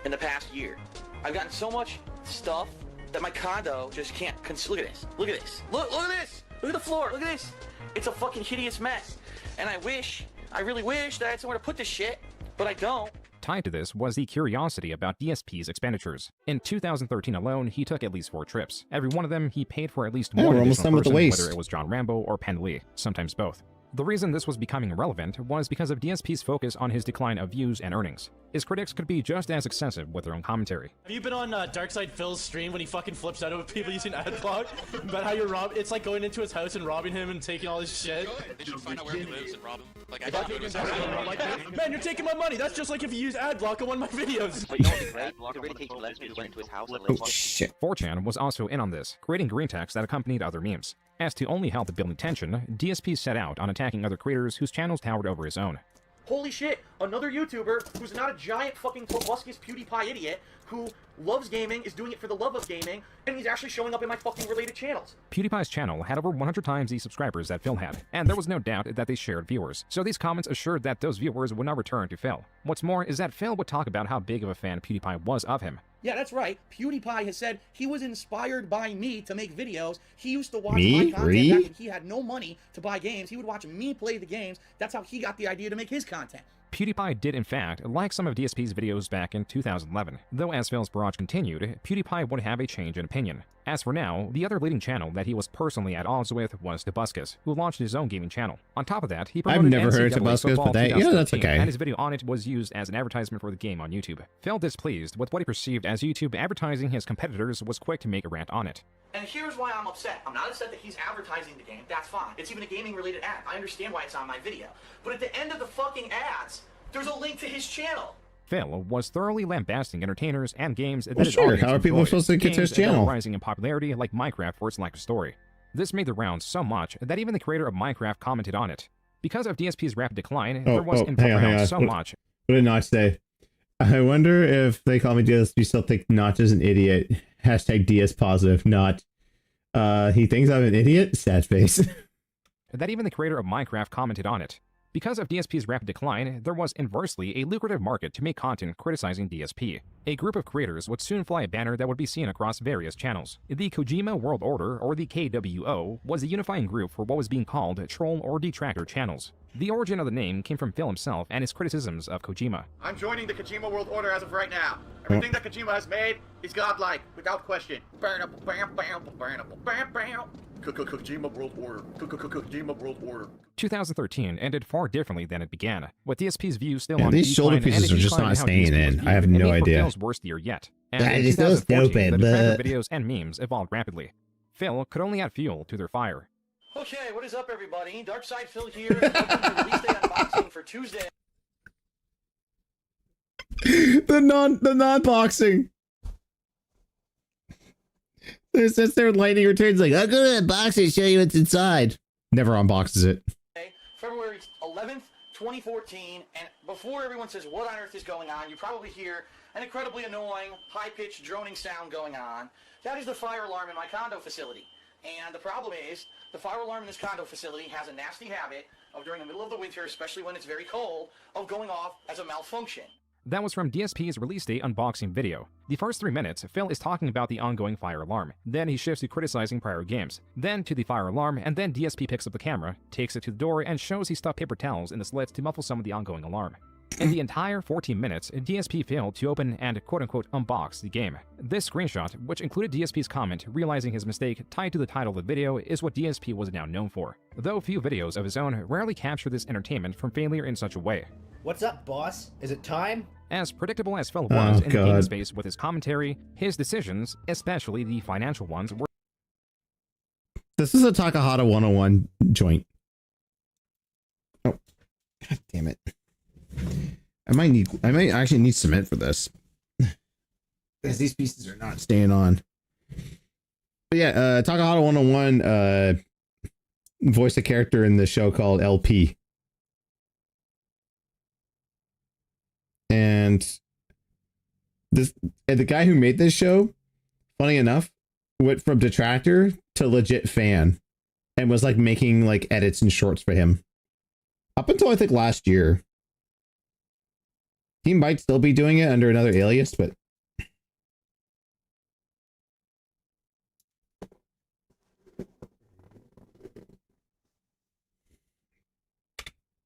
In the past year, I've gotten so much stuff that my condo just can't. Look at this. Look at this. Look at this. Look at the floor. Look at this. It's a fucking hideous mess. And I really wish that I had somewhere to put this shit, but I don't. Tied to this was the curiosity about DSP's expenditures. In 2013 alone, he took at least 4 trips. Every one of them, he paid for at least one we're almost additional done with the person, waste. whether it was John Rambo or Pen Lee, sometimes both. The reason this was becoming relevant was because of DSP's focus on his decline of views and earnings. His critics could be just as excessive with their own commentary. Have you been on Darkside Phil's stream when he fucking flips out over people using adblock? About how you're it's like going into his house and robbing him and taking all his shit. They should find out where he lives and rob him. Like, I gotta go to his house. Man, you're taking my money. That's just like if you use adblock on one of my videos. But you know what's great? It really takes you lets me went into his house and Oh shit. 4chan was also in on this, creating green text that accompanied other memes. As to only help building tension, DSP set out on attacking other creators whose channels towered over his own. Holy shit, another YouTuber who's not a giant fucking proboscis PewDiePie idiot who loves gaming, is doing it for the love of gaming, and he's actually showing up in my fucking related channels. PewDiePie's channel had over 100 times the subscribers that Phil had, and there was no doubt that they shared viewers, so these comments assured that those viewers would not return to Phil. What's more is that Phil would talk about how big of a fan PewDiePie was of him. Yeah, that's right. PewDiePie has said he was inspired by me to make videos. He used to watch Me? my content Really? back when he had no money to buy games. He would watch me play the games. That's how he got the idea to make his content. PewDiePie did in fact like some of DSP's videos back in 2011, though as Phil's barrage continued, PewDiePie would have a change in opinion. As for now, the other leading channel that he was personally at odds with was Tobuscus, who launched his own gaming channel. On top of that, he promoted I've never heard of NCAA Tobuscus, football but that, yeah, that's 2013, okay. and his video on it was used as an advertisement for the game on YouTube. Phil, displeased with what he perceived as YouTube advertising his competitors, was quick to make a rant on it. And here's why I'm upset. I'm not upset that he's advertising the game. That's fine. It's even a gaming-related ad. I understand why it's on my video. But at the end of the fucking ads, there's a link to his channel. Phil was thoroughly lambasting entertainers and games that Well, his sure. audience How are people enjoyed, supposed to get to his games that were channel? rising in popularity like Minecraft for its lack of story. This made the rounds so much that even the creator of Minecraft commented on it. Because of DSP's rapid decline, there was in hang on. so much. What did Notch say? I wonder if they call me DS, you still think Notch is an idiot. Hashtag DS positive, not. He thinks I'm an idiot? Sad face. That even the creator of Minecraft commented on it. Because of DSP's rapid decline, there was inversely a lucrative market to make content criticizing DSP. A group of creators would soon fly a banner that would be seen across various channels. The Kojima World Order, or the KWO, was a unifying group for what was being called troll or detractor channels. The origin of the name came from Phil himself and his criticisms of Kojima. I'm joining the Kojima World Order as of right now. Everything that Kojima has made is godlike, without question. Kojima World Order. Kojima World Order. 2013 ended far differently than it began, with DSP's views still Yeah, on these shoulder decline and pieces a are just decline not how staying DSP was in. I viewed, have and no made for idea. Phil's worst year yet. And That in is so 2014, stupid, the trend but- of videos and memes evolved rapidly. Phil could only add fuel to their fire. Okay, what is up, everybody? Darkside Phil here. Welcome to Release Day Unboxing for Tuesday. the non-boxing. It sits there with lightning returns like, I'm gonna unbox it and show you what's inside. Never unboxes it. February 11th, 2014, and before everyone says what on earth is going on, you probably hear an incredibly annoying, high-pitched droning sound going on. That is the fire alarm in my condo facility. And the problem is, the fire alarm in this condo facility has a nasty habit of, during the middle of the winter, especially when it's very cold, of going off as a malfunction. That was from DSP's release day unboxing video. The first 3 minutes, Phil is talking about the ongoing fire alarm. Then he shifts to criticizing prior games. Then to the fire alarm, and then DSP picks up the camera, takes it to the door, and shows he stuffed paper towels in the slits to muffle some of the ongoing alarm. In the entire 14 minutes, DSP failed to open and quote-unquote unbox the game. This screenshot, which included DSP's comment realizing his mistake tied to the title of the video, is what DSP was now known for. Though few videos of his own rarely capture this entertainment from failure in such a way. What's up, boss? Is it time? As predictable as Phil was in the God. gaming space with his commentary, his decisions, especially the financial ones, were This is a Takahata 101 joint. Oh, god damn it. I might actually need cement for this. Because these pieces are not staying on. But yeah, Takahata 101 voiced a character in the show called LP. And the guy who made this show, funny enough, went from detractor to legit fan and was like making like edits and shorts for him up until I think last year. He might still be doing it under another alias, but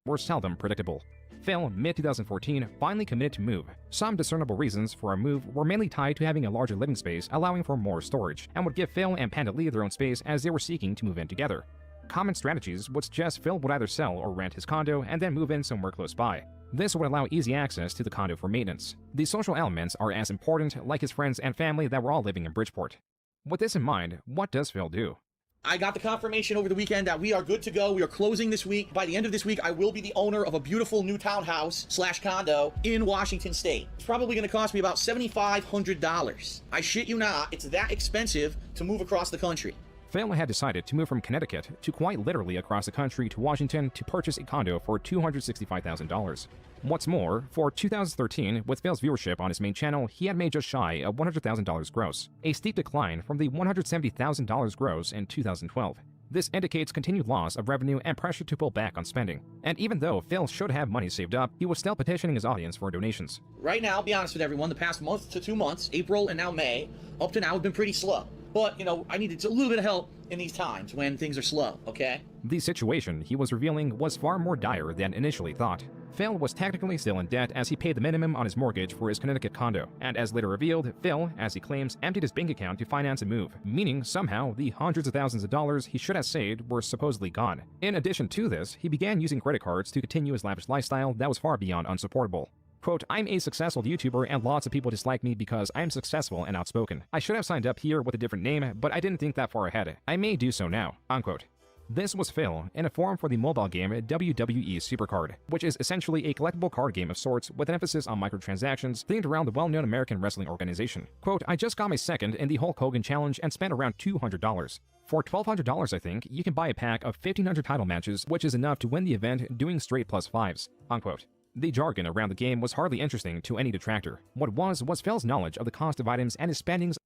were seldom predictable. Phil, mid-2014, finally committed to move. Some discernible reasons for a move were mainly tied to having a larger living space, allowing for more storage, and would give Phil and Panda Lee their own space as they were seeking to move in together. Common strategies would suggest Phil would either sell or rent his condo and then move in somewhere close by. This would allow easy access to the condo for maintenance. The social elements are as important, like his friends and family that were all living in Bridgeport. With this in mind, what does Phil do? I got the confirmation over the weekend that we are good to go. We are closing this week. By the end of this week, I will be the owner of a beautiful new townhouse / condo in Washington State. It's probably going to cost me about $7,500. I shit you not, it's that expensive to move across the country. Phil had decided to move from Connecticut to quite literally across the country to Washington to purchase a condo for $265,000. What's more, for 2013, with Phil's viewership on his main channel, he had made just shy of $100,000 gross, a steep decline from the $170,000 gross in 2012. This indicates continued loss of revenue and pressure to pull back on spending. And even though Phil should have money saved up, he was still petitioning his audience for donations. Right now, I'll be honest with everyone, the past month to 2 months, April and now May, up to now have been pretty slow. But, you know, I needed a little bit of help in these times when things are slow, okay? The situation he was revealing was far more dire than initially thought. Phil was technically still in debt as he paid the minimum on his mortgage for his Connecticut condo, and as later revealed, Phil, as he claims, emptied his bank account to finance a move, meaning somehow the hundreds of thousands of dollars he should have saved were supposedly gone. In addition to this, he began using credit cards to continue his lavish lifestyle that was far beyond unsupportable. Quote, I'm a successful YouTuber and lots of people dislike me because I'm successful and outspoken. I should have signed up here with a different name, but I didn't think that far ahead. I may do so now. Unquote. This was Phil in a forum for the mobile game WWE Supercard, which is essentially a collectible card game of sorts with an emphasis on microtransactions themed around the well-known American wrestling organization. Quote, I just got my second in the Hulk Hogan Challenge and spent around $200. For $1,200, I think, you can buy a pack of 1,500 title matches, which is enough to win the event doing straight +5s. Unquote. The jargon around the game was hardly interesting to any detractor. What was Phil's knowledge of the cost of items and his spendings.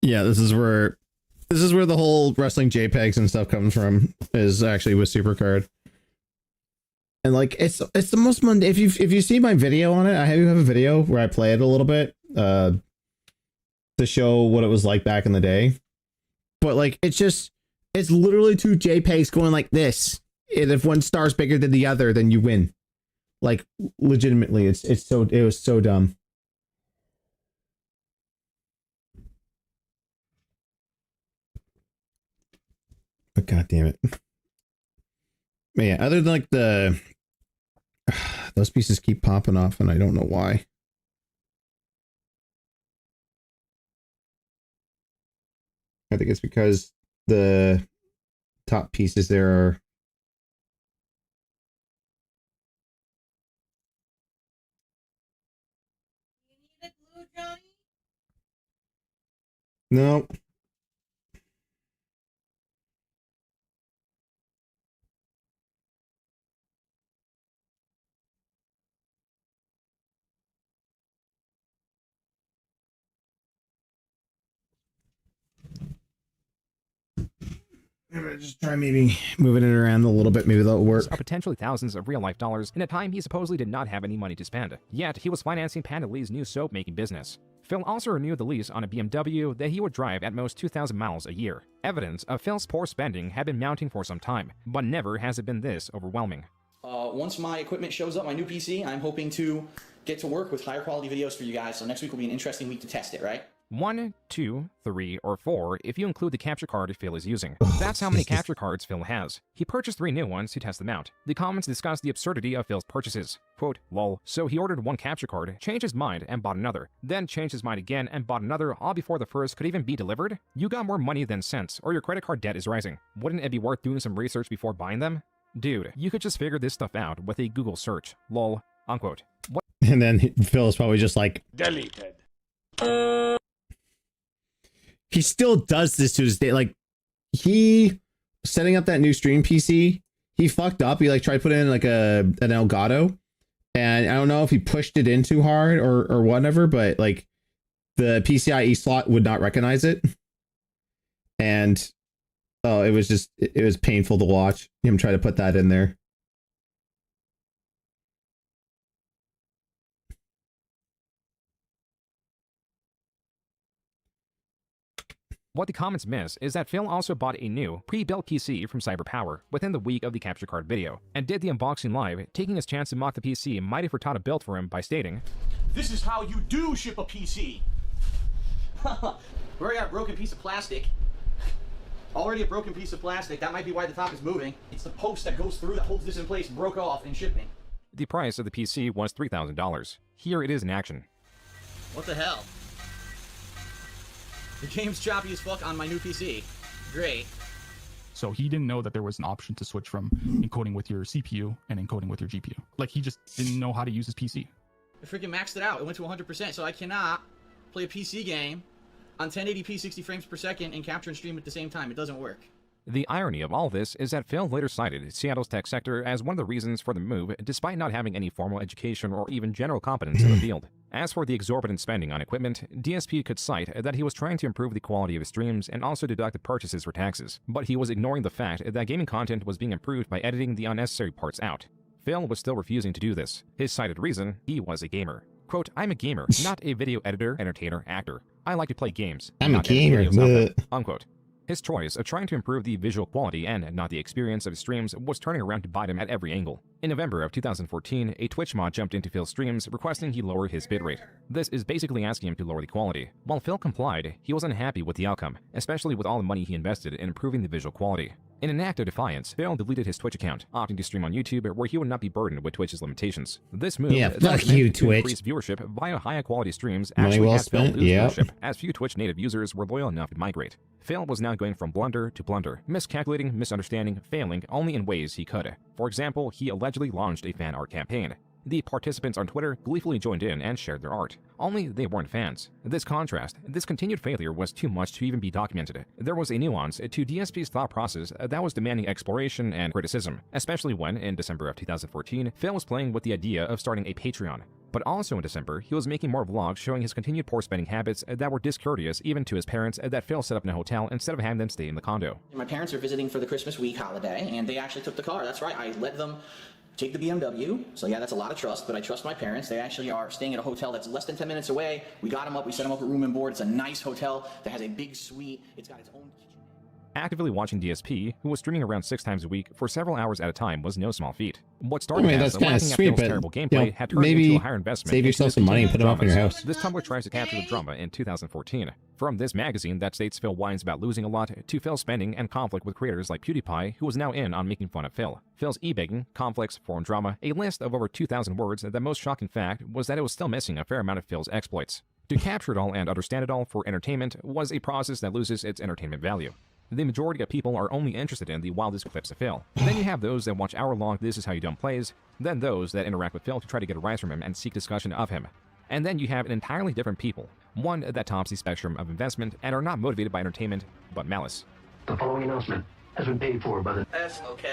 Yeah, this is where the whole wrestling JPEGs and stuff comes from, is actually with Supercard. And like it's the most mundane. If you see my video on it, I have a video where I play it a little bit to show what it was like back in the day. But like it's literally 2 JPEGs going like this. And if one star's bigger than the other, then you win. Like legitimately, it was so dumb. But god damn it. Man, yeah, other than like those pieces keep popping off and I don't know why. I think it's because the top pieces there are no. Just try maybe moving it around a little bit. Maybe that'll work. Potentially thousands of real-life dollars in a time he supposedly did not have any money to spend. Yet, he was financing Panda Lee's new soap-making business. Phil also renewed the lease on a BMW that he would drive at most 2,000 miles a year. Evidence of Phil's poor spending had been mounting for some time, but never has it been this overwhelming. Once my equipment shows up, my new PC, I'm hoping to get to work with higher quality videos for you guys. So next week will be an interesting week to test it, right? 1, 2, 3, or 4 if you include the capture card Phil is using. That's how many capture cards Phil has. He purchased 3 new ones to test them out. The comments discuss the absurdity of Phil's purchases. Quote, lol, so he ordered 1 capture card, changed his mind, and bought another. Then changed his mind again and bought another, all before the first could even be delivered? You got more money than sense, or your credit card debt is rising. Wouldn't it be worth doing some research before buying them? Dude, you could just figure this stuff out with a Google search. Lol. Unquote. What? And then Phil is probably just like... Deleted. He still does this to his day. Like, he setting up that new stream PC, he fucked up. He like tried to put in like an Elgato, and I don't know if he pushed it in too hard or whatever, but like the PCIe slot would not recognize it. And oh, it was painful to watch him try to put that in there. What the comments miss is that Phil also bought a new, pre-built PC from CyberPower within the week of the capture card video, and did the unboxing live, taking his chance to mock the PC Mighty Frittata built for him by stating, This is how you do ship a PC. We already got a broken piece of plastic. Already a broken piece of plastic. That might be why the top is moving. It's the post that goes through that holds this in place broke off in shipping. the price of the PC was $3,000. Here it is in action. What the hell? The game's choppy as fuck on my new PC. Great. So he didn't know that there was an option to switch from encoding with your CPU and encoding with your GPU. Like, he just didn't know how to use his PC. I freaking maxed it out. It went to 100%, so I cannot play a PC game on 1080p 60 frames per second and capture and stream at the same time. It doesn't work. The irony of all this is that Phil later cited Seattle's tech sector as one of the reasons for the move, despite not having any formal education or even general competence in the field. As for the exorbitant spending on equipment, DSP could cite that he was trying to improve the quality of his streams and also deduct the purchases for taxes, but he was ignoring the fact that gaming content was being improved by editing the unnecessary parts out. Phil was still refusing to do this. His cited reason, he was a gamer. Quote, I'm a gamer, not a video editor, entertainer, actor. I like to play games. I'm a not edit gamer. videos out there," unquote. His choice of trying to improve the visual quality and not the experience of his streams was turning around to bite him at every angle. In November of 2014, a Twitch mod jumped into Phil's streams requesting he lower his bitrate. This is basically asking him to lower the quality. While Phil complied, he was unhappy with the outcome, especially with all the money he invested in improving the visual quality. In an act of defiance, Phil deleted his Twitch account, opting to stream on YouTube where he would not be burdened with Twitch's limitations. This move Yeah, that fuck was meant you, to Twitch. increase viewership via higher quality streams Money actually well had Phil spent, lose yep. viewership, as few Twitch native users were loyal enough to migrate. Phil was now going from blunder to blunder, miscalculating, misunderstanding, failing only in ways he could. For example, he allegedly launched a fan art campaign. The participants on Twitter gleefully joined in and shared their art. Only they weren't fans. This contrast, this continued failure was too much to even be documented. There was a nuance to DSP's thought process that was demanding exploration and criticism, especially when, in December of 2014, Phil was playing with the idea of starting a Patreon. But also in December, he was making more vlogs showing his continued poor spending habits that were discourteous even to his parents that Phil set up in a hotel instead of having them stay in the condo. My parents are visiting for the Christmas week holiday, and they actually took the car. That's right. I let them take the BMW. So yeah, that's a lot of trust, but I trust my parents. They actually are staying at a hotel that's less than 10 minutes away. We got them up. We set them up at room and board. It's a nice hotel that has a big suite. It's got its own kitchen. Actively watching DSP, who was streaming around 6 times a week for several hours at a time, was no small feat. What started that's as kind of laughing at sweet, Phil's but terrible you gameplay know, had turned maybe into a higher investment. save into yourself his some money and put them up in your dramas. house. This Tumblr tries to capture the drama in 2014. From this magazine that states Phil whines about losing a lot, to Phil spending and conflict with creators like PewDiePie, who was now in on making fun of Phil. Phil's e-begging, conflicts, forum drama, a list of over 2,000 words. The most shocking fact was that it was still missing a fair amount of Phil's exploits. To capture it all and understand it all for entertainment was a process that loses its entertainment value. The majority of people are only interested in the wildest clips of Phil. Then you have those that watch hour-long This Is How You Don't plays, then those that interact with Phil to try to get a rise from him and seek discussion of him. And then you have an entirely different people, one that tops the spectrum of investment and are not motivated by entertainment, but malice. The following announcement has been paid for by the SOK.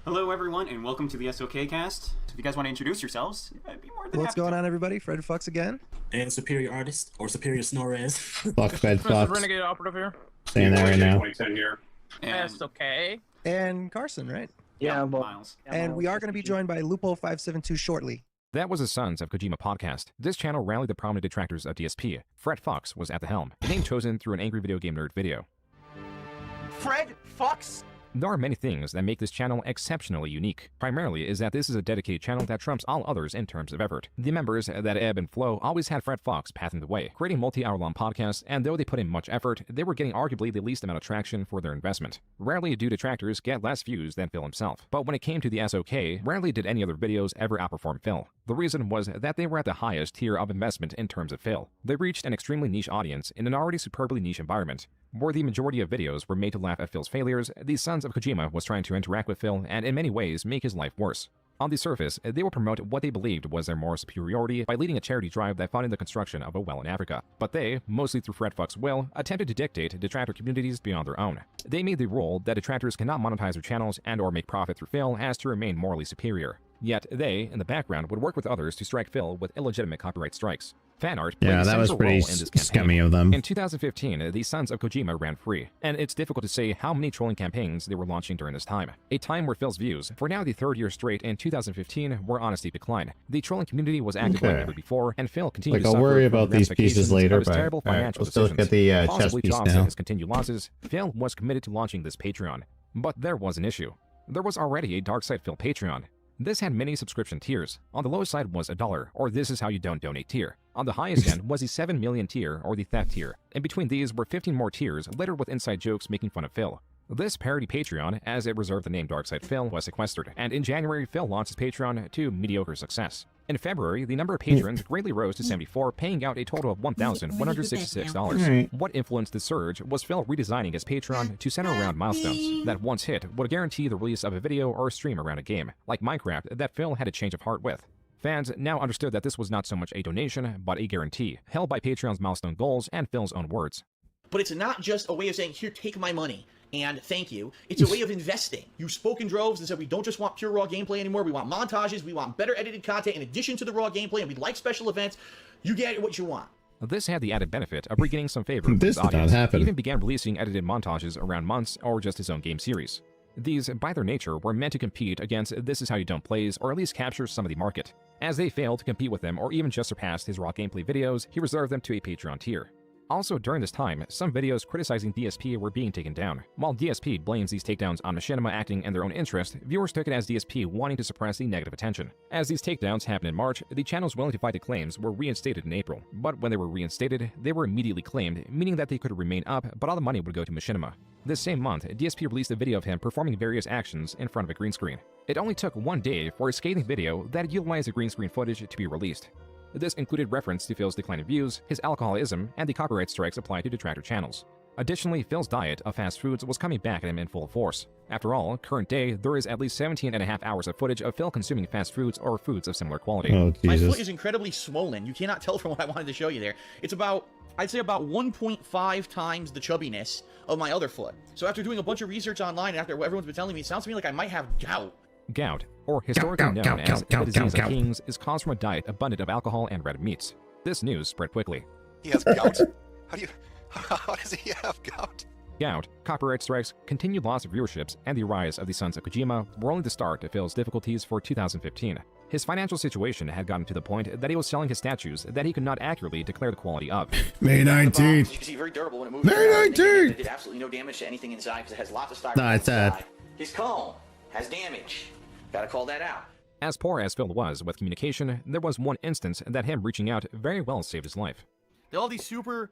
Hello everyone and welcome to the SOK cast. If you guys want to introduce yourselves, I'd be more than What's happy going on, everybody? Fred Fox again. And Superior Artist, or Superior Snorez. Fuck Fed Fox. Renegade Operative here. Saying that right now. 2010 here. That's okay. And Carson, right? Yeah, Miles. And we are going to be joined by Lupo572 shortly. That was the Sons of Kojima podcast. This channel rallied the prominent detractors of DSP. Fred Fox was at the helm, the name chosen through an angry video game nerd video. Fred Fox? There are many things that make this channel exceptionally unique. Primarily is that this is a dedicated channel that trumps all others in terms of effort. The members that ebb and flow always had Fred Fox pathing the way, creating multi-hour-long podcasts, and though they put in much effort, they were getting arguably the least amount of traction for their investment. Rarely do detractors get less views than Phil himself, but when it came to the SOK, rarely did any other videos ever outperform Phil. The reason was that they were at the highest tier of investment in terms of Phil. They reached an extremely niche audience in an already superbly niche environment. Where the majority of videos were made to laugh at Phil's failures, the Sons of Kojima was trying to interact with Phil and in many ways make his life worse. On the surface, they would promote what they believed was their moral superiority by leading a charity drive that funded the construction of a well in Africa. But they, mostly through Fred Fox's will, attempted to dictate detractor communities beyond their own. They made the rule that detractors cannot monetize their channels and or make profit through Phil as to remain morally superior. Yet they, in the background, would work with others to strike Phil with illegitimate copyright strikes. Fan art Yeah, played a that was central pretty role in this campaign. scummy of them. In 2015, the Sons of Kojima ran free, and it's difficult to say how many trolling campaigns they were launching during this time. A time where Phil's views, for now the third year straight in 2015, were on a steep decline. The trolling community was active like never before, and Phil continued Like, to I'll suffer worry from about these pieces ramifications later, of his but terrible alright, financial let's look decisions. at the chess Possibly to piece offset now. his continued losses, Phil was committed to launching this Patreon. But there was an issue. There was already a Dark Side Phil Patreon. This had many subscription tiers. On the lowest side was $1, or This Is How You Don't Donate tier. On the highest end was the 7 million tier, or the Theft tier. In between these were 15 more tiers, littered with inside jokes making fun of Phil. This parody Patreon, as it reserved the name Darkside Phil, was sequestered, and in January, Phil launched his Patreon to mediocre success. In February, the number of patrons greatly rose to 74, paying out a total of $1,166. Right. What influenced the surge was Phil redesigning his Patreon to center around milestones that, once hit, would guarantee the release of a video or a stream around a game, like Minecraft, that Phil had a change of heart with. Fans now understood that this was not so much a donation, but a guarantee, held by Patreon's milestone goals and Phil's own words. But it's not just a way of saying, here, take my money, and thank you. It's a way of investing. You spoke in droves and said, we don't just want pure raw gameplay anymore. We want montages. We want better edited content in addition to the raw gameplay, and we'd like special events. You get what you want. This had the added benefit of regaining some favor with This his did not audience. happen. He even began releasing edited montages around months or just his own game series. These, by their nature, were meant to compete against This Is How You Don't Plays, or at least capture some of the market. As they failed to compete with them or even just surpassed his raw gameplay videos, he reserved them to a Patreon tier. Also, during this time, some videos criticizing DSP were being taken down. While DSP blames these takedowns on Machinima acting in their own interest, viewers took it as DSP wanting to suppress the negative attention. As these takedowns happened in March, the channels willing to fight the claims were reinstated in April. But when they were reinstated, they were immediately claimed, meaning that they could remain up, but all the money would go to Machinima. This same month, DSP released a video of him performing various actions in front of a green screen. It only took one day for a scathing video that utilized the green screen footage to be released. This included reference to Phil's decline in views, his alcoholism, and the copyright strikes applied to detractor channels. Additionally, Phil's diet of fast foods was coming back at him in full force. After all, current day, there is at least 17.5 hours of footage of Phil consuming fast foods or foods of similar quality. Oh, My Jesus. foot is incredibly swollen. You cannot tell from what I wanted to show you there. It's about, I'd say about 1.5 times the chubbiness of my other foot. So after doing a bunch of research online, and after what everyone's been telling me, it sounds to me like I might have gout. Gout, or historically known as the disease of kings, is caused from a diet abundant of alcohol and red meats. This news spread quickly. He has gout? How does he have gout? Gout, copyright strikes, continued loss of viewerships, and the rise of the Sons of Kojima were only the start to Phil's difficulties for 2015. His financial situation had gotten to the point that he was selling his statues that he could not accurately declare the quality of. May 19th. You can see very durable when it moves. May around. 19th. It did absolutely no damage to anything inside because it has lots of styrofoam Nah, it's inside. His comb has damage. Gotta call that out. As poor as Phil was with communication, there was one instance that him reaching out very well saved his life. All these super...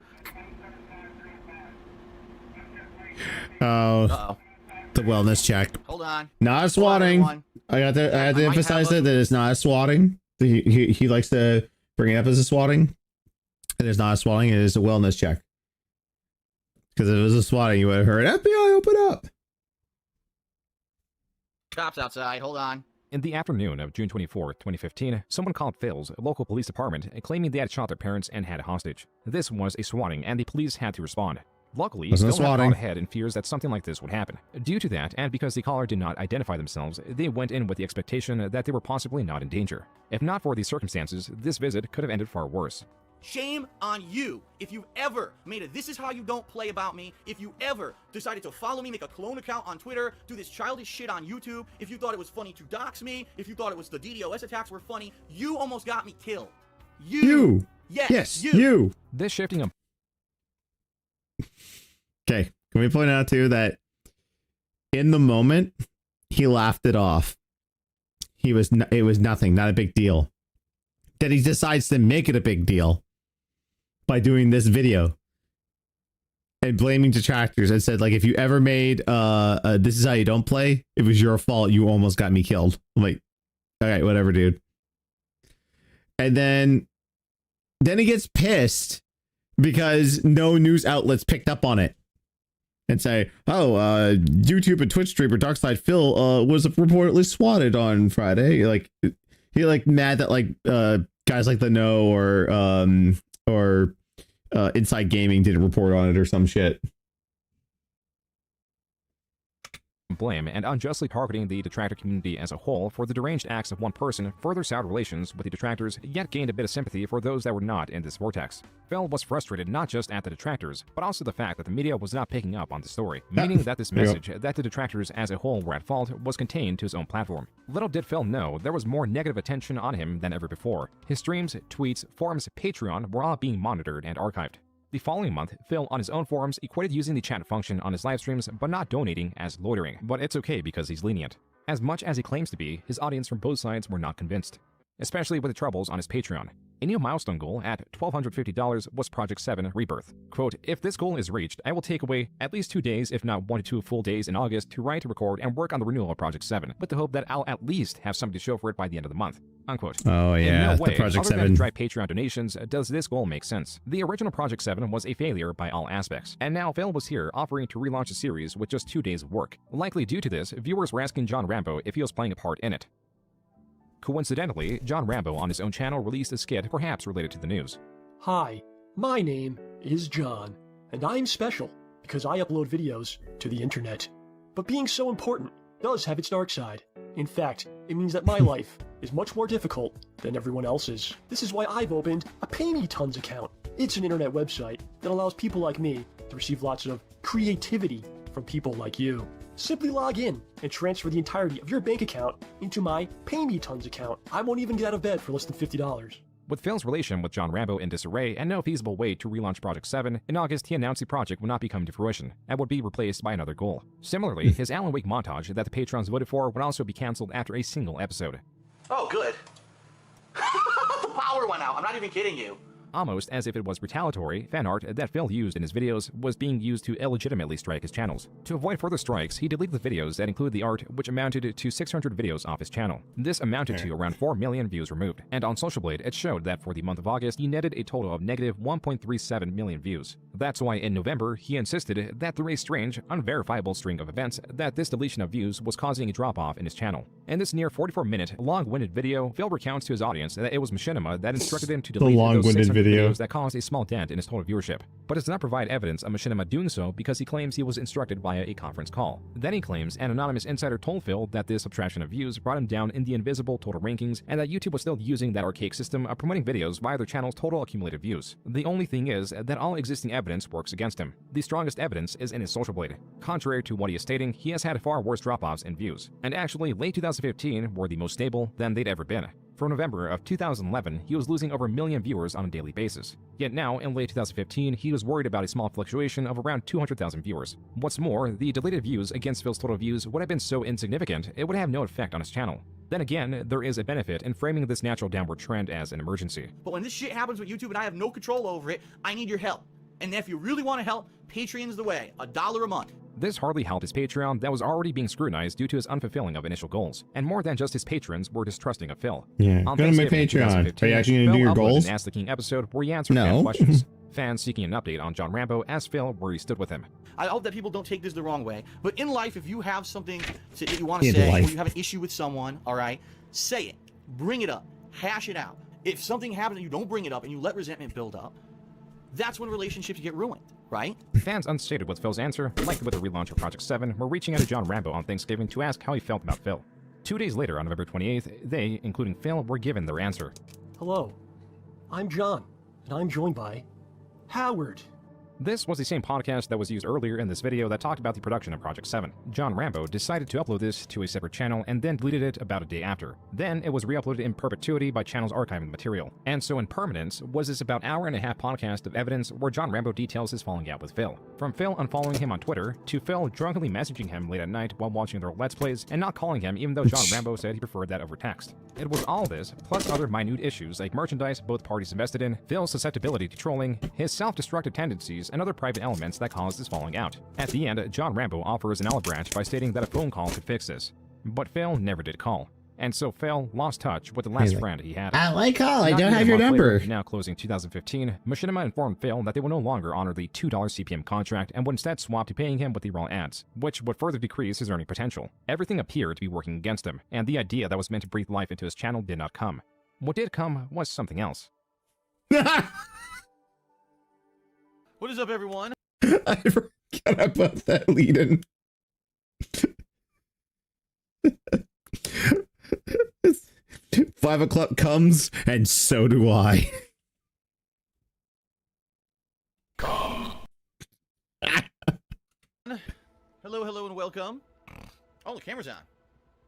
Oh, the wellness check. Hold on. Not a swatting. Hold on, I had to I might emphasize have that it's not a swatting. He likes to bring it up as a swatting. It is not a swatting. It is a wellness check. Because if it was a swatting, you would have heard FBI open up. Cops outside. Hold on. In the afternoon of June 24, 2015, someone called Phil's local police department claiming they had shot their parents and had a hostage. This was a swatting, and the police had to respond. Luckily, Wasn't Phil had swatting. thought ahead in fears that something like this would happen. Due to that, and because the caller did not identify themselves, they went in with the expectation that they were possibly not in danger. If not for these circumstances, this visit could have ended far worse. Shame on you. If you've ever made a This Is How You Don't Play about me, if you ever decided to follow me, make a clone account on Twitter, do this childish shit on YouTube, if you thought it was funny to dox me, if you thought it was the DDoS attacks were funny, you almost got me killed. You. Yes, you. This shifting of... Okay, can we point out too that in the moment he laughed it off. It was nothing, not a big deal. That he decides to make it a big deal by doing this video and blaming detractors and said, like, if you ever made This Is How You Don't Play, it was your fault. You almost got me killed. I'm like, all right, whatever, dude. And then he gets pissed because no news outlets picked up on it and say, oh, YouTube and Twitch streamer Darkside Phil was reportedly swatted on Friday. Like, he mad that guys like The No or Inside Gaming didn't report on it or some shit. blame and unjustly targeting the detractor community as a whole for the deranged acts of one person further soured relations with the detractors, yet gained a bit of sympathy for those that were not in this vortex. Phil was frustrated not just at the detractors, but also the fact that the media was not picking up on the story, meaning that this message that the detractors as a whole were at fault was contained to his own platform. Little did Phil know there was more negative attention on him than ever before. His streams, tweets, forums, Patreon were all being monitored and archived. The following month, Phil on his own forums equated using the chat function on his live streams but not donating as loitering, but it's okay because he's lenient. As much as he claims to be, his audience from both sides were not convinced, especially with the troubles on his Patreon. A new milestone goal at $1,250 was Project 7 Rebirth. Quote, if this goal is reached, I will take away at least 2 days, if not 1 to 2 full days in August to write, record, and work on the renewal of Project 7, with the hope that I'll at least have something to show for it by the end of the month. Unquote. Oh yeah, in no way, the Project other 7. than dry Patreon donations, does this goal make sense. The original Project 7 was a failure by all aspects, and now Phil was here offering to relaunch the series with just 2 days of work. Likely due to this, viewers were asking John Rambo if he was playing a part in it. Coincidentally, John Rambo on his own channel released a skit perhaps related to the news. Hi, my name is John, and I'm special because I upload videos to the internet. But being so important does have its dark side. In fact, it means that my life is much more difficult than everyone else's. This is why I've opened a Pay Me Tons account. It's an internet website that allows people like me to receive lots of creativity from people like you. Simply log in and transfer the entirety of your bank account into my Pay Me Tons account. I won't even get out of bed for less than $50. With Phil's relation with John Rambo in disarray and no feasible way to relaunch Project 7, in August he announced the project would not be coming to fruition and would be replaced by another goal. Similarly, his Alan Wake montage that the patrons voted for would also be cancelled after a single episode. Oh, good. The power went out. I'm not even kidding you. Almost as if it was retaliatory, fan art that Phil used in his videos was being used to illegitimately strike his channels. To avoid further strikes, he deleted the videos that include the art, which amounted to 600 videos off his channel. This amounted to around 4 million views removed, and on Social Blade it showed that for the month of August he netted a total of negative 1.37 million views. That's why in November he insisted that through a strange, unverifiable string of events that this deletion of views was causing a drop-off in his channel. In this near 44-minute, long-winded video, Phil recounts to his audience that it was Machinima that instructed him to delete those 600 videos that caused a small dent in his total viewership, but does not provide evidence of Machinima doing so because he claims he was instructed via a conference call. Then he claims an anonymous insider told Phil that this subtraction of views brought him down in the invisible total rankings and that YouTube was still using that archaic system of promoting videos via their channel's total accumulated views. The only thing is that all existing evidence works against him. The strongest evidence is in his Social Blade. Contrary to what he is stating, he has had far worse drop-offs in views, and actually late 2015 were the most stable than they'd ever been. From November of 2011, he was losing over 1 million viewers on a daily basis. Yet now, in late 2015, he was worried about a small fluctuation of around 200,000 viewers. What's more, the deleted views against Phil's total views would have been so insignificant, it would have no effect on his channel. Then again, there is a benefit in framing this natural downward trend as an emergency. But when this shit happens with YouTube and I have no control over it, I need your help. And if you really want to help, Patreon's the way. $1 a month. This hardly helped his Patreon that was already being scrutinized due to his unfulfilling of initial goals, and more than just his patrons were distrusting of Phil. Yeah, on go to my Patreon. Are you actually going to do your goals? An Ask the King episode where he answered fan questions. Fans seeking an update on John Rambo asked Phil where he stood with him. I hope that people don't take this the wrong way, but in life, if you have something that you want to say, or you have an issue with someone, all right, say it, bring it up, hash it out. If something happens and you don't bring it up and you let resentment build up, that's when relationships get ruined, right? Fans unstated with Phil's answer, like with the relaunch of Project 7, were reaching out to John Rambo on Thanksgiving to ask how he felt about Phil. 2 days later, on November 28th, they, including Phil, were given their answer. Hello, I'm John, and I'm joined by Howard. This was the same podcast that was used earlier in this video that talked about the production of Project 7. John Rambo decided to upload this to a separate channel and then deleted it about a day after. Then it was re-uploaded in perpetuity by channels archiving the material. And so in permanence was this about hour-and-a-half podcast of evidence where John Rambo details his falling out with Phil. From Phil unfollowing him on Twitter, to Phil drunkenly messaging him late at night while watching their Let's Plays and not calling him even though John Rambo said he preferred that over text. It was all this, plus other minute issues like merchandise both parties invested in, Phil's susceptibility to trolling, his self-destructive tendencies, and other private elements that caused his falling out. At the end, John Rambo offers an olive branch by stating that a phone call could fix this. But Phil never did call. And so Phil lost touch with the last friend he had. I like call, I don't have your number. Later, now closing 2015, Machinima informed Phil that they would no longer honor the $2 CPM contract and would instead swap to paying him with the raw ads, which would further decrease his earning potential. Everything appeared to be working against him, and the idea that was meant to breathe life into his channel did not come. What did come was something else. What is up, everyone? I forgot about that lead-in. 5 o'clock comes, and so do I. Hello, hello, and welcome. Oh, the camera's on.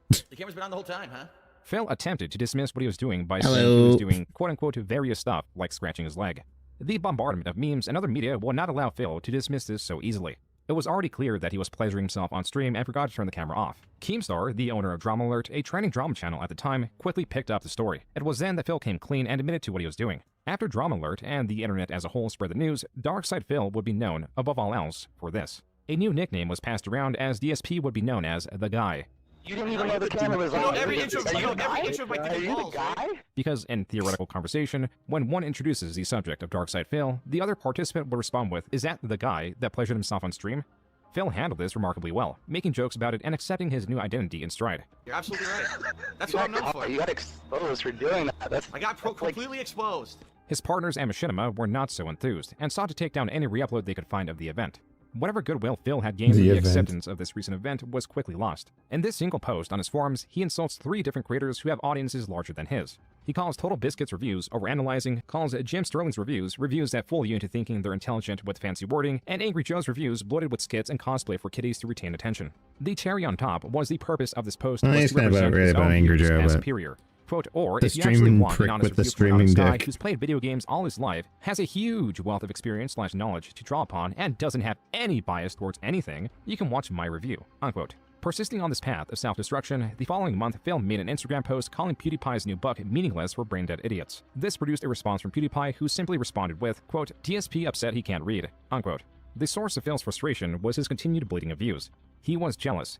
The camera's been on the whole time, huh? Phil attempted to dismiss what he was doing by saying he Hello. was doing quote-unquote various stuff like scratching his leg. The bombardment of memes and other media will not allow Phil to dismiss this so easily. It was already clear that he was pleasuring himself on stream and forgot to turn the camera off. Keemstar, the owner of Drama Alert, a trending drama channel at the time, quickly picked up the story. It was then that Phil came clean and admitted to what he was doing. After Drama Alert and the internet as a whole spread the news, Darkside Phil would be known, above all else, for this. A new nickname was passed around as DSP would be known as The Guy. You didn't even know the camera was on. Every inch of my dick balls, right? Because in theoretical conversation, when one introduces the subject of Darkside Phil, the other participant would respond with, "Is that the guy that pleasured himself on stream?" Phil handled this remarkably well, making jokes about it and accepting his new identity in stride. You're absolutely right. That's what I'm known for. You got exposed for doing that. I got completely exposed. His partners and Machinima were not so enthused, and sought to take down any re-upload they could find of the event. Whatever goodwill Phil had gained from the acceptance of this recent event was quickly lost. In this single post on his forums, he insults 3 different creators who have audiences larger than his. He calls Total Biscuit's reviews overanalyzing, calls Jim Sterling's reviews that fool you into thinking they're intelligent with fancy wording, and Angry Joe's reviews bloated with skits and cosplay for kiddies to retain attention. The cherry on top was the purpose of this post was to represent his own Angry views Joe, as but superior. Quote, or the if you actually streaming want an prick honest with the review from an streaming honest guy dick. who's played video games all his life, has a huge wealth of experience/knowledge to draw upon, and doesn't have any bias towards anything, you can watch my review, unquote. Persisting on this path of self-destruction, the following month, Phil made an Instagram post calling PewDiePie's new buck meaningless for brain-dead idiots. This produced a response from PewDiePie, who simply responded with, quote, "DSP upset he can't read," unquote. The source of Phil's frustration was his continued bleeding of views. He was jealous,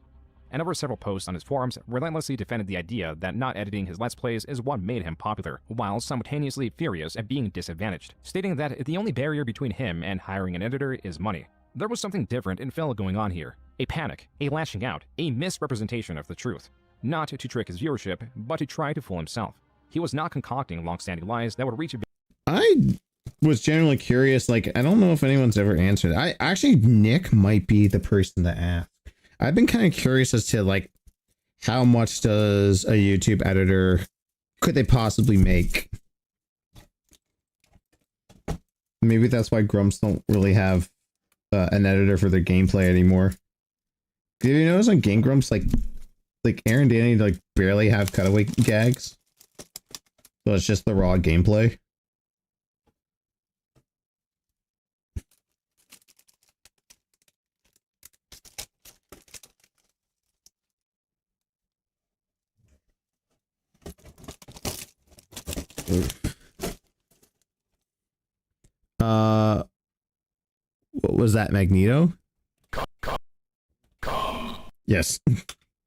and over several posts on his forums, relentlessly defended the idea that not editing his Let's Plays is what made him popular, while simultaneously furious at being disadvantaged, stating that the only barrier between him and hiring an editor is money. There was something different in Phil going on here. A panic, a lashing out, a misrepresentation of the truth. Not to trick his viewership, but to try to fool himself. He was not concocting long-standing lies that would reach a... I was generally curious, like, I don't know if anyone's ever answered. Actually, Nick might be the person to ask. I've been kind of curious as to, like, how much does a YouTube editor, could they possibly make? Maybe that's why Grumps don't really have an editor for their gameplay anymore. Did you notice on Game Grumps, like Aaron and Danny, like, barely have cutaway gags? So it's just the raw gameplay. What was that, Magneto? Yes.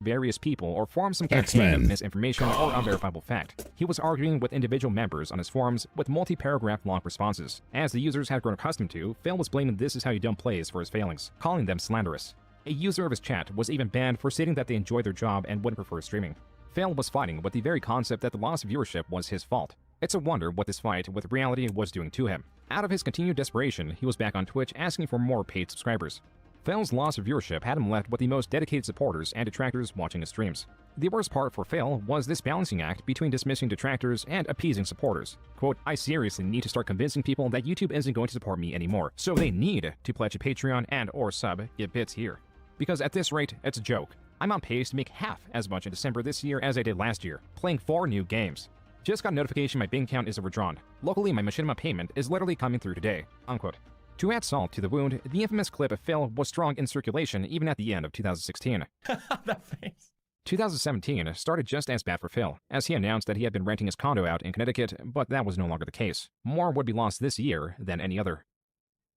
Various people or form some campaign of X-Men. misinformation or unverifiable fact. He was arguing with individual members on his forums with multi-paragraph long responses. As the users had grown accustomed to, Phil was blaming "this is how you don't plays" for his failings, calling them slanderous. A user of his chat was even banned for stating that they enjoyed their job and wouldn't prefer streaming. Phil was fighting with the very concept that the loss of viewership was his fault. It's a wonder what this fight with reality was doing to him. Out of his continued desperation, he was back on Twitch asking for more paid subscribers. Phil's loss of viewership had him left with the most dedicated supporters and detractors watching his streams. The worst part for Phil was this balancing act between dismissing detractors and appeasing supporters. Quote, "I seriously need to start convincing people that YouTube isn't going to support me anymore, so they need to pledge a Patreon and or sub, get bits here. Because at this rate, it's a joke. I'm on pace to make half as much in December this year as I did last year, playing 4 new games. Just got a notification my bank account is overdrawn. Luckily, my Machinima payment is literally coming through today," unquote. To add salt to the wound, the infamous clip of Phil was strong in circulation even at the end of 2016. That face. 2017 started just as bad for Phil, as he announced that he had been renting his condo out in Connecticut, but that was no longer the case. More would be lost this year than any other.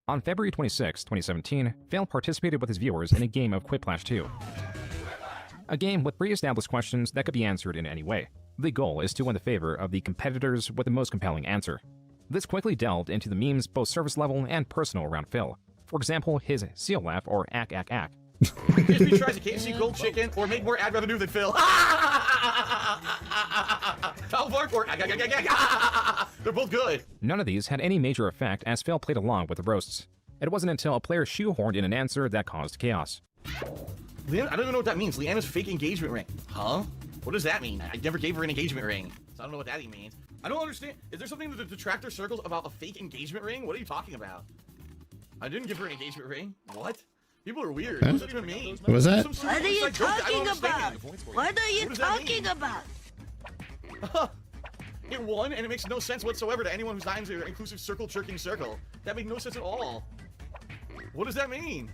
On February 26, 2017, Phil participated with his viewers in a game of Quiplash 2. A game with pre-established questions that could be answered in any way. The goal is to win the favor of the competitors with the most compelling answer. This quickly delved into the memes both surface level and personal around Phil. For example, his seal laugh or ack ack ack. KFC tries a KFC grilled chicken or make more ad revenue than Phil. Foul bark or they're both good. None of these had any major effect as Phil played along with the roasts. It wasn't until a player shoehorned in an answer that caused chaos. I don't even know what that means. Leanna's fake engagement ring. Huh? What does that mean? I never gave her an engagement ring, so I don't know what that even means. I don't understand. Is there something in the detractor circles about a fake engagement ring? What are you talking about? I didn't give her an engagement ring. What? People are weird. Huh? What does that even mean? What was that? What are you talking about? What are you talking about? It won, and it makes no sense whatsoever to anyone who's not into an inclusive circle jerking circle. That makes no sense at all. What does that mean?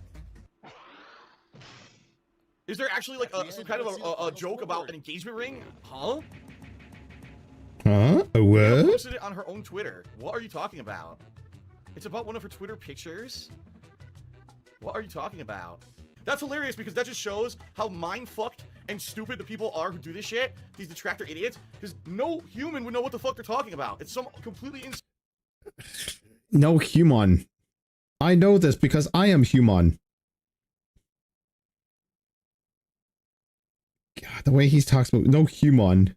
Is there actually like some kind of a joke about an engagement ring? Huh? Huh? She What? posted it on her own Twitter. What are you talking about? It's about one of her Twitter pictures? What are you talking about? That's hilarious because that just shows how mind-fucked and stupid the people are who do this shit. These detractor idiots. Because no human would know what the fuck they're talking about. It's some completely No human. I know this because I am human. God, the way he talks about no human.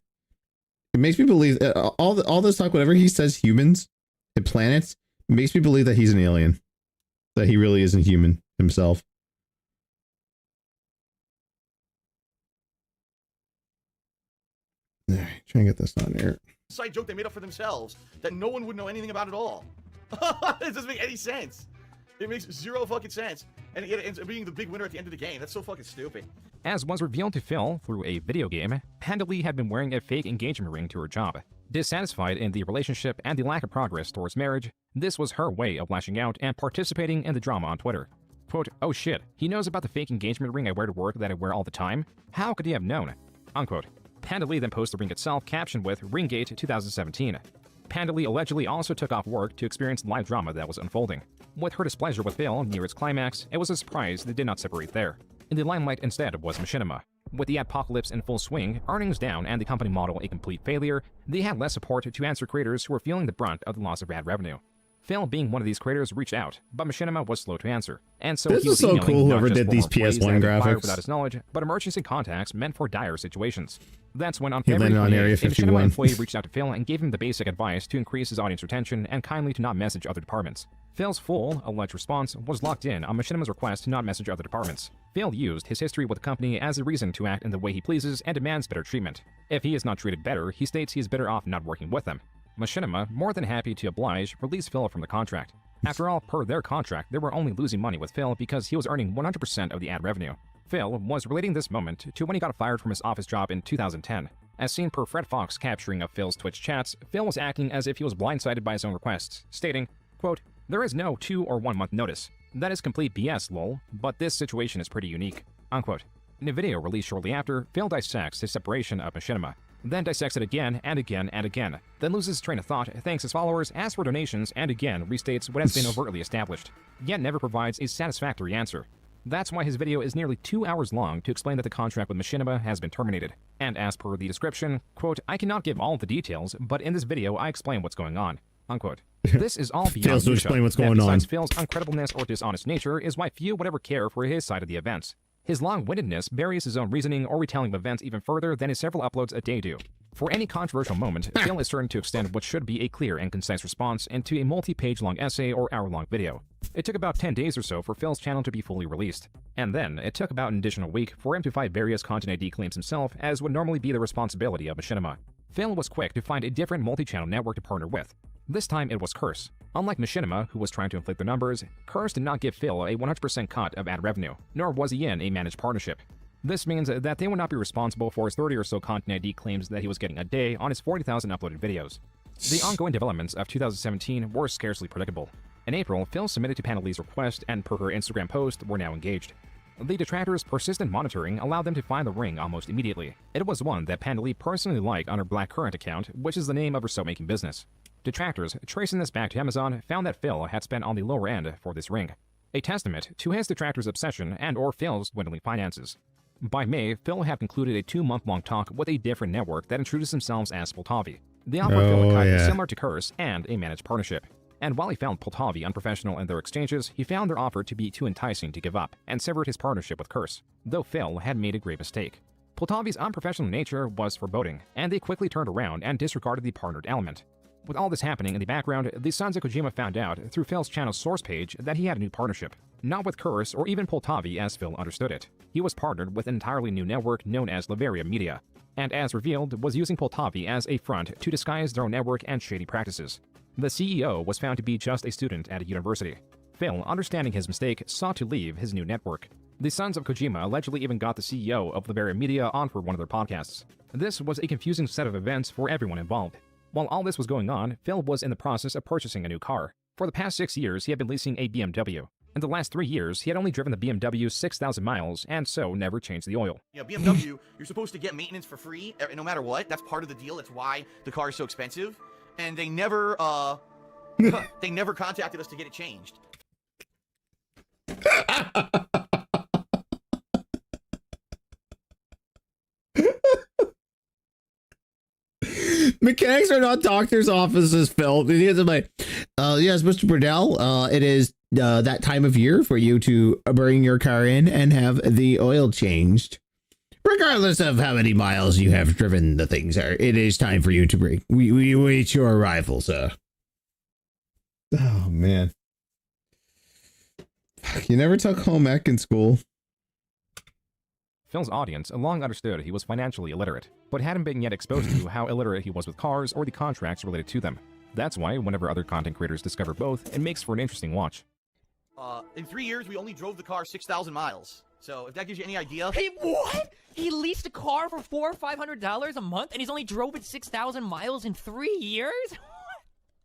It makes me believe all this talk, whenever he says humans and planets, it makes me believe that he's an alien. That he really isn't human himself. Alright, try and get this on here. inside joke they made up for themselves that no one would know anything about at all. It doesn't make any sense. It makes zero fucking sense. And it ends up being the big winner at the end of the game. That's so fucking stupid. As was revealed to Phil through a video game, Panda Lee had been wearing a fake engagement ring to her job. Dissatisfied in the relationship and the lack of progress towards marriage, this was her way of lashing out and participating in the drama on Twitter. Quote, "Oh shit, he knows about the fake engagement ring I wear to work that I wear all the time? How could he have known?" Unquote. Panda Lee then posted the ring itself, captioned with Ringgate 2017. Panda Lee allegedly also took off work to experience the live drama that was unfolding. With her displeasure with Phil near its climax, it was a surprise that did not separate there. In the limelight instead was Machinima. With the apocalypse in full swing, earnings down, and the company model a complete failure, they had less support to answer creators who were feeling the brunt of the loss of ad revenue. Phil, being one of these creators, reached out, but Machinima was slow to answer, and so This he is was so emailing cool, not whoever just did former these employees PS1 that had been fired graphics. without his knowledge, but emergency contacts meant for dire situations. That's when on He February landed on Area 28th, a Machinima 51. employee reached out to Phil and gave him the basic advice to increase his audience retention and kindly to not message other departments. Phil's full, alleged response was locked in on Machinima's request to not message other departments. Phil used his history with the company as a reason to act in the way he pleases and demands better treatment. If he is not treated better, he states he is better off not working with them. Machinima, more than happy to oblige, released Phil from the contract. After all, per their contract, they were only losing money with Phil because he was earning 100% of the ad revenue. Phil was relating this moment to when he got fired from his office job in 2010. As seen per Fred Fox capturing of Phil's Twitch chats, Phil was acting as if he was blindsided by his own requests, stating, quote, "There is no 2 or 1 month notice. That is complete BS, lol, but this situation is pretty unique," unquote. In a video released shortly after, Phil dissects his separation of Machinima, then dissects it again and again and again, then loses his train of thought, thanks his followers, asks for donations, and again restates what has been overtly established, yet never provides a satisfactory answer. That's why his video is nearly 2 hours long to explain that the contract with Machinima has been terminated. And as per the description, quote, "I cannot give all the details, but in this video I explain what's going on," unquote. This is all beyond Fails to explain what's going on. Besides Phil's uncreditableness or dishonest nature is why few would ever care for his side of the events. His long-windedness buries his own reasoning or retelling of events even further than his several uploads a day do. For any controversial moment, Phil is certain to extend what should be a clear and concise response into a multi-page long essay or hour-long video. It took about 10 days or so for Phil's channel to be fully released. And then, it took about an additional week for him to fight various content ID claims himself, as would normally be the responsibility of Machinima. Phil was quick to find a different multi-channel network to partner with. This time it was Curse. Unlike Machinima, who was trying to inflate the numbers, Curse did not give Phil a 100% cut of ad revenue, nor was he in a managed partnership. This means that they would not be responsible for his 30 or so content ID claims that he was getting a day on his 40,000 uploaded videos. The ongoing developments of 2017 were scarcely predictable. In April, Phil submitted to Panda Lee's request, and per her Instagram post, were now engaged. The detractors' persistent monitoring allowed them to find the ring almost immediately. It was one that Panda Lee personally liked on her Black Current account, which is the name of her soap-making business. Detractors, tracing this back to Amazon, found that Phil had spent on the lower end for this ring, a testament to his detractors' obsession and or Phil's dwindling finances. By May, Phil had concluded a 2-month-long talk with a different network that introduced themselves as Poltavi. They offered Phil a cut similar to Curse and a managed partnership. And while he found Poltavi unprofessional in their exchanges, he found their offer to be too enticing to give up, and severed his partnership with Curse, though Phil had made a grave mistake. Poltavi's unprofessional nature was foreboding, and they quickly turned around and disregarded the partnered element. With all this happening in the background, the sons of Kojima found out through Phil's channel's source page that he had a new partnership. Not with Curse or even Poltavi as Phil understood it. He was partnered with an entirely new network known as Leveria Media, and as revealed, was using Poltavi as a front to disguise their own network and shady practices. The CEO was found to be just a student at a university. Phil, understanding his mistake, sought to leave his new network. The sons of Kojima allegedly even got the CEO of Leveria Media on for one of their podcasts. This was a confusing set of events for everyone involved. While all this was going on, Phil was in the process of purchasing a new car. For the past 6 years, he had been leasing a BMW. In the last 3 years, he had only driven the BMW 6,000 miles, and so never changed the oil. You know, BMW, you're supposed to get maintenance for free, no matter what. That's part of the deal. That's why the car is so expensive. And they never, they never contacted us to get it changed. Mechanics are not doctor's offices, Phil. Yes, Mr. Burdell, it is that time of year for you to bring your car in and have the oil changed. Regardless of how many miles you have driven the things, sir, it is time for you to bring. We wait your arrival, sir. Oh, man. You never took home ec in school. Phil's audience long understood he was financially illiterate, but hadn't been yet exposed to how illiterate he was with cars or the contracts related to them. That's why, whenever other content creators discover both, it makes for an interesting watch. In 3 years, we only drove the car 6,000 miles. So, if that gives you any idea... Hey, what? He leased a car for $400 or $500 a month, and he's only drove it 6,000 miles in 3 years?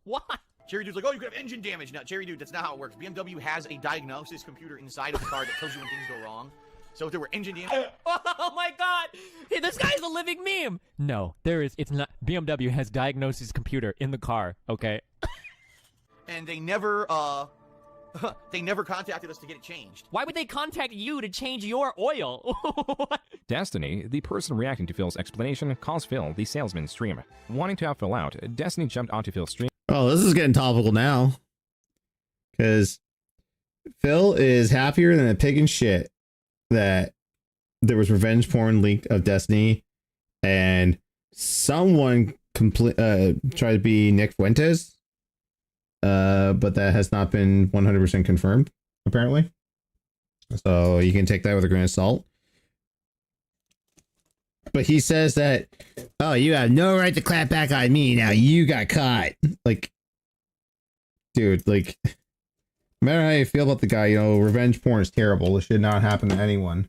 What? Cherry Dude's like, oh, you could have engine damage. No, Cherry Dude, that's not how it works. BMW has a diagnosis computer inside of the car that tells you when things go wrong. So if there were engine damage... Oh my god! Hey, this guy's a living meme! No, there is, it's not. BMW has diagnosis computer in the car, okay? And they never contacted us to get it changed. Why would they contact you to change your oil? Destiny, the person reacting to Phil's explanation, calls Phil the salesman stream. Wanting to have Phil out, Destiny jumped onto Phil's stream. Oh, this is getting topical now. Because Phil is happier than a pig in shit that there was revenge porn leaked of Destiny, and someone tried to be Nick Fuentes, but that has not been 100% confirmed, apparently. So you can take that with a grain of salt. But he says that, oh, you have no right to clap back on me. Now you got caught. Like, dude, like, no matter how you feel about the guy, you know, revenge porn is terrible. It should not happen to anyone.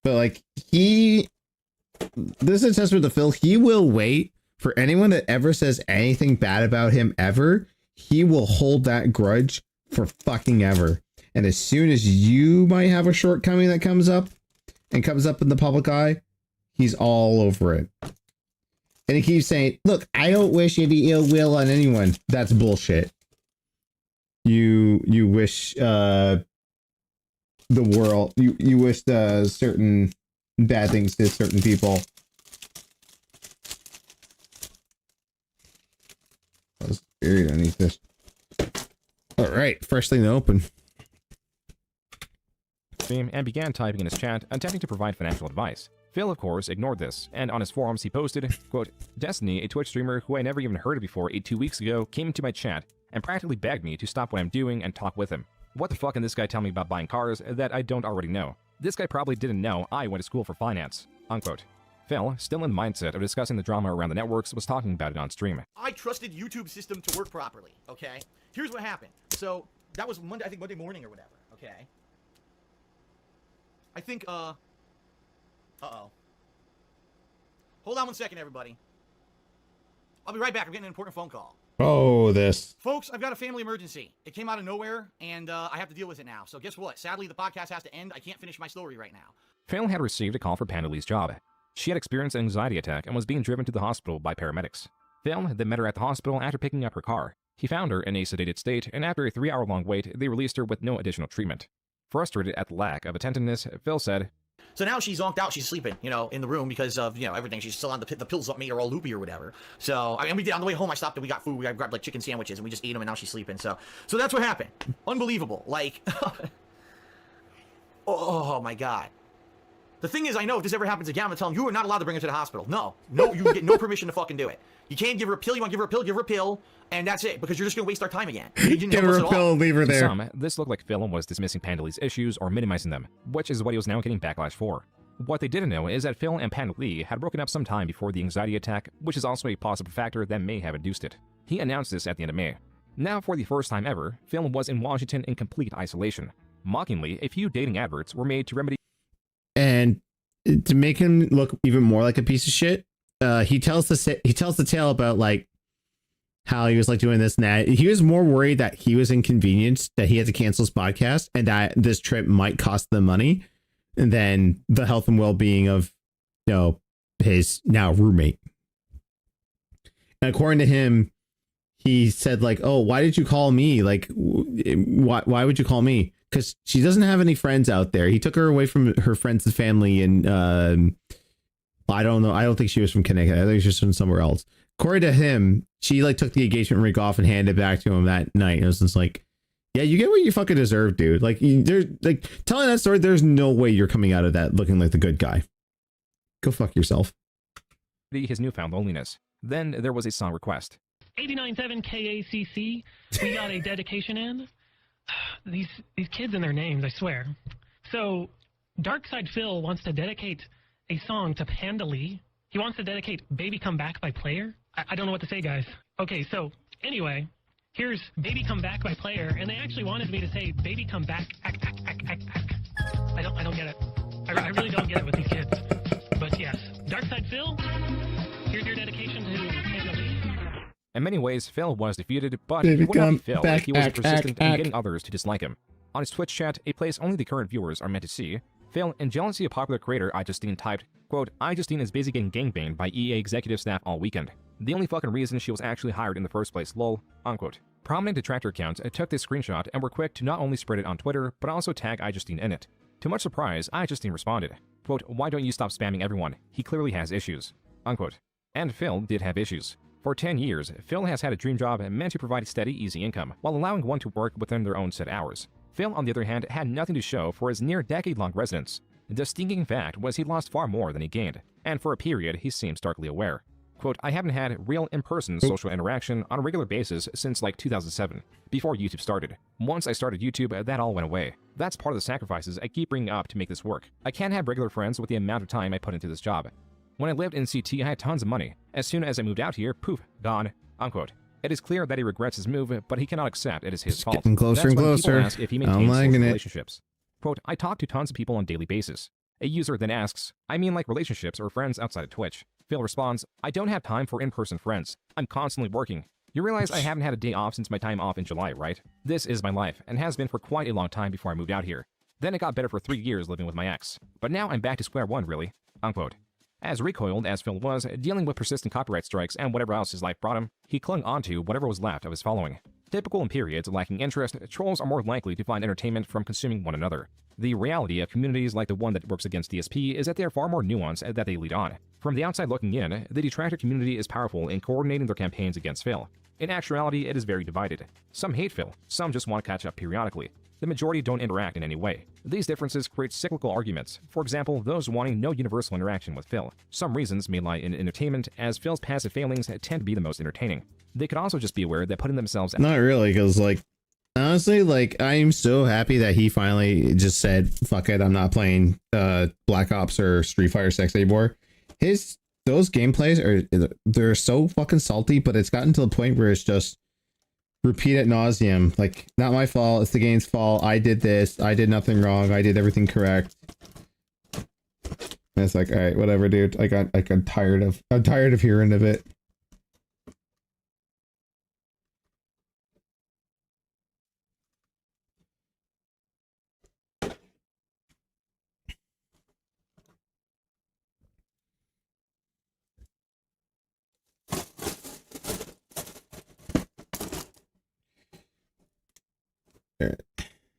But, like, this is a testament to Phil. He will wait for anyone that ever says anything bad about him ever. He will hold that grudge for fucking ever. And as soon as you might have a shortcoming that comes up in the public eye, he's all over it. And he keeps saying, look, I don't wish any ill will on anyone. That's bullshit. You wish the world, you wish certain bad things to certain people. I was buried underneath this. All right, fresh thing to open. And began typing in his chat, attempting to provide financial advice. Phil, of course, ignored this, and on his forums he posted, quote, Destiny, a Twitch streamer who I never even heard of before 2 weeks ago, came into my chat and practically begged me to stop what I'm doing and talk with him. What the fuck can this guy tell me about buying cars that I don't already know? This guy probably didn't know I went to school for finance, unquote. Phil, still in the mindset of discussing the drama around the networks, was talking about it on stream. I trusted YouTube's system to work properly, okay? Here's what happened. So, that was Monday, I think Monday morning or whatever, okay? I think, uh-oh. Hold on one second, everybody. I'll be right back. I'm getting an important phone call. Oh, this. Folks, I've got a family emergency. It came out of nowhere, and I have to deal with it now. So guess what? Sadly, the podcast has to end. I can't finish my story right now. Phil had received a call for Pandalee's job. She had experienced an anxiety attack and was being driven to the hospital by paramedics. Phil then met her at the hospital after picking up her car. He found her in a sedated state, and after a 3-hour-long wait, they released her with no additional treatment. Frustrated at the lack of attentiveness, Phil said, So now she's zonked out. She's sleeping, you know, in the room because of, you know, everything. She's still on the pills that made her all loopy or whatever. So, I mean, we did on the way home. I stopped and we got food. We grabbed like chicken sandwiches and we just ate them and now she's sleeping. So that's what happened. Unbelievable. Like, oh my God. The thing is, I know if this ever happens again, I'm gonna tell him, you are not allowed to bring her to the hospital. No, you get no permission to fucking do it. You can't give her a pill. You want to give her a pill, give her a pill, and that's it, because you're just gonna waste our time again. Give her a pill and leave her To there. some, this looked like Phil was dismissing Pandalee's issues or minimizing them, which is what he was now getting backlash for. What they didn't know is that Phil and Pandalee had broken up some time before the anxiety attack, which is also a possible factor that may have induced it. He announced this at the end of May. Now, for the first time ever, Phil was in Washington in complete isolation. Mockingly, a few dating adverts were made to remedy. And to make him look even more like a piece of shit, he tells the tale about like how he was like doing this and that. He was more worried that he was inconvenienced, that he had to cancel his podcast, and that this trip might cost them money, than the health and well-being of, you know, his now roommate. And according to him, he said like, "Oh, why did you call me? Like, why would you call me? Because she doesn't have any friends out there." He took her away from her friends and family, and I don't know. I don't think she was from Connecticut. I think she was from somewhere else. According to him, she like took the engagement ring off and handed it back to him that night. It was just like, yeah, you get what you fucking deserve, dude. Like, there's like telling that story. There's no way you're coming out of that looking like the good guy. Go fuck yourself. His newfound loneliness. Then there was a song request. 89.7 KACC, we got a dedication in. These kids and their names, I swear. So, Darkside Phil wants to dedicate a song to Pandalee. He wants to dedicate Baby Come Back by Player. I don't know what to say, guys. Okay, so, anyway, here's Baby Come Back by Player, and they actually wanted me to say Baby Come Back, ack. I don't get it. I really don't get it with these kids. But yes, Darkside Phil, here's your dedication to Pandalee. In many ways, Phil was defeated, but Baby he would not be come Phil back, if he was ack, persistent ack, in getting others to dislike him. On his Twitch chat, a place only the current viewers are meant to see, Phil, in jealousy of popular creator iJustine, typed, quote, "iJustine is busy getting gangbanged by EA executive staff all weekend. The only fucking reason she was actually hired in the first place, lol," unquote. Prominent detractor accounts took this screenshot and were quick to not only spread it on Twitter, but also tag iJustine in it. To much surprise, iJustine responded, quote, "Why don't you stop spamming everyone? He clearly has issues," unquote. And Phil did have issues. For 10 years, Phil has had a dream job meant to provide a steady, easy income, while allowing one to work within their own set hours. Phil, on the other hand, had nothing to show for his near-decade-long residence. The stinking fact was he lost far more than he gained, and for a period, he seemed starkly aware. Quote, "I haven't had real in-person social interaction on a regular basis since like 2007, before YouTube started. Once I started YouTube, that all went away. That's part of the sacrifices I keep bringing up to make this work. I can't have regular friends with the amount of time I put into this job. When I lived in CT, I had tons of money. As soon as I moved out here, poof, gone," unquote. It is clear that he regrets his move, but he cannot accept it is his fault. Getting closer That's and when closer. people ask if he maintains I'm liking social it. relationships. Quote, "I talk to tons of people on a daily basis." A user then asks, "I mean like relationships or friends outside of Twitch?" Phil responds, "I don't have time for in-person friends. I'm constantly working. You realize I haven't had a day off since my time off in July, right? This is my life, and has been for quite a long time before I moved out here. Then it got better for 3 years living with my ex. But now I'm back to square one, really," unquote. As recoiled as Phil was, dealing with persistent copyright strikes and whatever else his life brought him, he clung onto whatever was left of his following. Typical in periods lacking interest, trolls are more likely to find entertainment from consuming one another. The reality of communities like the one that works against DSP is that they are far more nuanced that they lead on. From the outside looking in, the detractor community is powerful in coordinating their campaigns against Phil. In actuality, it is very divided. Some hate Phil, some just want to catch up periodically. The majority don't interact in any way. These differences create cyclical arguments. For example, those wanting no universal interaction with Phil. Some reasons may lie in entertainment, as Phil's passive failings tend to be the most entertaining. They could also just be aware that putting themselves out. Not really, because like honestly, like I'm so happy that he finally just said, "Fuck it, I'm not playing Black Ops or Street Fighter 6 anymore." Those gameplays they're so fucking salty, but it's gotten to the point where it's just repeat ad nauseum. Like, not my fault, it's the game's fault. I did this, I did nothing wrong, I did everything correct. And it's like, all right, whatever, dude. I'm tired of hearing of it.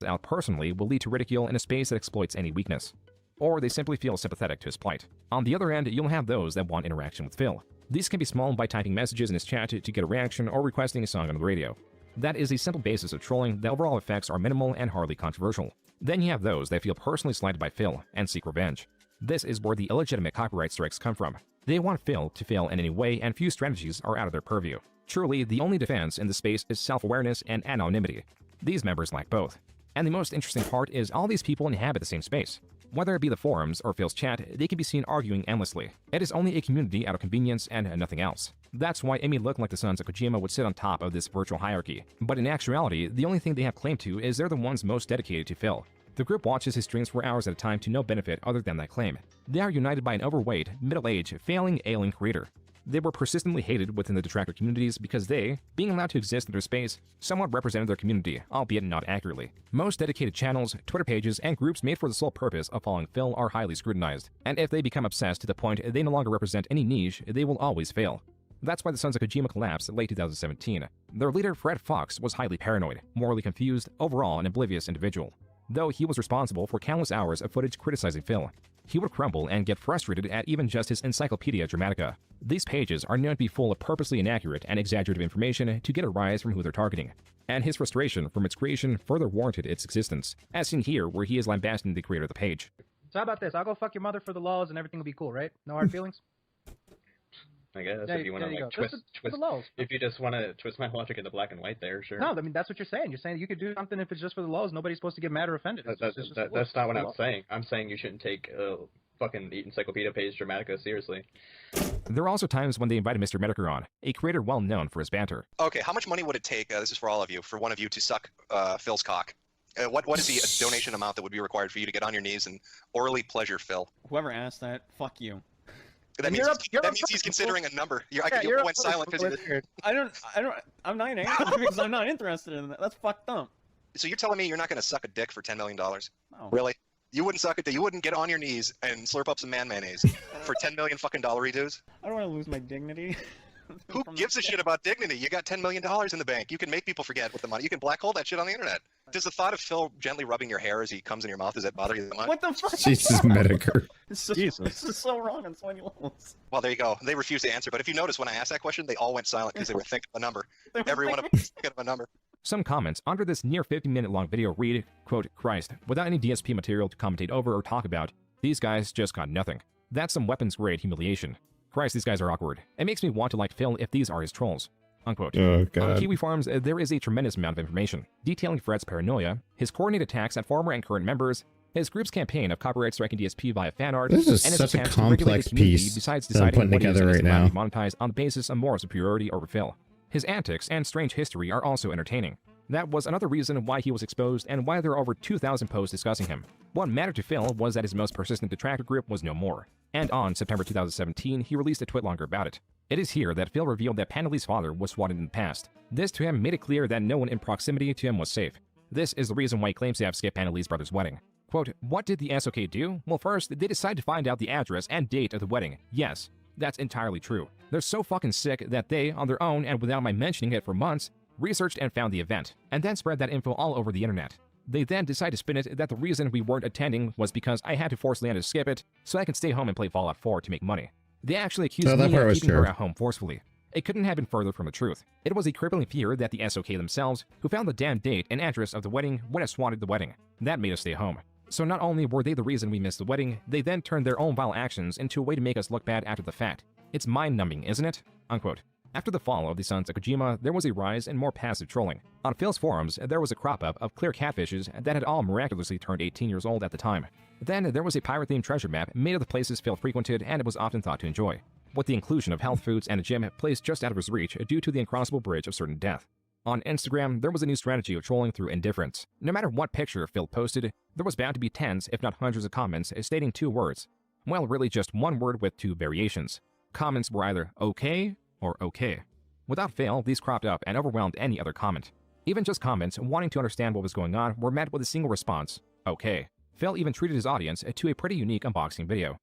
Out personally will lead to ridicule in a space that exploits any weakness. Or they simply feel sympathetic to his plight. On the other end, you'll have those that want interaction with Phil. These can be small by typing messages in his chat to get a reaction or requesting a song on the radio. That is a simple basis of trolling. The overall effects are minimal and hardly controversial. Then you have those that feel personally slighted by Phil and seek revenge. This is where the illegitimate copyright strikes come from. They want Phil to fail in any way, and few strategies are out of their purview. Truly, the only defense in the space is self-awareness and anonymity. These members lack both. And the most interesting part is all these people inhabit the same space. Whether it be the forums or Phil's chat, they can be seen arguing endlessly. It is only a community out of convenience and nothing else. That's why it may look like the sons of Kojima would sit on top of this virtual hierarchy. But in actuality, the only thing they have claim to is they're the ones most dedicated to Phil. The group watches his streams for hours at a time to no benefit other than that claim. They are united by an overweight, middle-aged, failing, ailing creator. They were persistently hated within the detractor communities because they, being allowed to exist in their space, somewhat represented their community, albeit not accurately. Most dedicated channels, Twitter pages, and groups made for the sole purpose of following Phil are highly scrutinized, and if they become obsessed to the point they no longer represent any niche, they will always fail. That's why the Sons of Kojima collapsed in late 2017. Their leader, Fred Fox, was highly paranoid, morally confused, overall an oblivious individual. Though he was responsible for countless hours of footage criticizing Phil, he would crumble and get frustrated at even just his Encyclopedia Dramatica. These pages are known to be full of purposely inaccurate and exaggerative information to get a rise from who they're targeting. And his frustration from its creation further warranted its existence, as seen here where he is lambasting the creator of the page. So how about this? I'll go fuck your mother for the laws and everything will be cool, right? No hard feelings? I guess There if you want to you like go. twist, For the laws. if you just want to twist my logic into black and white there, sure. No, I mean, that's what you're saying. You're saying you could do something if it's just for the laws. Nobody's supposed to get mad or offended. That's not what I'm saying. I'm saying you shouldn't take fucking Encyclopedia page Dramatica seriously. There are also times when they invited Mr. Medicare on, a creator well known for his banter. Okay, how much money would it take, this is for all of you, for one of you to suck Phil's cock? What is the donation amount that would be required for you to get on your knees and orally pleasure Phil? Whoever asked that, fuck you. That means, he's considering a number. You went silent because I'm not answering because I'm not interested in that. That's fucked up. So you're telling me you're not going to suck a dick for $10 million? No. Really? You wouldn't suck a dick? You wouldn't get on your knees and slurp up some man mayonnaise for $10 million fucking dollary dues? I don't want to lose my dignity. Who gives a shit about dignity? You got $10 million in the bank. You can make people forget with the money. You can black hole that shit on the internet. Does the thought of Phil gently rubbing your hair as he comes in your mouth, does that bother you that much? What the fuck? Jesus, Medicare. This is so wrong on so many levels. Well, there you go. They refuse to answer. But if you notice, when I asked that question, they all went silent because they were thinking of a number. Every one of them was thinking of a number. Some comments under this near 50-minute long video read, quote, Christ, without any DSP material to commentate over or talk about, these guys just got nothing. That's some weapons-grade humiliation. Christ, these guys are awkward. It makes me want to like Phil if these are his trolls. Unquote. Oh, God. On Kiwi Farms, there is a tremendous amount of information, detailing Fred's paranoia, his coordinated attacks at former and current members, his group's campaign of copyright striking DSP via fan art, This is and his such a attempts to regulate complex the community piece besides that I'm deciding putting what together is right allowed now. to be monetized on the basis of moral superiority over Phil. His antics and strange history are also entertaining. That was another reason why he was exposed and why there are over 2,000 posts discussing him. What mattered to Phil was that his most persistent detractor group was no more. And on September 2017, he released a twitlonger about it. It is here that Phil revealed that Pandalee's father was swatted in the past. This to him made it clear that no one in proximity to him was safe. This is the reason why he claims to have skipped Pandalee's brother's wedding. Quote, what did the SOK do? Well, first, they decided to find out the address and date of the wedding. Yes, that's entirely true. They're so fucking sick that they, on their own and without my mentioning it for months, researched and found the event, and then spread that info all over the internet. They then decided to spin it that the reason we weren't attending was because I had to force Leanna to skip it so I could stay home and play Fallout 4 to make money. They actually accused me of keeping her at home forcefully. It couldn't have been further from the truth. It was a crippling fear that the SOK themselves, who found the damn date and address of the wedding, would have swatted the wedding. That made us stay home. So not only were they the reason we missed the wedding, they then turned their own vile actions into a way to make us look bad after the fact. It's mind-numbing, isn't it? Unquote. After the fall of the Sons of Kojima, there was a rise in more passive trolling. On Phil's forums, there was a crop-up of clear catfishes that had all miraculously turned 18 years old at the time. Then there was a pirate-themed treasure map made of the places Phil frequented and it was often thought to enjoy, with the inclusion of health foods and a gym placed just out of his reach due to the uncrossable bridge of certain death. On Instagram, there was a new strategy of trolling through indifference. No matter what picture Phil posted, there was bound to be tens, if not hundreds of comments stating two words. Well, really just one word with two variations. Comments were either okay or okay. Without fail, these cropped up and overwhelmed any other comment. Even just comments wanting to understand what was going on were met with a single response, okay. Phil even treated his audience to a pretty unique unboxing video.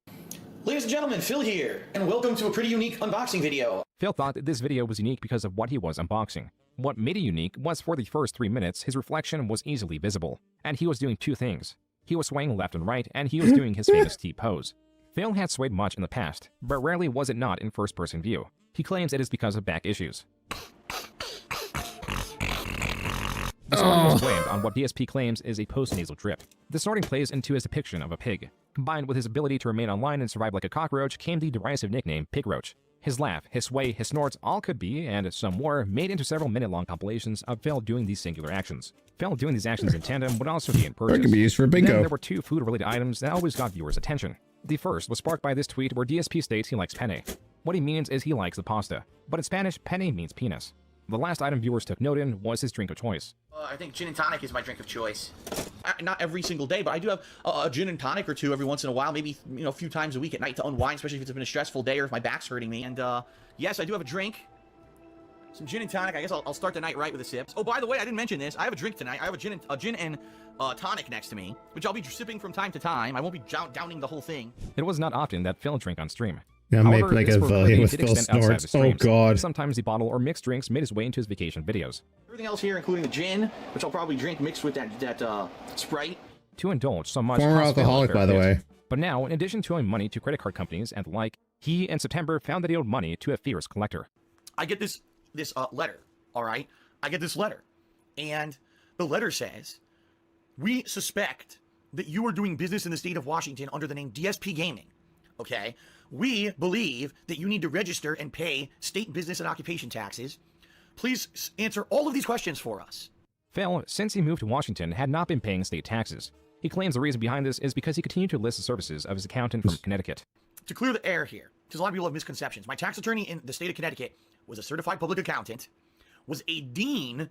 Ladies and gentlemen, Phil here, and welcome to a pretty unique unboxing video. Phil thought that this video was unique because of what he was unboxing. What made it unique was for the first 3 minutes, his reflection was easily visible, and he was doing two things. He was swaying left and right, and he was doing his famous T-pose. Phil had swayed much in the past, but rarely was it not in first-person view. He claims it is because of back issues. The snorting was blamed on what DSP claims is a post-nasal drip. The snorting plays into his depiction of a pig. Combined with his ability to remain online and survive like a cockroach came the derisive nickname Pig Roach. His laugh, his sway, his snorts all could be, and some were, made into several minute-long compilations of Phil doing these singular actions. Phil doing these actions in tandem would also gain purchase. That could be used for bingo. Then there were two food-related items that always got viewers' attention. The first was sparked by this tweet where DSP states he likes penne. What he means is he likes the pasta, but in Spanish, penne means penis. The last item viewers took note in was his drink of choice. I think gin and tonic is my drink of choice. Not every single day, but I do have a gin and tonic or two every once in a while, maybe a few times a week at night to unwind, especially if it's been a stressful day or if my back's hurting me. And yes, I do have a drink. Some gin and tonic. I guess I'll start the night right with a sip. Oh, by the way, I didn't mention this. I have a drink tonight. I have a gin and tonic next to me, which I'll be sipping from time to time. I won't be downing the whole thing. It was not often that Phil drank on stream. Yeah, However, maybe like this a proclivity with did Phil extend outside of snorts. the Oh streams. god. Sometimes the bottle or mixed drinks made his way into his vacation videos. Everything else here, including the gin, which I'll probably drink mixed with that Sprite. To indulge so much. Former cost Phil a alcoholic, fair by the bit. way. But now, in addition to owing money to credit card companies and the like, he in September found that he owed money to a fierce collector. I get this letter, all right? I get this letter, and the letter says, "We suspect that you are doing business in the state of Washington under the name DSP Gaming, okay? We believe that you need to register and pay state business and occupation taxes. Please answer all of these questions for us." Phil, since he moved to Washington, had not been paying state taxes. He claims the reason behind this is because he continued to list the services of his accountant from Connecticut. To clear the air here, because a lot of people have misconceptions, my tax attorney in the state of Connecticut was a certified public accountant, was a dean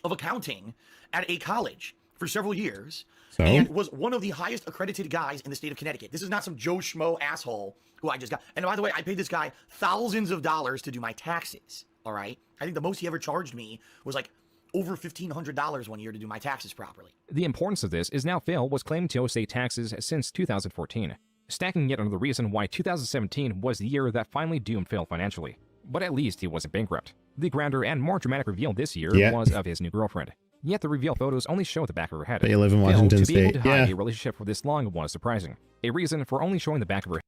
of accounting at a college for several years, and was one of the highest accredited guys in the state of Connecticut. This is not some Joe Schmo asshole who I just got. And by the way, I paid this guy thousands of dollars to do my taxes, all right? I think the most he ever charged me was like over $1,500 one year to do my taxes properly. The importance of this is now Phil was claiming to owe state taxes since 2014, stacking yet another reason why 2017 was the year that finally doomed Phil financially. But at least he wasn't bankrupt. The grander and more dramatic reveal this year was of his new girlfriend. Yet the reveal photos only show the back of her head. They live in Phil, Washington to be able State. to hide a relationship for this long was surprising. A reason for only showing the back of her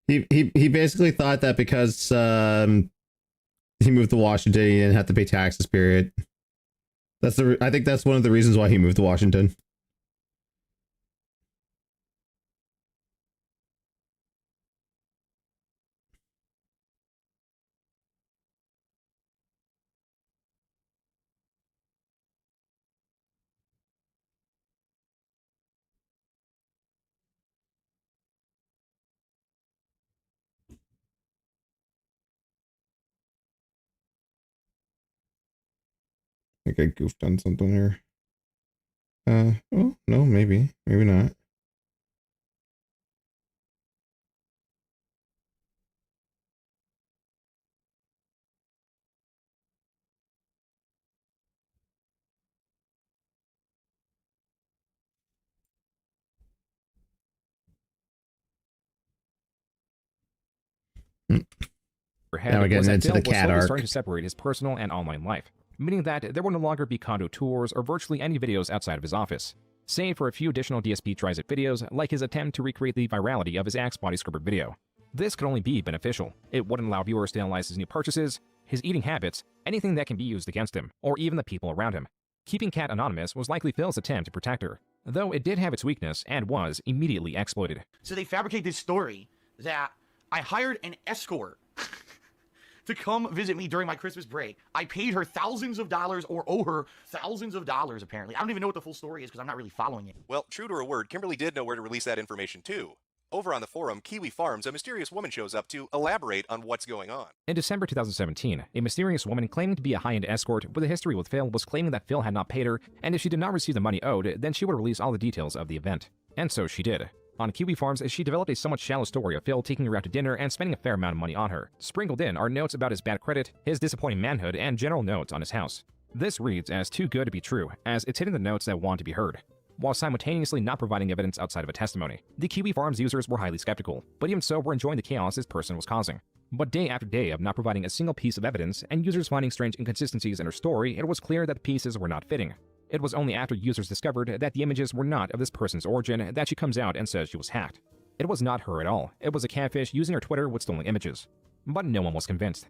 He basically thought that because he moved to Washington, he didn't have to pay taxes. Period. I think that's one of the reasons why he moved to Washington. I think I goofed on something here. Oh, no, maybe not. head Now we're getting was that into Phil the was cat slowly arc. starting to separate his personal and online life, meaning that there would no longer be condo tours or virtually any videos outside of his office, save for a few additional DSP tries at videos like his attempt to recreate the virality of his Axe body scrubber video. This could only be beneficial. It wouldn't allow viewers to analyze his new purchases, his eating habits, anything that can be used against him, or even the people around him. Keeping Kat anonymous was likely Phil's attempt to protect her, though it did have its weakness and was immediately exploited. So they fabricate this story that I hired an escort to come visit me during my Christmas break. I paid her thousands of dollars, or owe her thousands of dollars, apparently. I don't even know what the full story is because I'm not really following it. Well, true to her word, Kimberly did know where to release that information too. Over on the forum, Kiwi Farms, a mysterious woman shows up to elaborate on what's going on. In December 2017, a mysterious woman claiming to be a high-end escort with a history with Phil was claiming that Phil had not paid her, and if she did not receive the money owed, then she would release all the details of the event. And so she did. On Kiwi Farms, she developed a somewhat shallow story of Phil taking her out to dinner and spending a fair amount of money on her. Sprinkled in are notes about his bad credit, his disappointing manhood, and general notes on his house. This reads as too good to be true, as it's hitting the notes that want to be heard, while simultaneously not providing evidence outside of a testimony. The Kiwi Farms users were highly skeptical, but even so were enjoying the chaos this person was causing. But day after day of not providing a single piece of evidence and users finding strange inconsistencies in her story, it was clear that the pieces were not fitting. It was only after users discovered that the images were not of this person's origin that she comes out and says she was hacked. It was not her at all. It was a catfish using her Twitter with stolen images. But no one was convinced.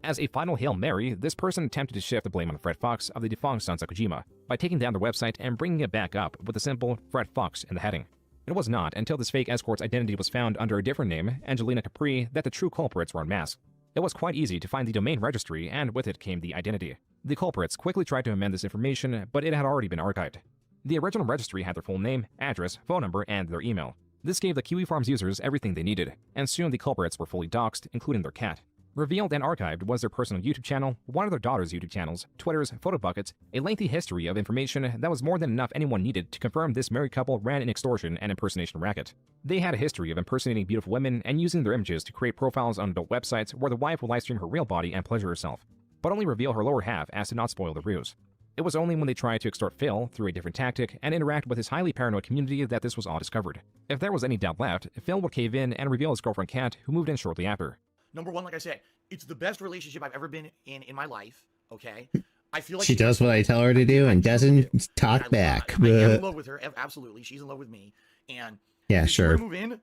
As a final Hail Mary, this person attempted to shift the blame on Fred Fox of the defunct Sons of Kojima by taking down their website and bringing it back up with the simple Fred Fox in the heading. It was not until this fake escort's identity was found under a different name, Angelina Capri, that the true culprits were unmasked. It was quite easy to find the domain registry, and with it came the identity. The culprits quickly tried to amend this information, but it had already been archived. The original registry had their full name, address, phone number, and their email. This gave the Kiwi Farms users everything they needed, and soon the culprits were fully doxxed, including their cat. Revealed and archived was their personal YouTube channel, one of their daughter's YouTube channels, Twitter's photo buckets, a lengthy history of information that was more than enough anyone needed to confirm this married couple ran an extortion and impersonation racket. They had a history of impersonating beautiful women and using their images to create profiles on adult websites where the wife would livestream her real body and pleasure herself, but only reveal her lower half as to not spoil the ruse. It was only when they tried to extort Phil through a different tactic and interact with his highly paranoid community that this was all discovered. If there was any doubt left, Phil would cave in and reveal his girlfriend Kat, who moved in shortly after. Number one, like I said, it's the best relationship I've ever been in my life, okay? I feel like She does what I tell her to do and doesn't talk back. I am in love with her, absolutely. She's in love with me. And yeah, if sure. she were to move in,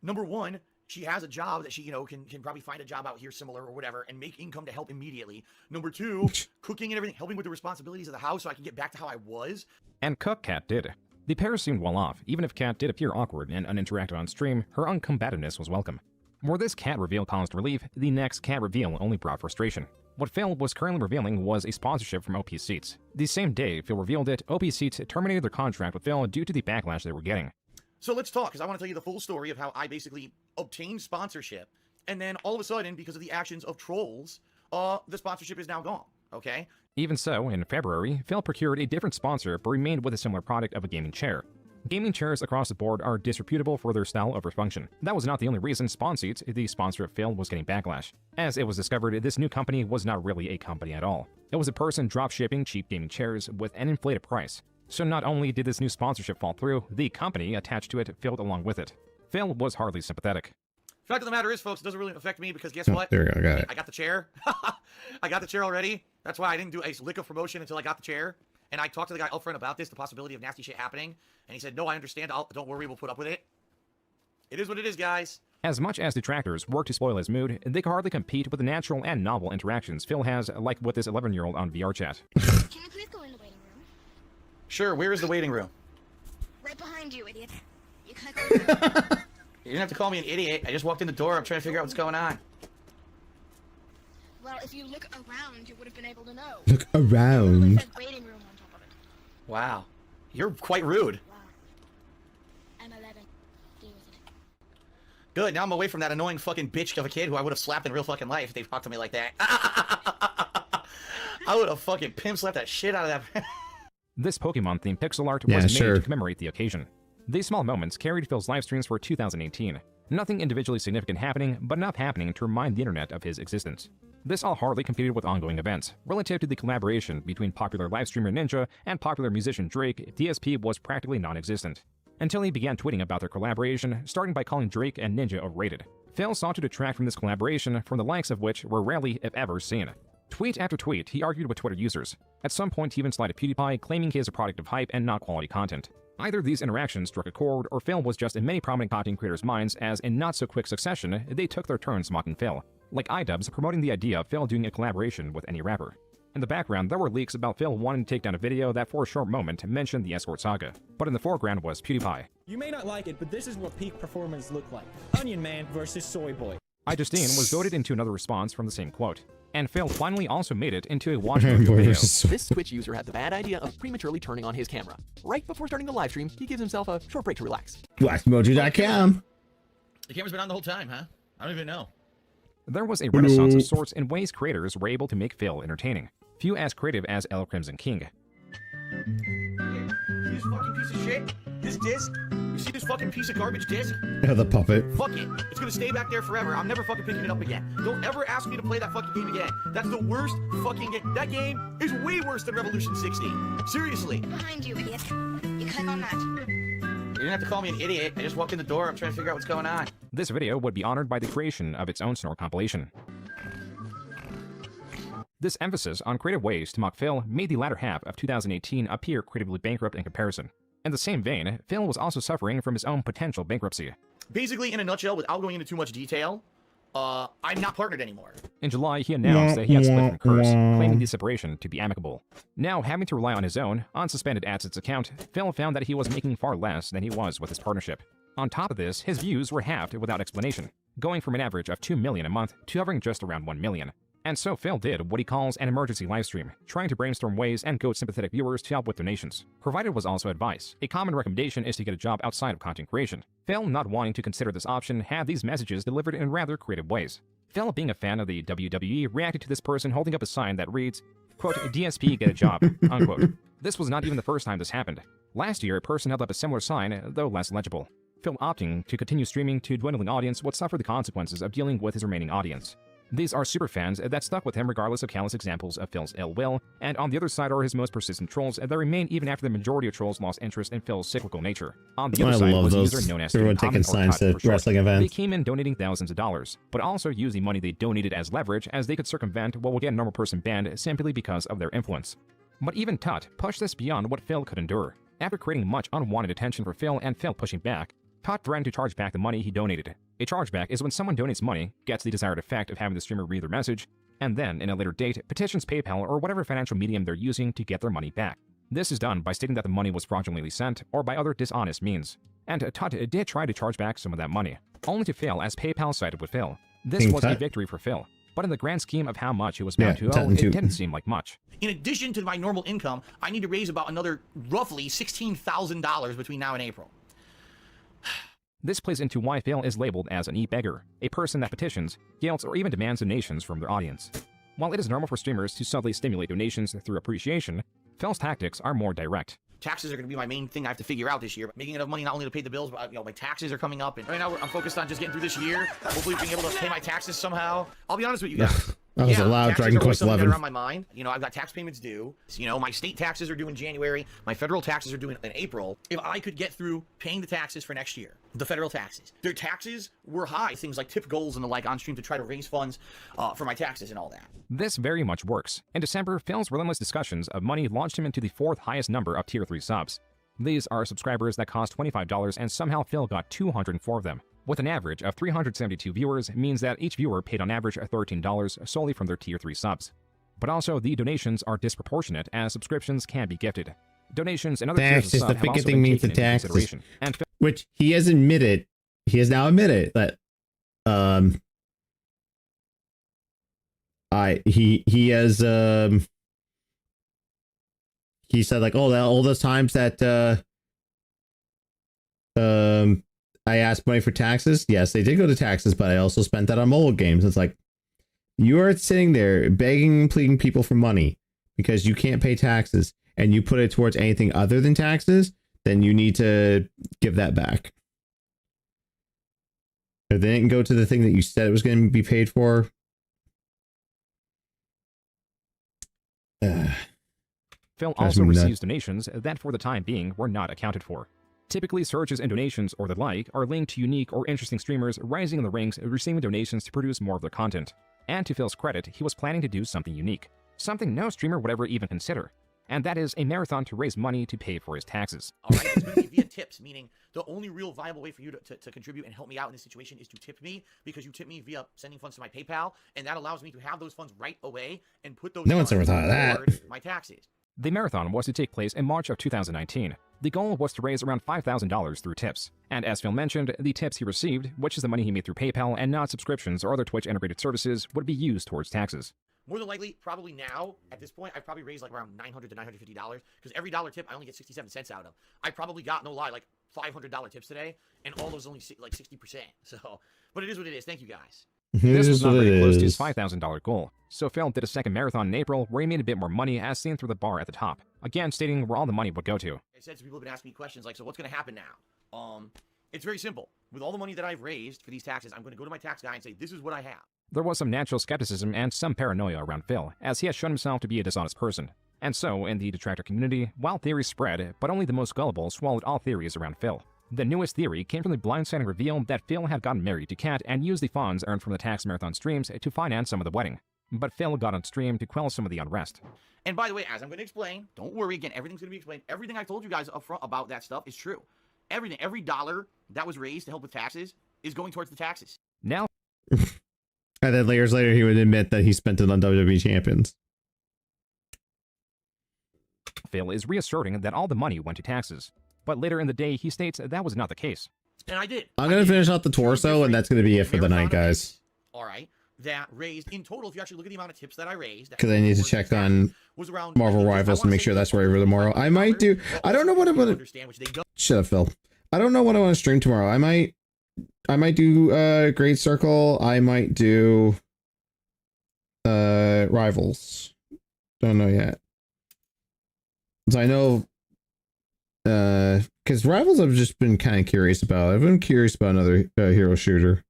number one, she has a job that she, you know, can probably find a job out here similar or whatever and make income to help immediately. Number two, cooking and everything, helping with the responsibilities of the house so I can get back to how I was. And cook Kat did. The pair seemed well off. Even if Kat did appear awkward and uninteractive on stream, her uncombativeness was welcome. Where this cat reveal caused relief, the next cat reveal only brought frustration. What Phil was currently revealing was a sponsorship from OP Seats. The same day Phil revealed it, OP Seats terminated their contract with Phil due to the backlash they were getting. So let's talk, because I want to tell you the full story of how I basically obtained sponsorship, and then all of a sudden, because of the actions of trolls, the sponsorship is now gone, okay? Even so, in February, Phil procured a different sponsor but remained with a similar product of a gaming chair. Gaming chairs across the board are disreputable for their style over function. That was not the only reason SpawnSeats, the sponsor of Phil, was getting backlash. As it was discovered, this new company was not really a company at all. It was a person drop-shipping cheap gaming chairs with an inflated price. So not only did this new sponsorship fall through, the company attached to it failed along with it. Phil was hardly sympathetic. Fact of the matter is, folks, it doesn't really affect me because guess what? There we go, got it. I got the chair. I got the chair already. That's why I didn't do a lick of promotion until I got the chair. And I talked to the guy upfront about this, the possibility of nasty shit happening. And he said, no, I understand. Don't worry, we'll put up with it. It is what it is, guys. As much as detractors work to spoil his mood, they can hardly compete with the natural and novel interactions Phil has, like with this 11-year-old on VR chat. Can you please go in the waiting room? Sure, where is the waiting room? Right behind you, idiot. You can't go in there. You didn't have to call me an idiot. I just walked in the door. I'm trying to figure out what's going on. Well, if you look around, you would have been able to know. Look around. It says waiting room on top of it. Wow. You're quite rude. Wow. I'm 11. Deal with it. Good, now I'm away from that annoying fucking bitch of a kid who I would have slapped in real fucking life if they talked to me like that. I would have fucking pimp slapped that shit out of that. This Pokemon-themed pixel art was made to commemorate the occasion. These small moments carried Phil's live streams for 2018. Nothing individually significant happening, but enough happening to remind the internet of his existence. This all hardly competed with ongoing events. Relative to the collaboration between popular live streamer Ninja and popular musician Drake, DSP was practically non-existent. Until he began tweeting about their collaboration, starting by calling Drake and Ninja overrated. Phil sought to detract from this collaboration, from the likes of which were rarely, if ever, seen. Tweet after tweet, he argued with Twitter users. At some point, he even slided PewDiePie, claiming he is a product of hype and not quality content. Either these interactions struck a chord, or Phil was just in many prominent content creators' minds as, in not-so-quick succession, they took their turns mocking Phil. Like iDubbbz promoting the idea of Phil doing a collaboration with any rapper. In the background, there were leaks about Phil wanting to take down a video that for a short moment mentioned the escort saga. But in the foreground was PewDiePie. You may not like it, but this is what peak performance looked like. Onion Man versus Soy Boy. iJustine was voted into another response from the same quote. And Phil finally also made it into a watchable video. This Twitch user had the bad idea of prematurely turning on his camera. Right before starting the live stream, he gives himself a short break to relax. Watchmojo.com. The camera's been on the whole time, huh? I don't even know. There was a renaissance of sorts in ways creators were able to make Phil entertaining. Few as creative as El Crimson King. This fucking piece of shit, this disc, you see this fucking piece of garbage disc? Oh, the puppet. Fuck it. It's gonna stay back there forever. I'm never fucking picking it up again. Don't ever ask me to play that fucking game again. That's the worst fucking game. That game is way worse than Revolution 16. Seriously. Behind you, idiot. You click on that. You didn't have to call me an idiot. I just walked in the door. I'm trying to figure out what's going on. This video would be honored by the creation of its own snore compilation. This emphasis on creative ways to mock Phil made the latter half of 2018 appear creatively bankrupt in comparison. In the same vein, Phil was also suffering from his own potential bankruptcy. Basically, in a nutshell, without going into too much detail, I'm not partnered anymore. In July, he announced that he had split from Curse, claiming the separation to be amicable. Now, having to rely on his own, unsuspended AdSense account, Phil found that he was making far less than he was with his partnership. On top of this, his views were halved without explanation, going from an average of 2 million a month to hovering just around 1 million. And so Phil did what he calls an emergency livestream, trying to brainstorm ways and goad sympathetic viewers to help with donations. Provided was also advice. A common recommendation is to get a job outside of content creation. Phil, not wanting to consider this option, had these messages delivered in rather creative ways. Phil, being a fan of the WWE, reacted to this person holding up a sign that reads, quote, DSP get a job, unquote. This was not even the first time this happened. Last year, a person held up a similar sign, though less legible. Phil opting to continue streaming to a dwindling audience would suffer the consequences of dealing with his remaining audience. These are superfans that stuck with him regardless of countless examples of Phil's ill will, and on the other side are his most persistent trolls that remain even after the majority of trolls lost interest in Phil's cyclical nature. On the other side was a user known as everyone taking signs to wrestling events. They came in donating thousands of dollars, but also used the money they donated as leverage as they could circumvent what would get a normal person banned simply because of their influence. But even Tut pushed this beyond what Phil could endure. After creating much unwanted attention for Phil and Phil pushing back, Tut threatened to charge back the money he donated. A chargeback is when someone donates money, gets the desired effect of having the streamer read their message, and then, in a later date, petitions PayPal or whatever financial medium they're using to get their money back. This is done by stating that the money was fraudulently sent or by other dishonest means. And Tut did try to charge back some of that money, only to fail as PayPal sided with Phil. This was a victory for Phil, but in the grand scheme of how much he was bound to owe, it didn't seem like much. In addition to my normal income, I need to raise about another roughly $16,000 between now and April. This plays into why Phil is labeled as an e-beggar, a person that petitions, guilts, or even demands donations from their audience. While it is normal for streamers to subtly stimulate donations through appreciation, Phil's tactics are more direct. Taxes are going to be my main thing I have to figure out this year. Making enough money not only to pay the bills, but my taxes are coming up. And right now I'm focused on just getting through this year. Hopefully being able to pay my taxes somehow. I'll be honest with you guys. That was allowed. Dragon Quest 11. On my mind. I've got tax payments due. My state taxes are due in January. My federal taxes are due in April. If I could get through paying the taxes for next year, the federal taxes, their taxes were high. Things like tip goals and the like on stream to try to raise funds for my taxes and all that. This very much works. In December, Phil's relentless discussions of money launched him into the 4th highest number of Tier 3 subs. These are subscribers that cost $25, and somehow Phil got 204 of them. With an average of 372 viewers means that each viewer paid on average $13 solely from their Tier 3 subs. But also, the donations are disproportionate as subscriptions can be gifted. Donations and other tiers of sub have also been taken into consideration. And which he has admitted, he has now admitted that he has he said like, oh, all those times that I asked money for taxes. Yes, they did go to taxes, but I also spent that on mobile games. It's like, you are sitting there begging and pleading people for money because you can't pay taxes, and you put it towards anything other than taxes, then you need to give that back. If they didn't go to the thing that you said it was going to be paid for. Phil also receives donations that for the time being were not accounted for. Typically, surges in donations or the like are linked to unique or interesting streamers rising in the ranks receiving donations to produce more of their content. And to Phil's credit, he was planning to do something unique. Something no streamer would ever even consider. And that is a marathon to raise money to pay for his taxes. All right, it's going to be via tips, meaning the only real viable way for you to contribute and help me out in this situation is to tip me, because you tip me via sending funds to my PayPal, and that allows me to have those funds right away and put those funds toward my taxes. The marathon was to take place in March of 2019. The goal was to raise around $5,000 through tips. And as Phil mentioned, the tips he received, which is the money he made through PayPal and not subscriptions or other Twitch integrated services, would be used towards taxes. More than likely, probably now, at this point, I've probably raised like around $900 to $950, because every dollar tip I only get 67 cents out of. I probably got, no lie, like $500 tips today, and all those only like 60%. So, but it is what it is. Thank you guys. This was not very close to his $5,000 goal, so Phil did a second marathon in April where he made a bit more money as seen through the bar at the top, again stating where all the money would go to. I said, so people have been asking me questions like, so what's going to happen now? It's very simple. With all the money that I've raised for these taxes, I'm going to go to my tax guy and say, this is what I have. There was some natural skepticism and some paranoia around Phil, as he had shown himself to be a dishonest person. And so, in the detractor community, while theories spread, but only the most gullible swallowed all theories around Phil. The newest theory came from the blindsiding reveal that Phil had gotten married to Kat and used the funds earned from the tax marathon streams to finance some of the wedding. But Phil got on stream to quell some of the unrest. And by the way, as I'm going to explain, don't worry, again, everything's going to be explained. Everything I told you guys up front about that stuff is true. Everything, every dollar that was raised to help with taxes is going towards the taxes. Now, And then years later, he would admit that he spent it on WWE champions. Phil is reasserting that all the money went to taxes, but later in the day he states that was not the case. And I did. I'm going to finish out the torso, and that's going to be it for the night, guys. All right. That raised, in total, if you actually look at the amount of tips that I raised. Because I need to check on Marvel Rivals to make sure that's ready for tomorrow. I might do... I don't know what I'm going to... Shut up, Phil. I don't know what I want to stream tomorrow. I might do Great Circle. I might do Rivals. Don't know yet. So I know... because Rivals I've just been kind of curious about. I've been curious about another hero shooter.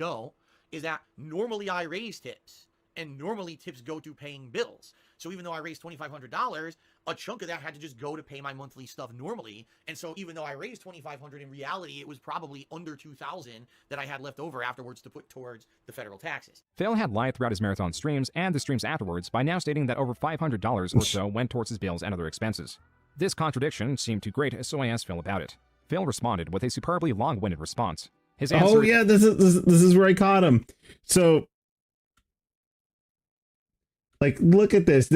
Know is that normally I raise tips, and normally tips go to paying bills. So even though I raised $2,500, a chunk of that had to just go to pay my monthly stuff normally. And so even though I raised $2,500, in reality, it was probably under $2,000 that I had left over afterwards to put towards the federal taxes. Phil had lied throughout his marathon streams and the streams afterwards by now stating that over $500 or so went towards his bills and other expenses. This contradiction seemed too great, so I asked Phil about it. Phil responded with a superbly long-winded response. His answer, oh yeah, this is where I caught him. So, like, look at this.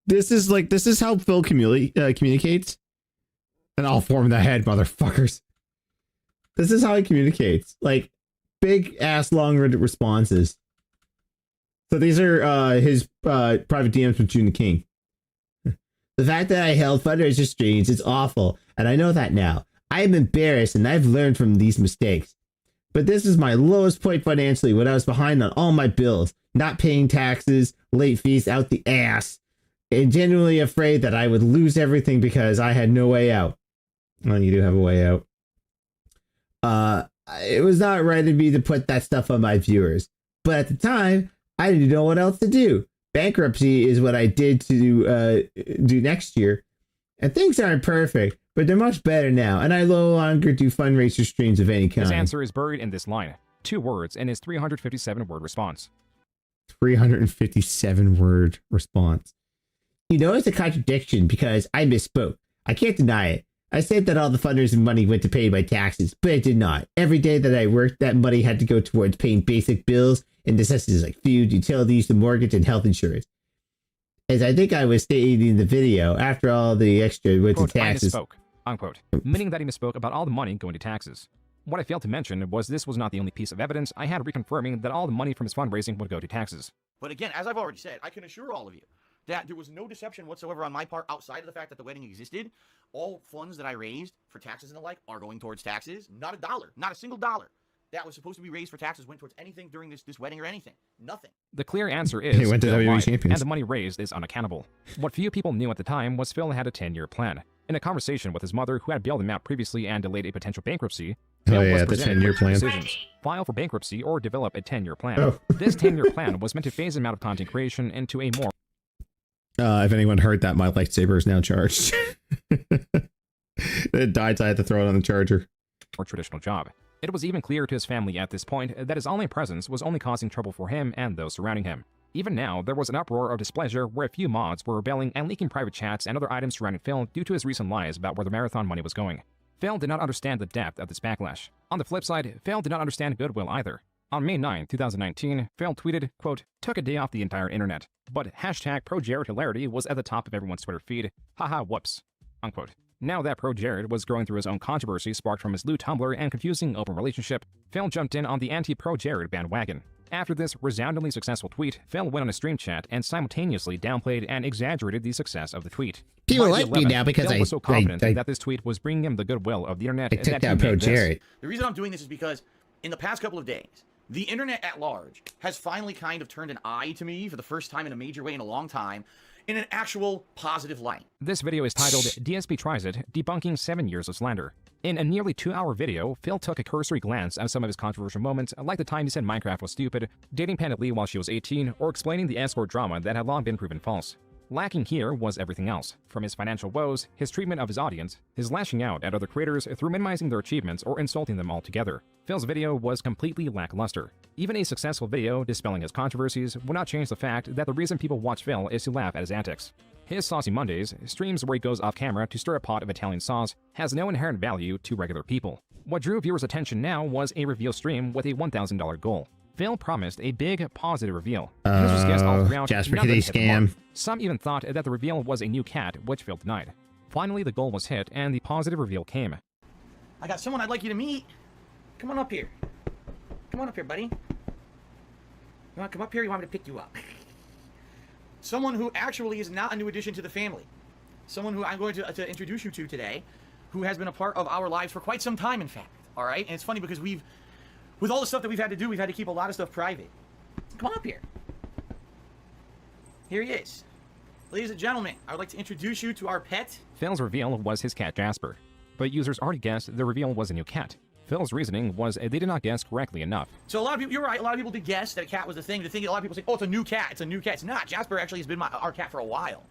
This is how Phil communicates. And I'll form the head, motherfuckers. This is how he communicates. Like, big ass long-winded responses. So these are his private DMs with June the King. The fact that I held fundraiser streams is awful, and I know that now. I am embarrassed, and I've learned from these mistakes. But this is my lowest point financially when I was behind on all my bills, not paying taxes, late fees out the ass, and genuinely afraid that I would lose everything because I had no way out. Well, you do have a way out. It was not right of me to put that stuff on my viewers. But at the time, I didn't know what else to do. Bankruptcy is what I did to do next year. And things aren't perfect, but they're much better now, and I no longer do fundraiser streams of any kind. His answer is buried in this line. 2 words in his 357-word response. 357-word response. You know it's a contradiction because I misspoke. I can't deny it. I said that all the fundraising money went to pay my taxes, but it did not. Every day that I worked, that money had to go towards paying basic bills and necessities like food, utilities, the mortgage, and health insurance. As I think I was stating in the video, after all the extra went to taxes. I misspoke, unquote, meaning that he misspoke about all the money going to taxes. What I failed to mention was this was not the only piece of evidence I had reconfirming that all the money from his fundraising would go to taxes. But again, as I've already said, I can assure all of you that there was no deception whatsoever on my part outside of the fact that the wedding existed. All funds that I raised for taxes and the like are going towards taxes. Not a dollar, not a single dollar that was supposed to be raised for taxes went towards anything during this wedding or anything. Nothing. The clear answer is he went to Phil WWE lied, champions. and the money raised is unaccountable. What few people knew at the time was Phil had a 10-year plan. In a conversation with his mother, who had bailed him out previously and delayed a potential bankruptcy, Phil was the presented 10-year with two plan. decisions: file for bankruptcy or develop a 10-year plan. Oh. This 10-year plan was meant to phase him out of content creation into a more... If anyone heard that, my lightsaber is now charged. It died, so I had to throw it on the charger. ...or traditional job. It was even clear to his family at this point that his online presence was only causing trouble for him and those surrounding him. Even now, there was an uproar of displeasure where a few mods were rebelling and leaking private chats and other items surrounding Phil due to his recent lies about where the marathon money was going. Phil did not understand the depth of this backlash. On the flip side, Phil did not understand goodwill either. On May 9, 2019, Phil tweeted, quote, "Took a day off the entire internet, but hashtag pro-Jared hilarity was at the top of everyone's Twitter feed. Haha, whoops," unquote. Now that pro-Jared was going through his own controversy sparked from his loot Tumblr and confusing open relationship, Phil jumped in on the anti-pro-Jared bandwagon. After this resoundingly successful tweet, Phil went on a stream chat and simultaneously downplayed and exaggerated the success of the tweet. People By like the me 11th, now because Phil was so confident I that this tweet was bringing him the goodwill of the internet. I took that he down made this. pro-Jared. The reason I'm doing this is because in the past couple of days, the internet at large has finally kind of turned an eye to me for the first time in a major way in a long time, in an actual positive light. This video is titled DSP Tries It, Debunking 7 Years of Slander. In a nearly 2-hour video, Phil took a cursory glance at some of his controversial moments, like the time he said Minecraft was stupid, dating Panda Lee while she was 18, or explaining the escort drama that had long been proven false. Lacking here was everything else, from his financial woes, his treatment of his audience, his lashing out at other creators through minimizing their achievements or insulting them altogether. Phil's video was completely lackluster. Even a successful video dispelling his controversies would not change the fact that the reason people watch Phil is to laugh at his antics. His Saucy Mondays, streams where he goes off camera to stir a pot of Italian sauce, has no inherent value to regular people. What drew viewers' attention now was a reveal stream with a $1,000 goal. Phil promised a big, positive reveal. Users guessed all throughout, Jasper none of them Kitty hit the mark. scam. Some even thought that the reveal was a new cat, which Phil denied. Finally, the goal was hit, and the positive reveal came. I got someone I'd like you to meet. Come on up here. Come on up here, buddy. You want to come up here? You want me to pick you up? Someone who actually is not a new addition to the family. Someone who I'm going to introduce you to today, who has been a part of our lives for quite some time, in fact. All right? And it's funny because with all the stuff that we've had to do, we've had to keep a lot of stuff private. Come on up here. Here he is. Ladies and gentlemen, I would like to introduce you to our pet. Phil's reveal was his cat Jasper, but users already guessed the reveal was a new cat. Phil's reasoning was they did not guess correctly enough. So a lot of people, you're right, a lot of people did guess that a cat was the thing. The thing that a lot of people say, oh, it's a new cat, it's a new cat. It's not. Jasper actually has been our cat for a while.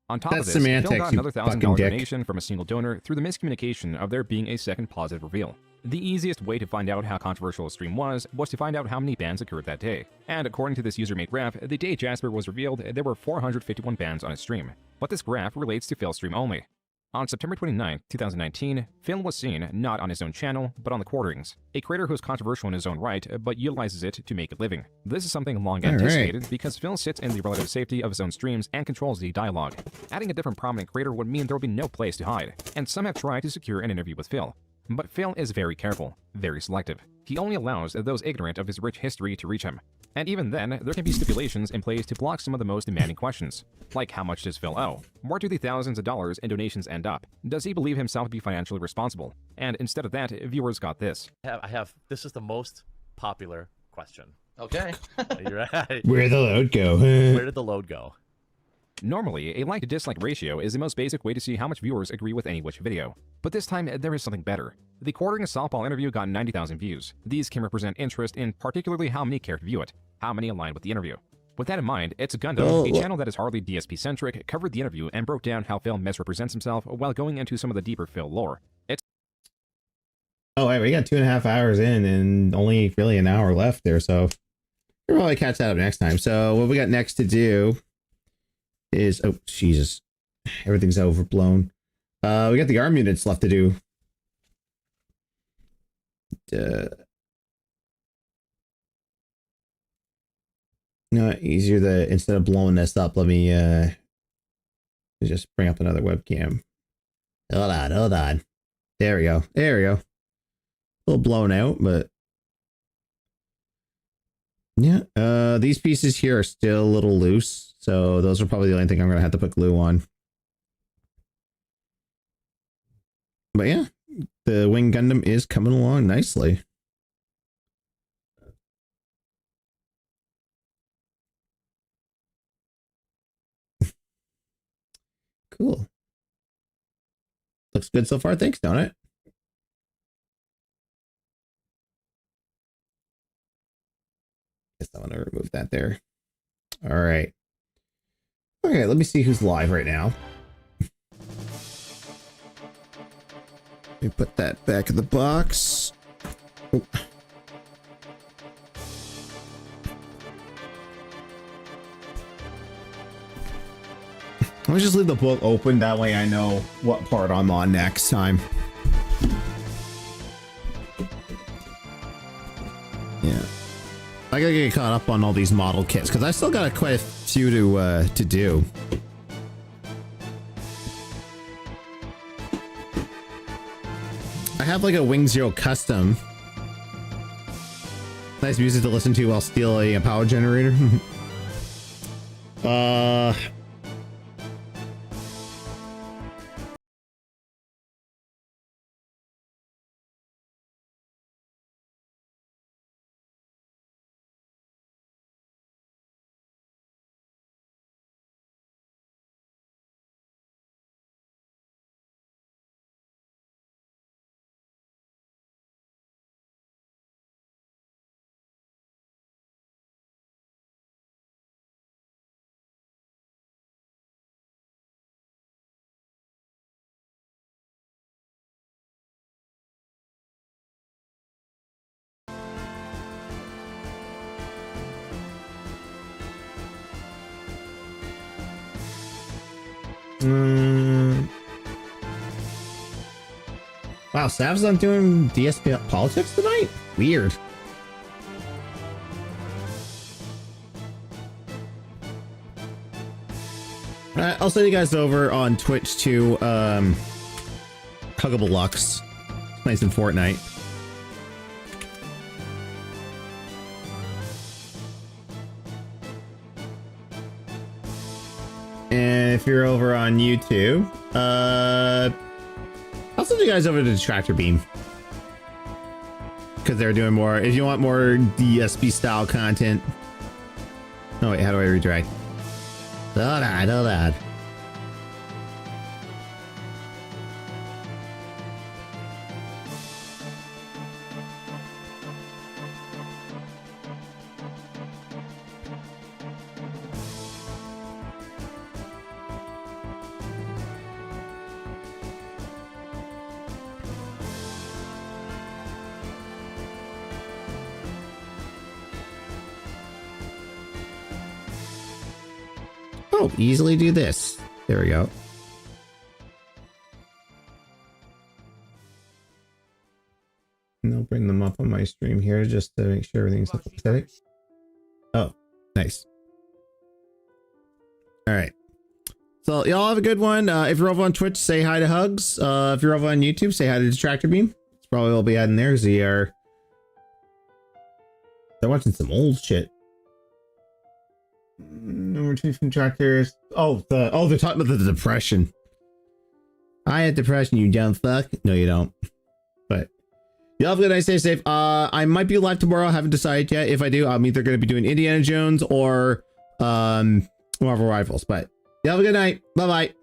On top of this, Phil got another $1,000 donation from a single donor through the miscommunication of there being a second positive reveal. The easiest way to find out how controversial a stream was to find out how many bans occurred that day. And according to this user-made graph, the day Jasper was revealed, there were 451 bans on his stream. But this graph relates to Phil's stream only. On September 29, 2019, Phil was seen not on his own channel, but on the Quarterings, a creator who is controversial in his own right, but utilizes it to make a living. This is something long anticipated because Phil sits in the relative safety of his own streams and controls the dialogue. Adding a different prominent creator would mean there would be no place to hide, and some have tried to secure an interview with Phil. But Phil is very careful, very selective. He only allows those ignorant of his rich history to reach him. And even then, there can be stipulations in place to block some of the most demanding questions. Like, how much does Phil owe? Where do the thousands of dollars in donations end up? Does he believe himself to be financially responsible? And instead of that, viewers got this. This is the most popular question. Okay. You're right. Where'd the load go? Where did the load go? Normally, a like-to-dislike ratio is the most basic way to see how much viewers agree with any which video. But this time, there is something better. The Quartering softball interview got 90,000 views. These can represent interest in particularly how many care to view it, how many align with the interview. With that in mind, It's Gundam, a channel that is hardly DSP-centric, covered the interview and broke down how Phil misrepresents himself while going into some of the deeper Phil lore. Oh, wait, we got 2.5 hours in and only really an hour left there, so we'll probably catch that up next time. So what we got next to do is, oh, Jesus, everything's overblown. We got the arm units left to do. No, easier to, instead of blowing this up, let me just bring up another webcam. Hold on. There we go. A little blown out, but yeah. These pieces here are still a little loose, so those are probably the only thing I'm gonna have to put glue on. But yeah, the Wing Gundam is coming along nicely. Cool. Looks good so far, thanks, don't it? Guess I want to remove that there. All right. Okay, let me see who's live right now. Let me put that back in the box. Oh. Let me just leave the book open, that way I know what part I'm on next time. Yeah. I gotta get caught up on all these model kits, because I still got quite a few to do. I have like a Wing Zero custom. Nice music to listen to while stealing a power generator. Wow, Sav's not doing DSP politics tonight? Weird. I'll send you guys over on Twitch to Huggable Lux. Nice in Fortnite. And if you're over on YouTube, I'll send you guys over to the Tractor Beam. Because they're doing more. If you want more DSP style content. Oh wait, how do I redirect? Hold on. Oh, easily do this. There we go. And I'll bring them up on my stream here just to make sure everything's aesthetic. Oh, nice. All right. So y'all have a good one. If you're over on Twitch, say hi to Hugs. If you're over on YouTube, say hi to Distractor Beam. It's probably will be adding there because they're watching some old shit. Number 2 contractors. Oh, they're talking about the depression. I had depression, you dumb fuck. No, you don't. But y'all have a good night. Stay safe. I might be live tomorrow. I haven't decided yet. If I do, I'm either going to be doing Indiana Jones or Marvel Rivals. But y'all have a good night. Bye bye.